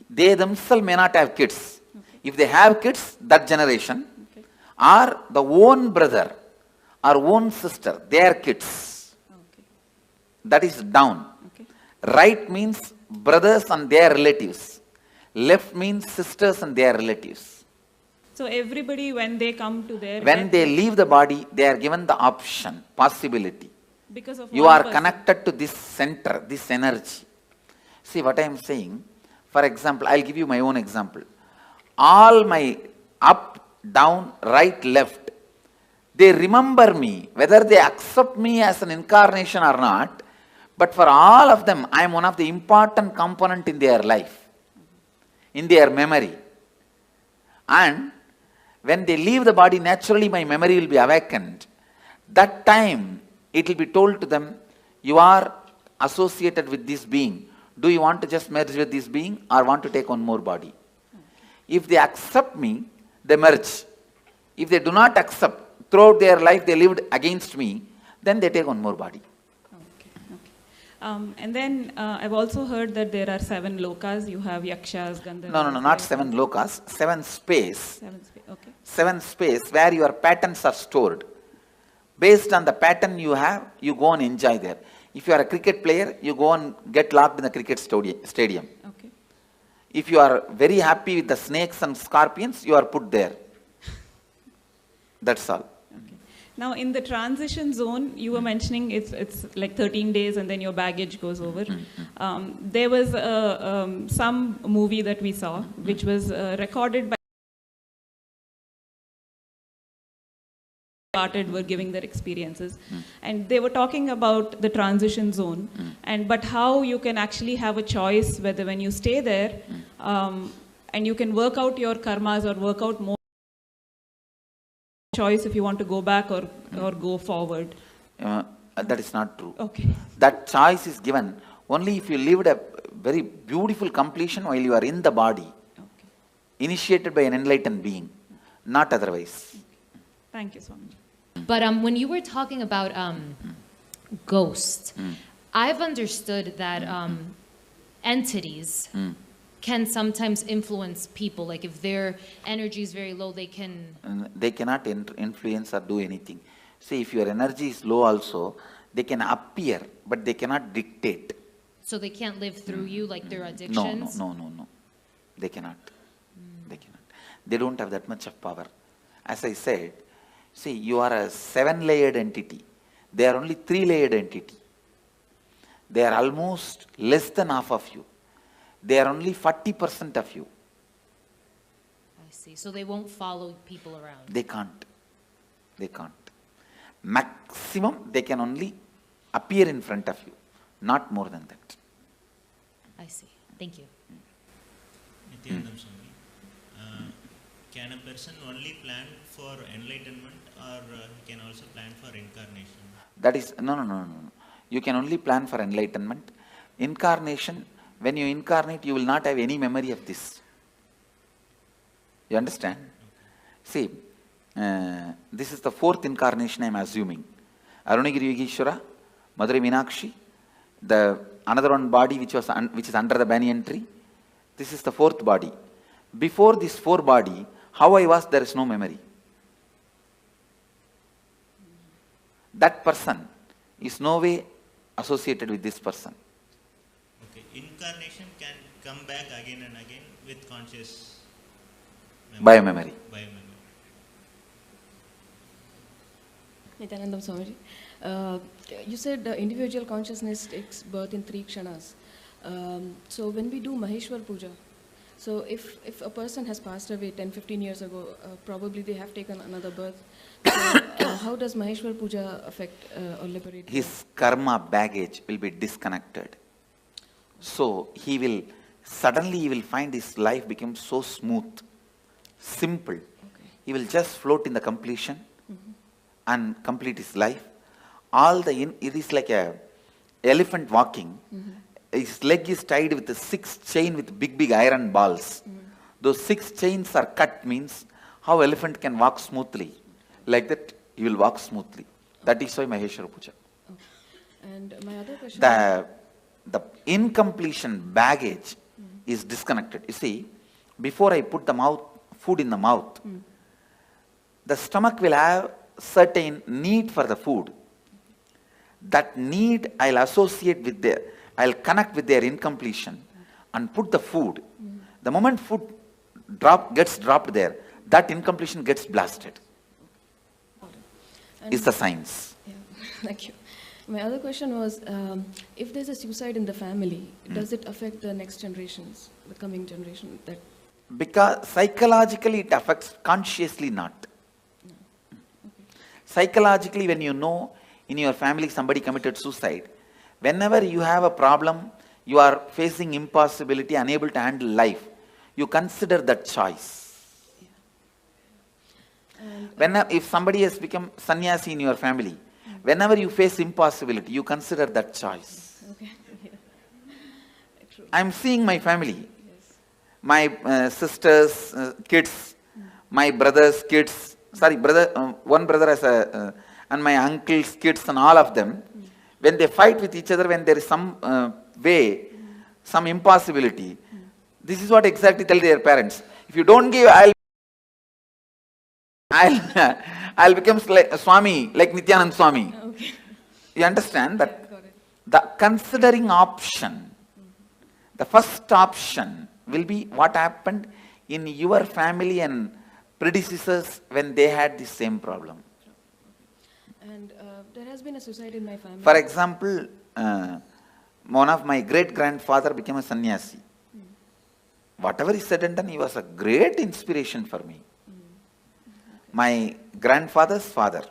Speaker 14: They themselves may not have kids. If they have kids, that generation, or the own brother or own sister, their kids. That is down. Right means brothers and their relatives. Left means sisters and their relatives.
Speaker 19: So everybody, when they come to their...
Speaker 14: When they leave the body, they are given the option, possibility.
Speaker 19: Because of
Speaker 14: you are connected to this center, this energy. See what I am saying? For example, I'll give you my own example. All my up, down, right, left, they remember me, whether they accept me as an incarnation or not, but for all of them, I am one of the important component in their life, in their memory. And when they leave the body, naturally my memory will be awakened. That time, it will be told to them, you are associated with this being. Do you want to just merge with this being or want to take one more body? If they accept me, they merge. If they do not accept, throughout their life they lived against me, then they take one more body.
Speaker 19: And then I've also heard that there are 7 lokas. You have yakshas, gandharvas.
Speaker 14: No, not 7 lokas, 7 space.
Speaker 19: 7 space, okay.
Speaker 14: 7 space where your patterns are stored. Based on the pattern you have, you go and enjoy there. If you are a cricket player, you go and get locked in the cricket stadium.
Speaker 19: Okay.
Speaker 14: If you are very happy with the snakes and scorpions, you are put there. That's all.
Speaker 19: Now, in the transition zone, you were mentioning it's like 13 days and then your baggage goes over. There was some movie that we saw, which was recorded by were giving their experiences, and they were talking about the transition zone, but how you can actually have a choice whether when you stay there, and you can work out your karmas or work out more choice if you want to go back or go forward.
Speaker 14: That is not true.
Speaker 19: Okay.
Speaker 14: That choice is given only if you lived a very beautiful completion while you are in the body, initiated by an enlightened being. not otherwise.
Speaker 19: Thank you so much.
Speaker 20: But when you were talking about ghosts, I've understood that entities can sometimes influence people. Like if their energy is very low, they can...
Speaker 14: They cannot influence or do anything. See, if your energy is low also, they can appear, but they cannot dictate.
Speaker 20: So they can't live through you like their addictions?
Speaker 14: No. They cannot. They cannot. They don't have that much of power. As I said, see, you are a 7-layered entity. They are only 3-layered entity. They are almost less than half of you. They are only 40% of you.
Speaker 20: I see. So they won't follow people around?
Speaker 14: They can't. They can't. Maximum, they can only appear in front of you. Not more than that.
Speaker 20: I see. Thank you.
Speaker 21: Nityanandam Swami, can a person only plan for enlightenment or he can also plan for incarnation?
Speaker 14: That is, no. You can only plan for enlightenment. Incarnation, when you incarnate, you will not have any memory of this. You understand? See, this is the 4th incarnation I am assuming. Arunagiri Yogeshwara, Madurai Meenakshi, the another one body which is under the banyan tree. This is the 4th body. Before this 4 body, how I was, there is no memory. That person is no way associated with this person.
Speaker 21: Okay, incarnation can come back again and again with conscious
Speaker 14: memory.
Speaker 21: By memory.
Speaker 22: Nityanandam Swamiji, you said individual consciousness takes birth in 3 kshanas. So when we do Maheshwar Puja, so if a person has passed away 10-15 years ago, probably they have taken another birth. So how does Maheshwar Puja affect or liberate?
Speaker 14: His karma baggage will be disconnected. So he will find his life become so smooth, simple. Okay. He will just float in the completion and complete his life. It is like a elephant walking. His leg is tied with a 6 chain with big iron balls. Those 6 chains are cut, means how elephant can walk smoothly. Like that, he will walk smoothly. That is why Maheshwara Puja.
Speaker 22: Okay. And my other question...
Speaker 14: The incompletion baggage is disconnected. You see, before I put the food in the mouth, the stomach will have certain need for the food. That need I'll associate with I'll connect with their incompletion and put the food. The moment food gets dropped there, that incompletion gets blasted. Is the science.
Speaker 22: Yeah, thank you. My other question was, if there's a suicide in the family, does it affect the next generations, the coming generation?
Speaker 14: Because psychologically it affects, consciously not. No. Okay. Psychologically, when you know in your family somebody committed suicide, whenever you have a problem, you are facing impossibility, unable to handle life, you consider that choice. Yeah. If somebody has become sannyasi in your family, whenever you face impossibility, you consider that choice. Okay. Yeah. I am seeing my family, my sisters' kids, my brother's kids, one brother has and my uncle's kids and all of them, when they fight with each other, when there is some some impossibility, this is what exactly tell their parents. If you don't give, I'll become Swami, like Nityanand Swami. Okay. You understand that? Yeah, the considering option, the first option will be what happened in your family and predecessors when they had the same problem.
Speaker 22: And there has been a suicide in my family.
Speaker 14: For example, one of my great-grandfather became a sannyasi. Whatever he said and done, he was a great inspiration for me. My grandfather's father.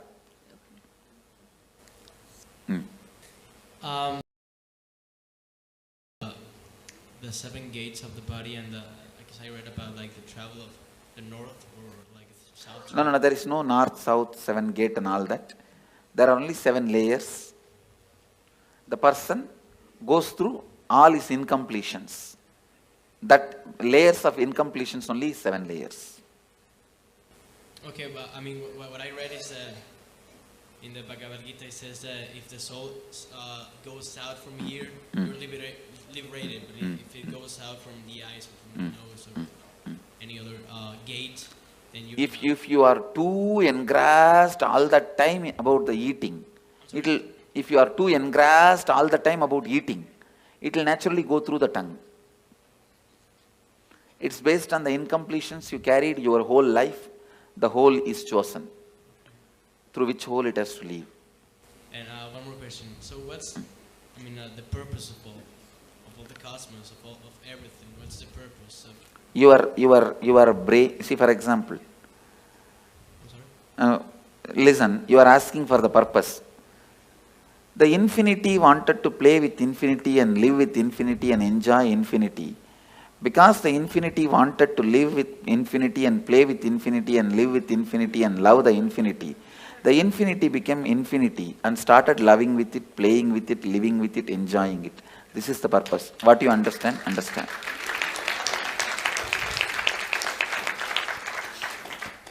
Speaker 16: The 7 gates of the body, and I guess I read about like the travel of the north or like south.
Speaker 14: No, there is no north, south, 7 gate and all that. There are only 7 layers. The person goes through all his incompletions. That layers of incompletions only is 7 layers.
Speaker 16: Okay, but I mean, what I read is in the Bhagavad Gita, it says that if the soul goes out from here, you're liberated. But if it goes out from the eyes or from the nose or any other gate, then you.
Speaker 14: If you are too engrossed all the time about the eating, if you are too engrossed all the time about eating, it will naturally go through the tongue. It's based on the incompletions you carried your whole life. The whole is chosen. Through which hole it has to leave.
Speaker 16: And one more question. So what's, I mean, the purpose of all the cosmos, of everything? What's the purpose of?
Speaker 14: Your brain. See, for example. Listen. You are asking for the purpose. The infinity wanted to play with infinity and live with infinity and enjoy infinity. Because the infinity wanted to live with infinity and play with infinity and live with infinity and love the infinity became infinity and started loving with it, playing with it, living with it, enjoying it. This is the purpose. What you understand, understand.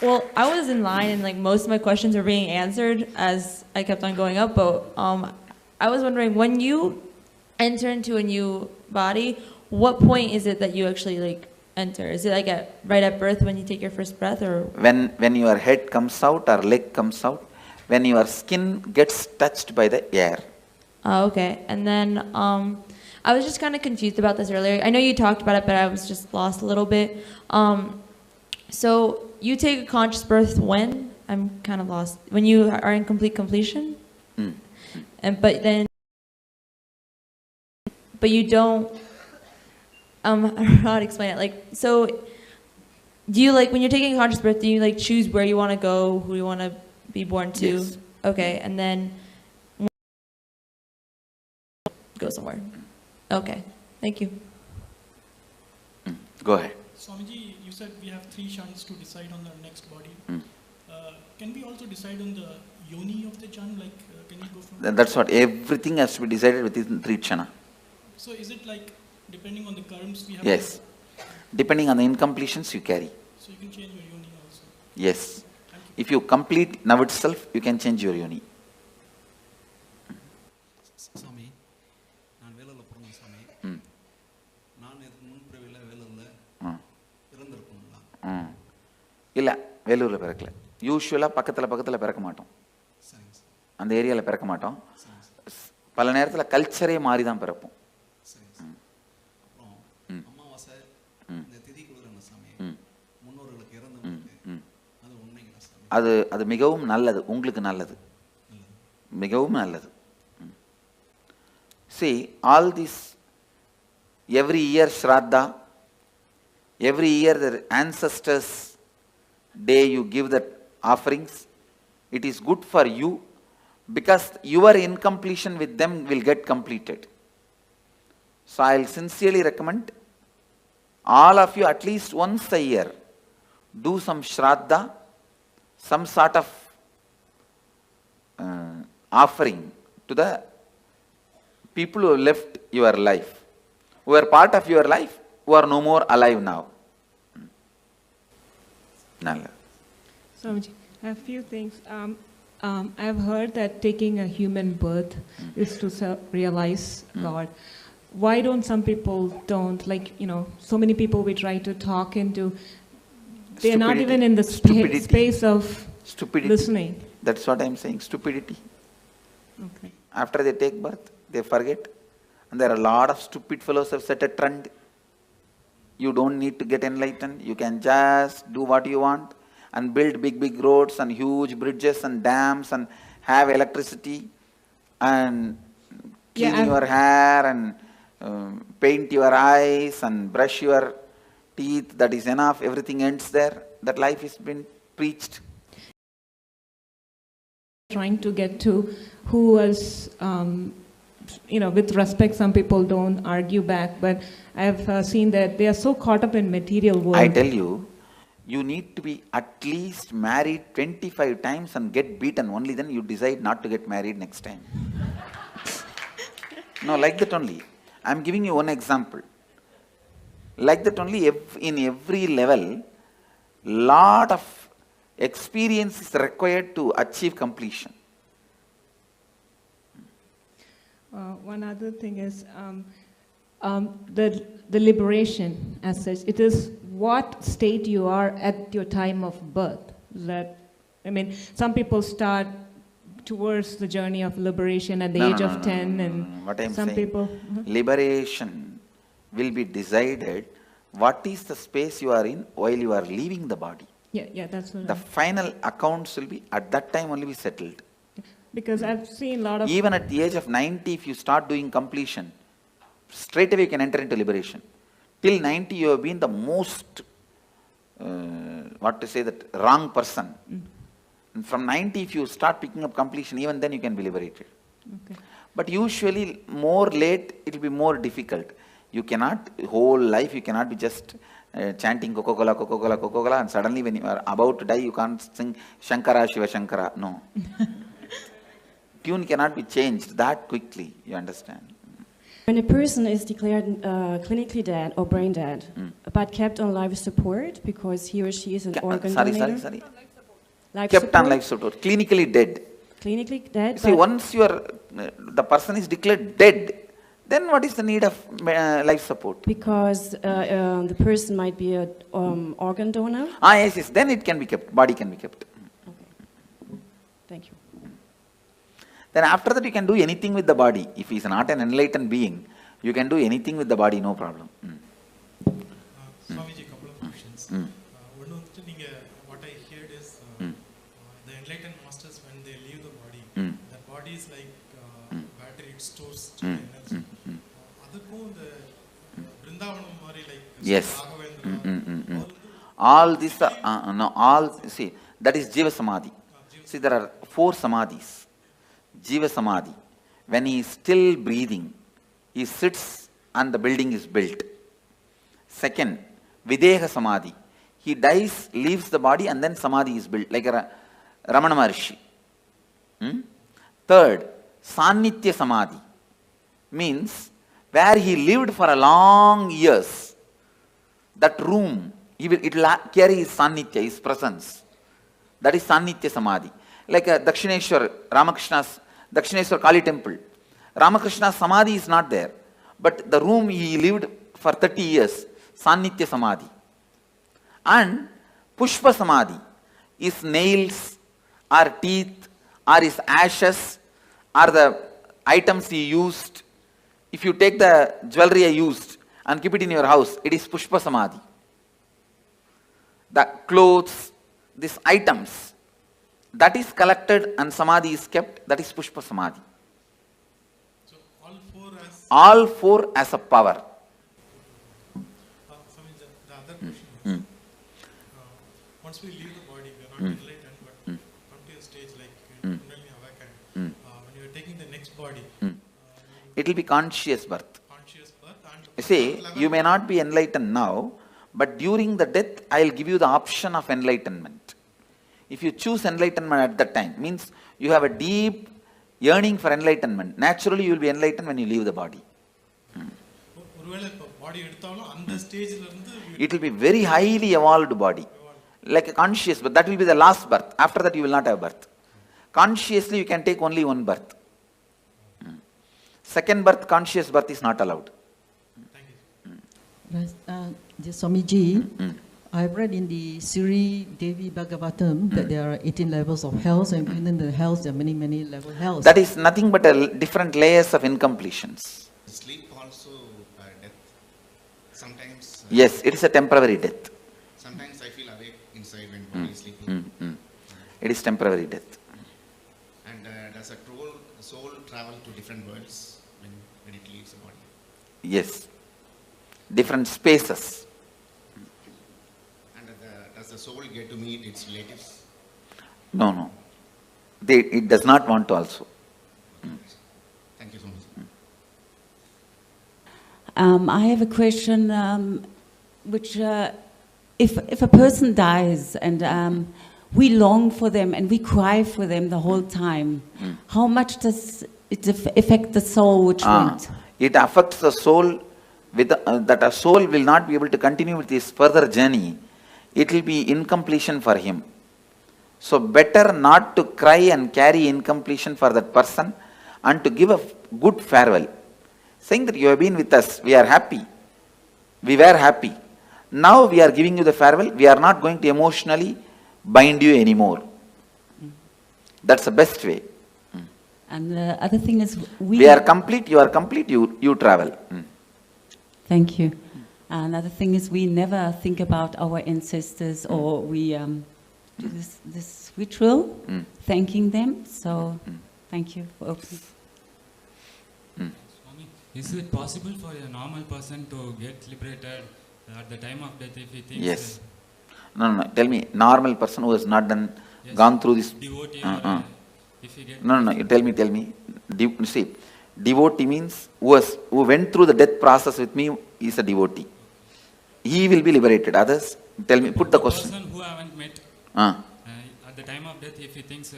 Speaker 3: Well, I was in line and like most of my questions were being answered as I kept on going up, but I was wondering, when you enter into a new body, what point is it that you actually like enter? Is it like right at birth when you take your first breath, or
Speaker 14: when your head comes out or leg comes out, when your skin gets touched by the air?
Speaker 3: Okay. And then I was just kind of confused about this earlier. I know you talked about it, but I was just lost a little bit. So you take a conscious birth when? I'm kind of lost. When you are in complete completion? But you don't. I don't know how to explain it. Like, so do you, like, when you're taking a conscious birth, do you like choose where you want to go, who you want to be born to?
Speaker 14: Yes.
Speaker 3: Okay, and then go somewhere. Okay, thank you.
Speaker 14: Go ahead.
Speaker 7: Swamiji, you said we have 3 kshanas to decide on the next body. Can we also decide on the yoni of the jan? Like, can you go from?
Speaker 14: That's what, everything has to be decided within 3 kshana.
Speaker 7: So is it like depending on the karms we have?
Speaker 14: Yes. Depending on the incompletions you carry.
Speaker 7: So you can change your yoni also?
Speaker 14: Yes. If you complete now itself, you can change your yoni.
Speaker 9: Swami, நான் வேலூர்ல பிறந்தேன் சாமி. நான் இதுக்கு முன்பிறவில வேலூர்ல இருந்திருப்போம்ல.
Speaker 14: இல்ல, வேலூர்ல பிறக்கல. யூசுவலா பக்கத்துல பிறக்க மாட்டோம். அந்த ஏரியால பிறக்க மாட்டோம். பல நேரத்துல கல்ச்சரே மாறி தான் பிறப்போம்.
Speaker 9: அமாவாசை இந்த திதி குளிரன சாமி. முன்னோர்களுக்கு இறந்தவங்களுக்கு அது உண்மைங்களா சாமி?
Speaker 14: அது மிகவும் நல்லது, உங்களுக்கு நல்லது. மிகவும் நல்லது. See, all this, every year Shraddha, every year the ancestors' day you give the offerings, it is good for you because your incompletion with them will get completed. So I will sincerely recommend all of you at least once a year do some Shraddha, some sort of offering to the people who left your life, who are part of your life, who are no more alive now. Nalla.
Speaker 19: Swamiji, I have a few things. I've heard that taking a human birth is to realize God. Why don't some people don't? Like, so many people we try to talk into, they're not even in the space of listening.
Speaker 14: That's what I'm saying, stupidity.
Speaker 19: Okay.
Speaker 14: After they take birth, they forget. And there are a lot of stupid fellows who have set a trend. You don't need to get enlightened. You can just do what you want and build big roads and huge bridges and dams and have electricity and clean your hair and paint your eyes and brush your teeth. That is enough. Everything ends there. That life has been preached.
Speaker 19: Trying to get to who was, with respect, some people don't argue back, but I've seen that they are so caught up in material world.
Speaker 14: I tell you, you need to be at least married 25 times and get beaten. Only then you decide not to get married next time. No, like that only. I'm giving you one example. Like that only, in every level, lot of Experience is required to achieve completion.
Speaker 4: One other thing is the liberation as such. It is what state you are at your time of birth. Some people start towards the journey of liberation at the age of 10, and
Speaker 14: what I'm
Speaker 4: some
Speaker 14: saying,
Speaker 4: people.
Speaker 14: Liberation will be decided what is the space you are in while you are leaving the body.
Speaker 4: Yeah, that's what.
Speaker 14: The final accounts will be at that time only be settled.
Speaker 4: Because I've seen a lot of.
Speaker 14: Even at the age of 90, if you start doing completion, straight away you can enter into liberation. Till 90, you have been the most, wrong person. And from 90, if you start picking up completion, even then you can be liberated.
Speaker 4: Okay.
Speaker 14: But usually, more late, it will be more difficult. You cannot, whole life, you cannot be just chanting Coca-Cola, Coca-Cola, Coca-Cola, and suddenly when you are about to die, you can't sing Shankara, Shiva Shankara. No. Tune cannot be changed that quickly, you understand.
Speaker 8: When a person is declared clinically dead or brain dead, but kept on life support because he or she is an organ donator.
Speaker 14: Kept on life support, clinically dead.
Speaker 8: Clinically dead.
Speaker 14: See, once you are, the person is declared dead, then what is the need of life support?
Speaker 8: Because the person might be an organ donor.
Speaker 14: Yes, then it can be kept, body can be kept.
Speaker 8: Okay. Thank you.
Speaker 14: Then after that you can do anything with the body. If he is not an enlightened being, you can do anything with the body, no problem.
Speaker 7: Swamiji, a couple of questions. What I heard is the enlightened masters, when they leave the body, the body is like battery, it stores energy.
Speaker 14: Yes. All this, see, that is Jiva Samadhi. See, there are 4 Samadhis. Jiva Samadhi. When he is still breathing, he sits and the building is built. Second, Videha Samadhi. He dies, leaves the body, and then Samadhi is built, like a Ramana Maharshi. Third, Sannitya Samadhi. Means, where he lived for a long years, that room, it will carry his Sannitya, his presence. That is Sannitya Samadhi. Like a Dakshineshwar, Ramakrishna's Dakshineshwar Kali temple. Ramakrishna's Samadhi is not there. But the room he lived for 30 years, Sannitya Samadhi. And Pushpa Samadhi is nails, or teeth, or his ashes, or the items he used. If you take the jewelry I used and keep it in your house, it is Pushpa Samadhi. The clothes, these items, that is collected and Samadhi is kept, that is Pushpa Samadhi.
Speaker 7: So
Speaker 14: all four as a power.
Speaker 7: The other question is, once we leave the body, we are not enlightened, but come to a stage like Kundalini awakened. When you are taking the next body,
Speaker 14: it will be conscious birth. You see, you may not be enlightened now, but during the death, I will give you the option of enlightenment. If you choose enlightenment at that time, means you have a deep yearning for enlightenment. Naturally, you will be enlightened when you leave the body. It will be very highly evolved body, like a conscious, but that will be the last birth. After that, you will not have birth. Consciously, you can take only one birth. Second birth, conscious birth is not allowed.
Speaker 23: Swamiji, I've read in the Sri Devi Bhagavatam that there are 18 levels of hells, and within the hells there are many, many level hells.
Speaker 14: That is nothing but different layers of incompletions.
Speaker 24: Sleep also death. Sometimes.
Speaker 14: Yes, it is a temporary death.
Speaker 24: Sometimes I feel awake inside when body is sleeping.
Speaker 14: It is temporary death.
Speaker 24: And does a soul travel to different worlds when it leaves the body?
Speaker 14: Yes. Different spaces.
Speaker 24: And does the soul get to meet its relatives?
Speaker 14: No, no. It does not want to also.
Speaker 24: Thank you so much.
Speaker 25: I have a question, which if a person dies and we long for them and we cry for them the whole time, how much does it affect the soul which went?
Speaker 14: It affects the soul with that a soul will not be able to continue with his further journey. It will be incompletion for him. So better not to cry and carry incompletion for that person and to give a good farewell. Saying that you have been with us, we are happy. We were happy. Now we are giving you the farewell. We are not going to emotionally bind you anymore. That's the best way.
Speaker 25: And the other thing is
Speaker 14: we are complete, you are complete, you travel.
Speaker 25: Thank you. Another thing is we never think about our ancestors or we do this ritual, thanking them. So thank you for opening.
Speaker 11: Swami, is it possible for a normal person to get liberated at the time of death if he thinks?
Speaker 14: Yes. No. Tell me, normal person who has not gone through this.
Speaker 11: Devotee if he gets.
Speaker 14: No. You tell me. See, devotee means who went through the death process with me is a devotee. He will be liberated. Others, tell me. Put the question.
Speaker 11: Person who I haven't met. At the time of death, if he thinks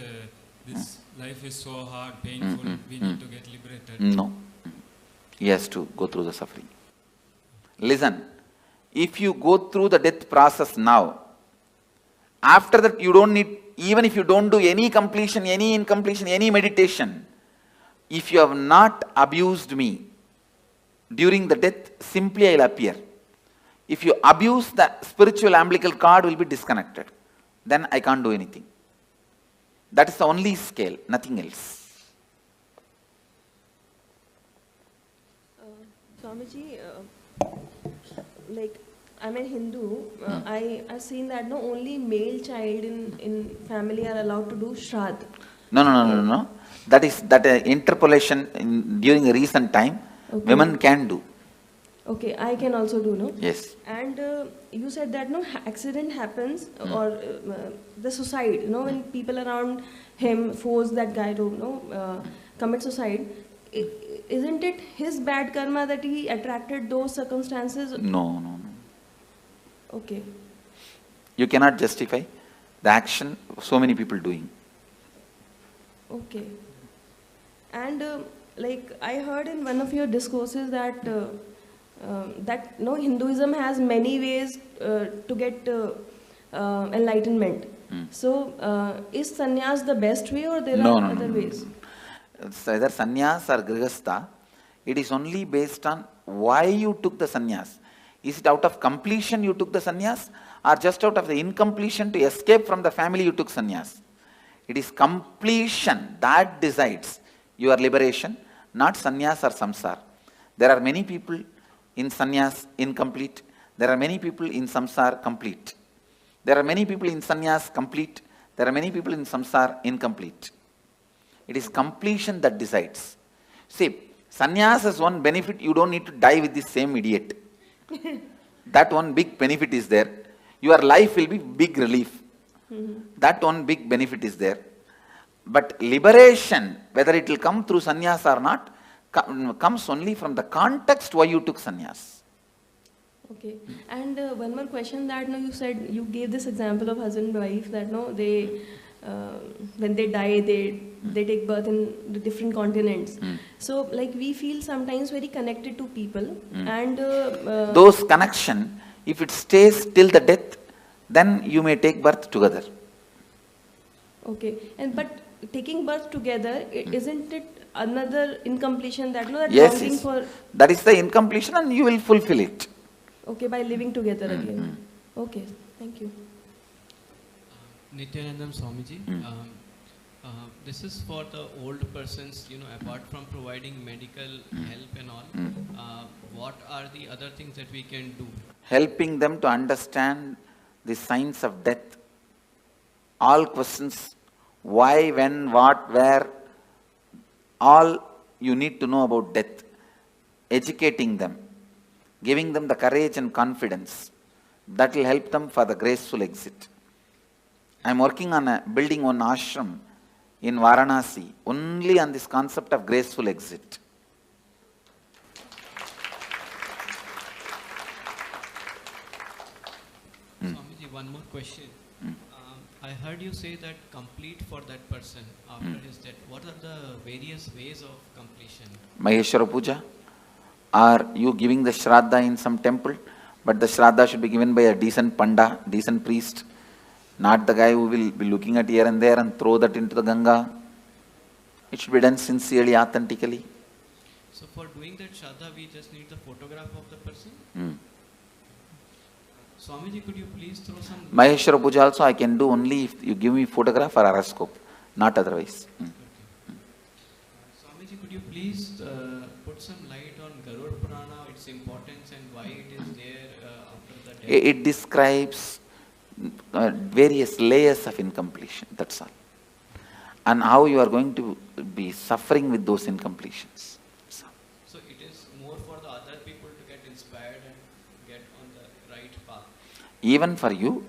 Speaker 11: this life is so hard, painful, we need to get liberated.
Speaker 14: No. He has to go through the suffering. Listen, if you go through the death process now, after that you don't need, even if you don't do any completion, any incompletion, any meditation, if you have not abused me during the death, simply I will appear. If you abuse, the spiritual umbilical cord will be disconnected. Then I can't do anything. That is the only scale, nothing else.
Speaker 2: Swamiji, like I'm a Hindu, I've seen that no only male child in family are allowed to do Shraddh.
Speaker 14: No. That is interpolation during a recent time, women can do.
Speaker 2: Okay, I can also do, no?
Speaker 14: Yes.
Speaker 2: And you said that no accident happens or the suicide, when people around him force that guy to commit suicide. Isn't it his bad karma that he attracted those circumstances?
Speaker 14: No.
Speaker 2: Okay.
Speaker 14: You cannot justify the action so many people doing.
Speaker 2: Okay. And like I heard in one of your discourses that Hinduism has many ways to get enlightenment. So is sannyas the best way or there are other ways?
Speaker 14: It's either sannyas or grihastha. It is only based on why you took the sannyas. Is it out of completion you took the sannyas or just out of the incompletion to escape from the family you took sannyas? It is completion that decides your liberation, not sannyas or samsara. There are many people in sannyas incomplete. There are many people in samsara complete. There are many people in sannyas complete. There are many people in samsara incomplete. It is completion that decides. See, sannyas has one benefit, you don't need to die with the same idiot. That one big benefit is there. Your life will be big relief. That one big benefit is there. But liberation, whether it will come through sannyas or not, comes only from the context why you took sannyas.
Speaker 2: Okay. And one more question that you said, you gave this example of husband and wife that they when they die, they take birth in the different continents. So like we feel sometimes very connected to people and
Speaker 14: those connection, if it stays till the death, then you may take birth together.
Speaker 2: Okay. And but taking birth together, isn't it another incompletion that that
Speaker 14: yes,
Speaker 2: longing for?
Speaker 14: That is the incompletion and you will fulfill it.
Speaker 2: Okay, by living together again. Okay, thank you.
Speaker 16: Nityanandam Swamiji, this is for the old persons, apart from providing medical help and all, what are the other things that we can do?
Speaker 14: Helping them to understand the signs of death. All questions, why, when, what, where, all you need to know about death. Educating them, giving them the courage and confidence. That will help them for the graceful exit. I am working on building one ashram in Varanasi, only on this concept of graceful exit.
Speaker 16: Swamiji, one more question. I heard you say that complete for that person after his death. What are the various ways of completion?
Speaker 14: Maheshwara Puja? Are you giving the Shraddha in some temple? But the Shraddha should be given by a decent Panda, decent priest. Not the guy who will be looking at here and there and throw that into the Ganga. It should be done sincerely, authentically.
Speaker 16: So for doing that Shraddha, we just need the photograph of the person? Swamiji, could you please throw some...
Speaker 14: Maheshwara Puja also I can do only if you give me photograph or horoscope, not otherwise.
Speaker 16: Swamiji, could you please put some light on Garud Purana, its importance and why it is there after the death?
Speaker 14: It describes various layers of incompletion, that's all. And how you are going to be suffering with those incompletions.
Speaker 16: So it is more for the other people to get inspired and get on the right path.
Speaker 14: Even for you,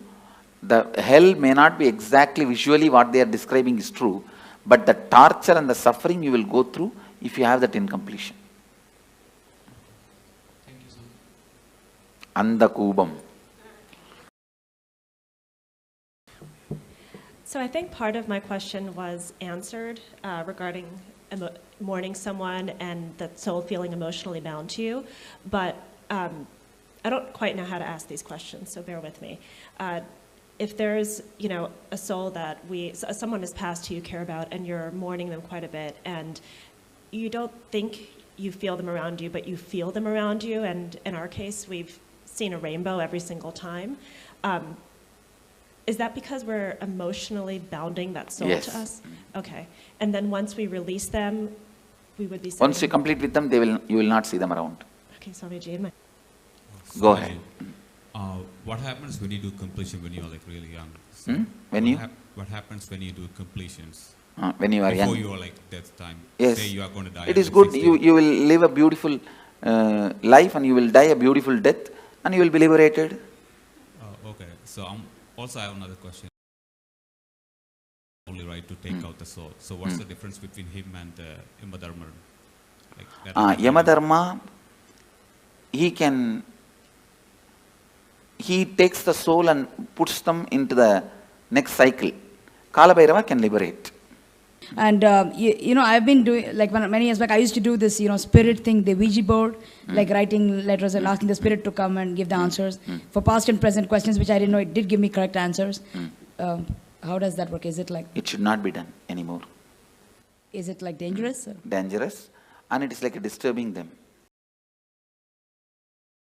Speaker 14: the hell may not be exactly visually what they are describing is true, but the torture and the suffering you will go through if you have that incompletion.
Speaker 16: Thank you so much.
Speaker 14: Andakubam.
Speaker 5: So I think part of my question was answered regarding mourning someone and the soul feeling emotionally bound to you, but I don't quite know how to ask these questions, so bear with me. If there's, a soul that someone has passed who you care about and you're mourning them quite a bit, and you don't think you feel them around you, but you feel them around you, and in our case, we've seen a rainbow every single time. Is that because we're emotionally bounding that soul to us? Okay. And then once we release them, we would be...
Speaker 14: Once you complete with them, you will not see them around.
Speaker 5: Okay, Swamiji.
Speaker 14: Go ahead.
Speaker 6: What happens when you do completion when you are like really young? So what happens when you do completions?
Speaker 14: When you are young.
Speaker 6: Before you are like death time.
Speaker 14: Yes.
Speaker 6: Say you are going to die.
Speaker 14: It is good. You will live a beautiful life and you will die a beautiful death and you will be liberated.
Speaker 6: Okay. So also I have another question. Only right to take out the soul. So what's the difference between him and Yamadharma?
Speaker 14: Yamadharma, he takes the soul and puts them into the next cycle. Kalabhairava can liberate.
Speaker 10: And I've been doing, like many years back, I used to do this, spirit thing, the Ouija board, like writing letters and asking the spirit to come and give the answers for past and present questions, which I didn't know it did give me correct answers. How does that work? Is it like...
Speaker 14: It should not be done anymore.
Speaker 10: Is it like dangerous?
Speaker 14: Dangerous, and it is like disturbing them.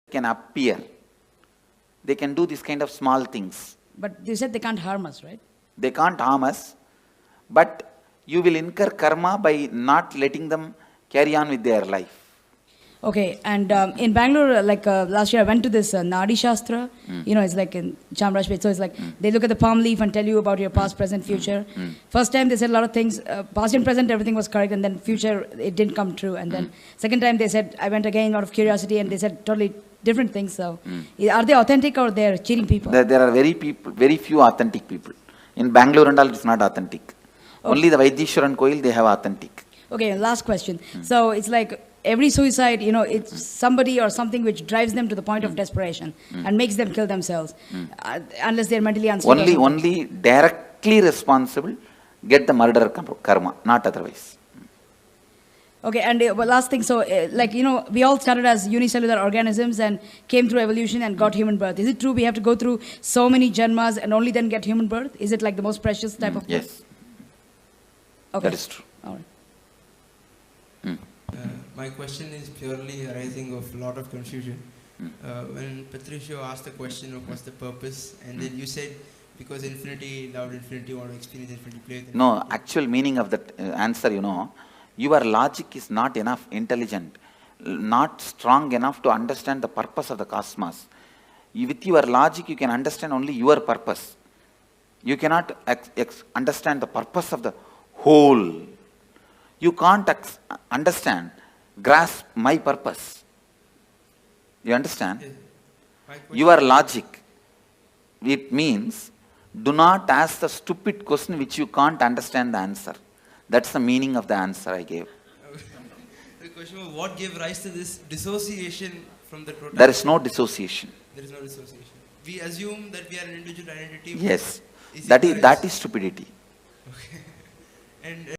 Speaker 14: They can appear. They can do this kind of small things.
Speaker 10: But you said they can't harm us, right?
Speaker 14: They can't harm us, but you will incur karma by not letting them carry on with their life.
Speaker 10: Okay, and in Bangalore, last year I went to this Nadi Shastra, it's like in Chamrajpet, so it's like they look at the palm leaf and tell you about your past, present, future. First time they said a lot of things, past and present everything was correct, and then future it didn't come true, and then second time they said, I went again out of curiosity and they said totally different things, so are they authentic or they're cheating people?
Speaker 14: There are very few authentic people. In Bangalore and all it's not authentic. Okay. Only the Vaidishwaran Koil they have authentic.
Speaker 10: Okay, last question. So it's like every suicide, it's somebody or something which drives them to the point of desperation and makes them kill themselves, unless they're mentally unstable.
Speaker 14: Only directly responsible get the murder karma, not otherwise.
Speaker 10: Okay, and last thing, so we all started as unicellular organisms and came through evolution and got human birth. Is it true we have to go through so many janmas and only then get human birth? Is it like the most precious type of birth?
Speaker 14: Yes.
Speaker 10: Okay.
Speaker 14: That is true.
Speaker 10: All right.
Speaker 12: My question is purely arising of a lot of confusion. When Patricio asked the question of what's the purpose, and then you said because infinity loved infinity, want to experience infinity, play with infinity.
Speaker 14: No, actual meaning of that answer, your logic is not enough intelligent, not strong enough to understand the purpose of the cosmos. With your logic, you can understand only your purpose. You cannot understand the purpose of the whole. You can't grasp my purpose. You understand? Your logic, it means, do not ask the stupid question which you can't understand the answer. That's the meaning of the answer I gave.
Speaker 12: The question was, what gave rise to this dissociation from the protagonist?
Speaker 14: There is no dissociation.
Speaker 12: There is no dissociation. We assume that we are an individual identity.
Speaker 14: Yes. That is stupidity.
Speaker 12: Okay. And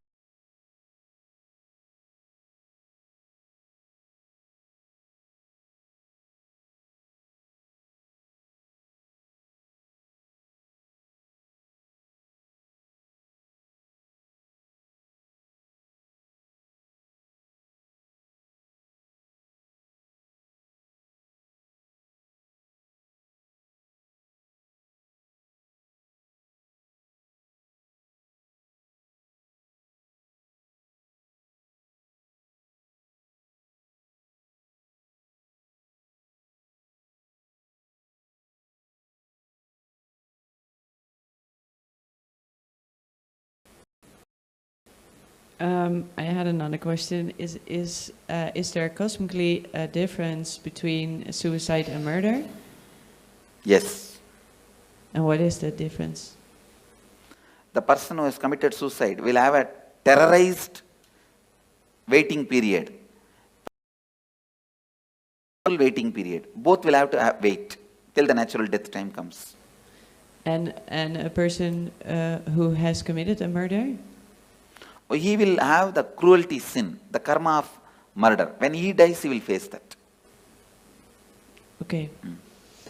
Speaker 1: I had another question. Is there cosmically a difference between suicide and murder?
Speaker 14: Yes.
Speaker 1: And what is the difference?
Speaker 14: The person who has committed suicide will have a terrorized waiting period. Waiting period. Both will have to wait till the natural death time comes.
Speaker 1: And a person who has committed a murder?
Speaker 14: He will have the cruelty sin, the karma of murder. When he dies, he will face that.
Speaker 1: Okay.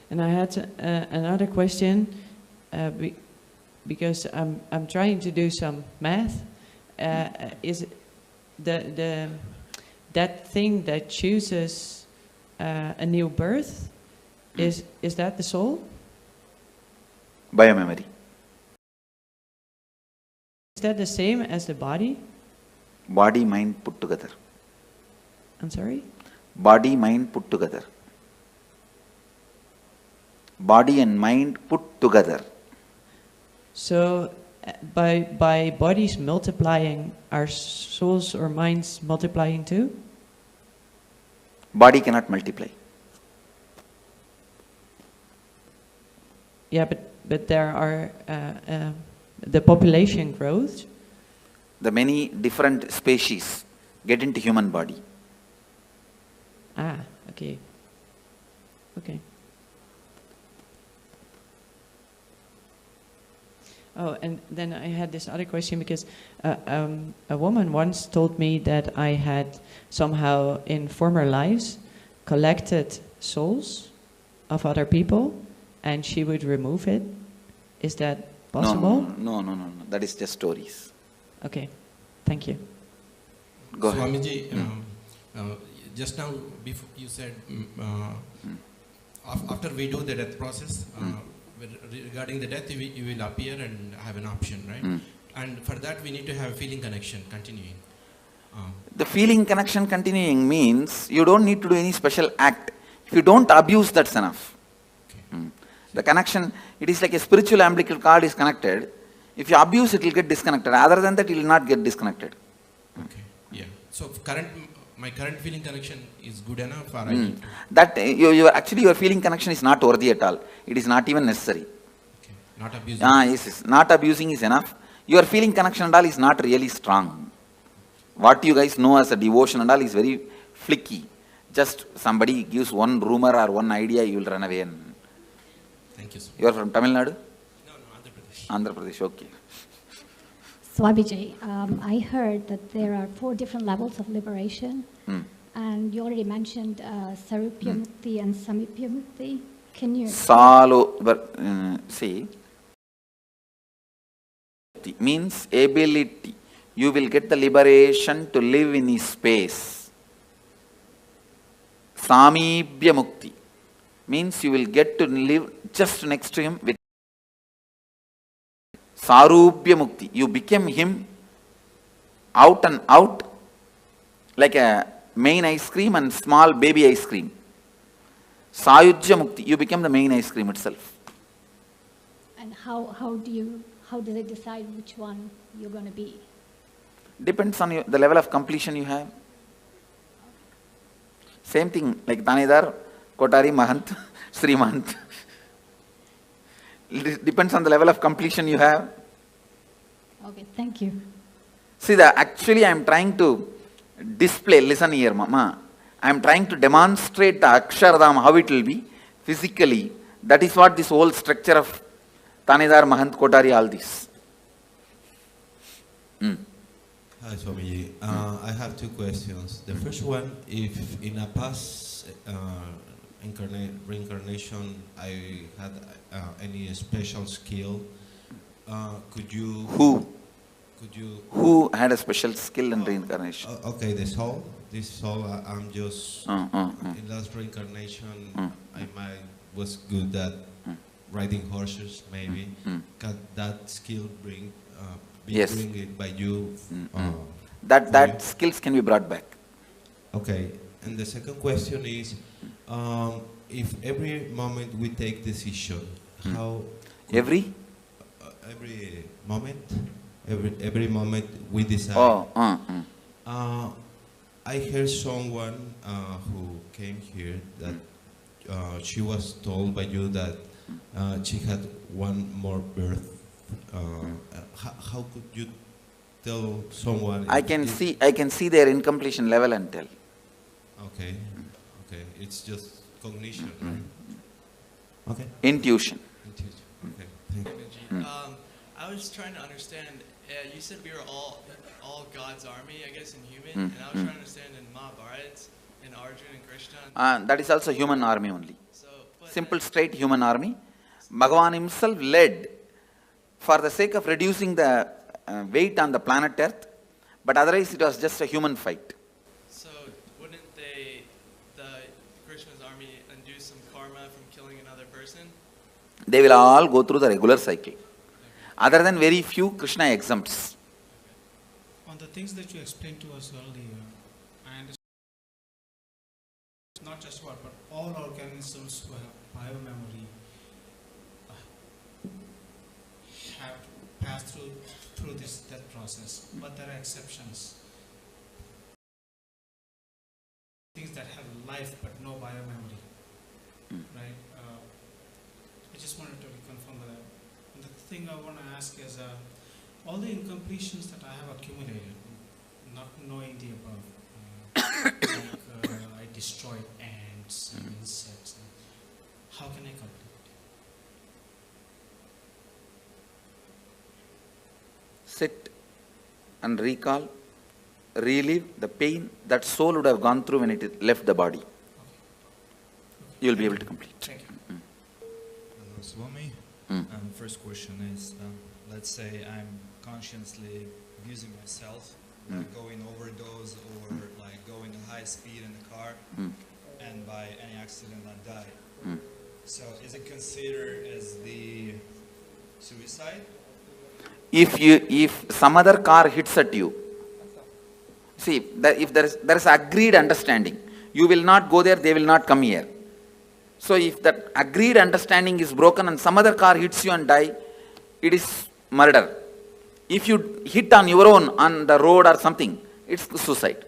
Speaker 1: And I had another question, because I'm trying to do some math. Is that thing that chooses a new birth, is that the soul?
Speaker 14: Biomemory.
Speaker 1: Is that the same as the body?
Speaker 14: Body, mind put together.
Speaker 1: I'm sorry?
Speaker 14: Body, mind put together. Body and mind put together.
Speaker 1: So, by bodies multiplying, are souls or minds multiplying too?
Speaker 14: Body cannot multiply.
Speaker 1: Yeah, but there are the population grows.
Speaker 14: The many different species get into human body.
Speaker 1: Ah, okay. Okay. Oh, and then I had this other question because a woman once told me that I had somehow in former lives collected souls of other people and she would remove it. Is that possible?
Speaker 14: No. That is just stories.
Speaker 1: Okay, thank you.
Speaker 14: Go ahead.
Speaker 13: Swamiji, just now before you said after we do the death process, regarding the death, you will appear and have an option, right? And for that, we need to have a feeling connection continuing.
Speaker 14: The feeling connection continuing means you don't need to do any special act. If you don't abuse, that's enough. Okay. The connection, it is like a spiritual umbilical cord is connected. If you abuse, it will get disconnected. Other than that, it will not get disconnected.
Speaker 13: Okay. Yeah. So my current feeling connection is good enough, or I need to...
Speaker 14: That actually your feeling connection is not worthy at all. It is not even necessary.
Speaker 13: Okay. Not abusing.
Speaker 14: Yes. Not abusing is enough. Your feeling connection and all is not really strong. What you guys know as a devotion and all is very flicky. Just somebody gives one rumor or one idea, you will run away. And
Speaker 13: thank you, sir.
Speaker 14: You are from Tamil Nadu?
Speaker 13: No, Andhra Pradesh.
Speaker 14: Andhra Pradesh, okay.
Speaker 15: Swamiji, I heard that there are 4 different levels of liberation, and you already mentioned Sarupya Mukti and Samipya Mukti. Can you...
Speaker 14: See, means ability. You will get the liberation to live in his space. Samibhya Mukti means you will get to live just next to him with Sarupya Mukti. You became him out and out like a main ice cream and small baby ice cream. Sayujya Mukti. You became the main ice cream itself.
Speaker 15: And how do they decide which one you're going to be?
Speaker 14: Depends on the level of completion you have. Same thing like Tanedar, Kotari, Mahant, Sri Mahant. It depends on the level of completion you have.
Speaker 15: Okay, thank you.
Speaker 14: See, actually I am trying to display, listen here Mama, I am trying to demonstrate the Akshardham, how it will be physically. That is what this whole structure of Tanedar, Mahant, Kotari, all this.
Speaker 17: Hi Swamiji, I have 2 questions. The first one, if in a past reincarnation I had any special skill, could you... Who
Speaker 14: had a special skill in reincarnation?
Speaker 17: Okay, this soul, I'm just... In last reincarnation, I was good at riding horses, maybe. Can that skill be bring by you?
Speaker 14: That skills can be brought back.
Speaker 17: Okay, and the second question is, if every moment we take decision, how...
Speaker 14: Every
Speaker 17: moment every moment we decide. I heard someone who came here that she was told by you that she had one more birth. How could you tell someone?
Speaker 14: I can see their incompletion level and tell.
Speaker 17: Okay, okay, it's just cognition, right? Okay.
Speaker 14: Intuition.
Speaker 17: Okay, thank you.
Speaker 3: I was trying to understand. You said we were all God's army, I guess, in human, and I was trying to understand in Mahabharata, in Arjuna and Krishna.
Speaker 14: That is also human army only. Simple, straight human army. Bhagavan himself led for the sake of reducing the weight on the planet Earth, but otherwise it was just a human fight.
Speaker 3: So wouldn't the Krishna's army undo some karma from killing another person?
Speaker 14: They will all go through the regular cycle. Other than very few, Krishna exempts.
Speaker 18: On the things that you explained to us earlier, I understand not just what, but all organisms who have biomemory have to pass through this death process, but there are exceptions. Things that have life but no biomemory, right? I just wanted to confirm that. And the thing I want to ask is, all the incompletions that I have accumulated, not knowing the above, I destroyed ants and insects. How can I complete?
Speaker 14: Sit and recall, relive the pain that soul would have gone through when it left the body. You will be able to complete.
Speaker 18: Thank you.
Speaker 20: Swami, first question is, let's say I'm consciously abusing myself, like going overdose or like going at high speed in the car, and by any accident I die. So is it considered as the suicide?
Speaker 14: If some other car hits at you, see, if there is agreed understanding, you will not go there, they will not come here. So if that agreed understanding is broken and some other car hits you and die, it is murder. If you hit on your own on the road or something, it's suicide.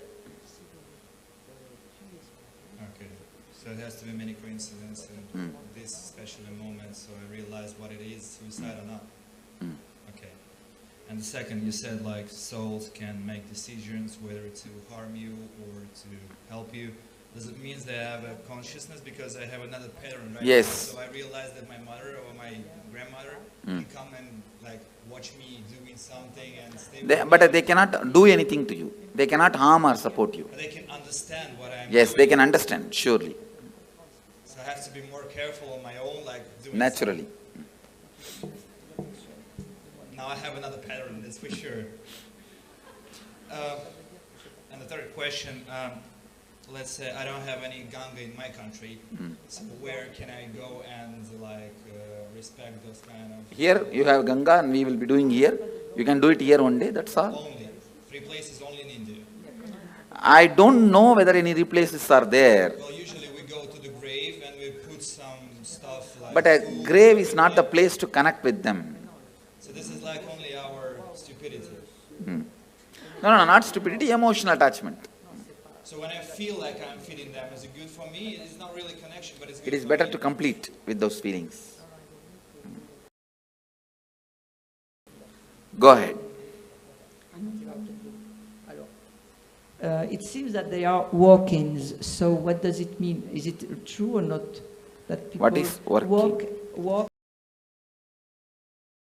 Speaker 20: Okay, so it has to be many coincidences in this special moment, so I realize what it is, suicide or not. Okay. And the second, you said like souls can make decisions whether to harm you or to help you. Does it mean they have a consciousness? Because I have another pattern, right?
Speaker 14: Yes.
Speaker 20: So I realize that my mother or my grandmother can come and like watch me doing something and stay with me.
Speaker 14: But they cannot do anything to you. They cannot harm or support you.
Speaker 20: But they can understand what I'm
Speaker 14: Yes,
Speaker 20: doing.
Speaker 14: they can understand, surely.
Speaker 20: So I have to be more careful on my own, like doing
Speaker 14: Naturally.
Speaker 20: something. Now I have another pattern, that's for sure. And the third question, let's say I don't have any Ganga in my country, so where can I go and like respect those kind of...
Speaker 14: Here you have Ganga and we will be doing here. You can do it here one day, that's all.
Speaker 20: Only. 3 places only in India.
Speaker 14: I don't know whether any places are there.
Speaker 20: Well, usually we go to the grave and we put some stuff like...
Speaker 14: But a grave is not the place to connect with them.
Speaker 20: So this is like only our stupidity.
Speaker 14: No, not stupidity, emotional attachment.
Speaker 20: So when I feel like I'm feeding them, is it good for me? It's not really connection, but it's good
Speaker 14: It is
Speaker 20: for
Speaker 14: better
Speaker 20: me.
Speaker 14: to complete with those feelings. Go ahead.
Speaker 21: It seems that they are walk-ins. So what does it mean? Is it true or not that people
Speaker 14: What is walk-in?
Speaker 21: walk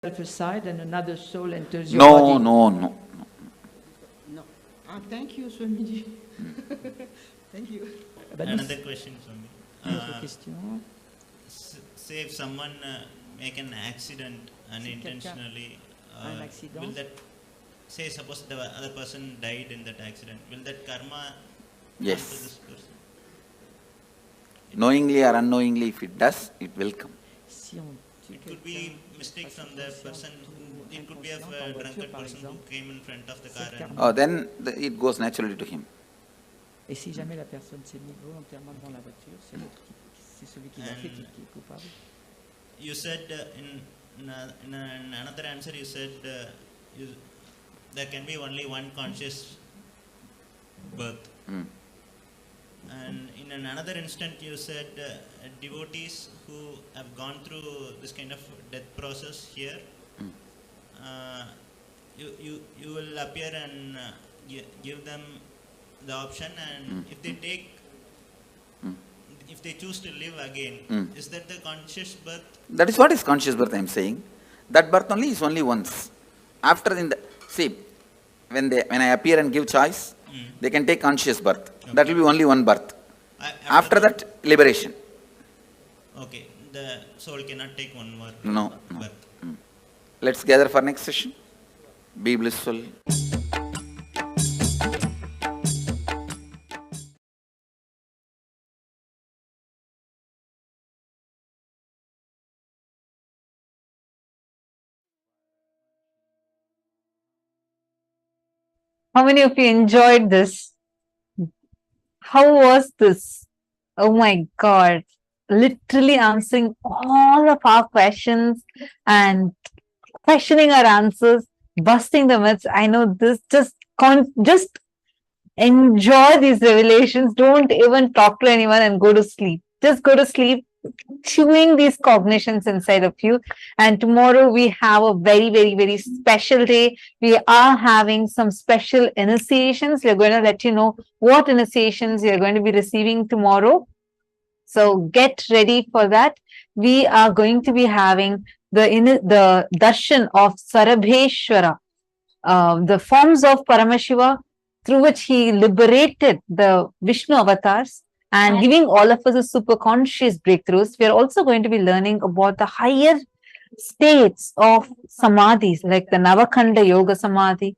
Speaker 21: aside and another soul enters your body?
Speaker 14: No.
Speaker 23: Thank you, Swamiji. Thank you.
Speaker 22: Another question, Swami. Say if someone make an accident unintentionally, will that, say suppose the other person died in that accident, will that karma come to
Speaker 14: Yes.
Speaker 22: this person?
Speaker 14: Knowingly or unknowingly, if it does, it will come.
Speaker 22: It could be mistake from the person, it could be a drunkard person who came in front of the car and...
Speaker 14: Then it goes naturally to him.
Speaker 21: Et si jamais la personne s'est mise volontairement devant la voiture, c'est celui qui l'a fait qui est coupable.
Speaker 22: You said in another answer, you said there can be only one conscious birth. And in another instant, you said devotees who have gone through this kind of death process here, you will appear and give them the option, and if they take, if they choose to live again, is that the conscious birth?
Speaker 14: That is what is conscious birth, I am saying. That birth only is only once. After see, when I appear and give choice, they can take conscious birth. Okay. That will be only one birth. After that, liberation.
Speaker 22: Okay, the soul cannot take one more birth.
Speaker 14: Let's gather for next session. Be blissful.
Speaker 4: How many of you enjoyed this? How was this? Oh my God. Literally answering all of our questions and questioning our answers, busting the myths. I know this, just enjoy these revelations. Don't even talk to anyone and go to sleep. Just go to sleep, chewing these cognitions inside of you. And tomorrow we have a very, very, very special day. We are having some special initiations. We're going to let you know what initiations you're going to be receiving tomorrow. So get ready for that. We are going to be having the darshan of Sarabheshwara, the forms of Paramashiva, through which he liberated the Vishnu avatars and giving all of us a super conscious breakthroughs. We are also going to be learning about the higher states of samadhis, like the Navakhanda Yoga Samadhi,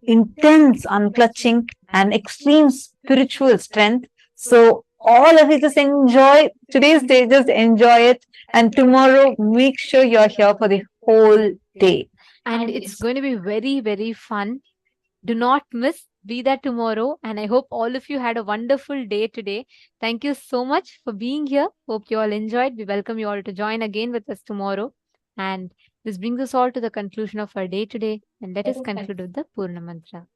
Speaker 4: intense unclutching and extreme spiritual strength. So all of you just enjoy today's day, just enjoy it. And tomorrow, make sure you're here for the whole day.
Speaker 7: And it's going to be very, very fun. Do not miss. Be there tomorrow. And I hope all of you had a wonderful day today. Thank you so much for being here. Hope you all enjoyed. We welcome you all to join again with us tomorrow. And this brings us all to the conclusion of our day today. And let us conclude with the Purna Mantra.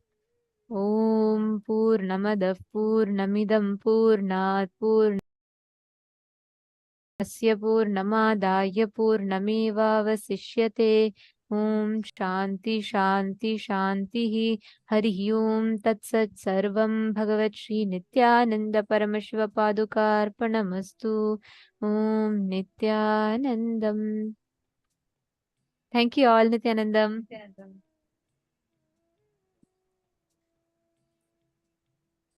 Speaker 7: Om Purnamadav Purnamidam Purnat Purnasya Purnamadaya Purnamevavasishyate. Om Shanti Shanti Shanti Hari Om Tat Sat Sarvam Bhagavat Shri Nityananda Paramashiva Padukarpanamastu. Om Nityanandam. Thank you all, Nityanandam.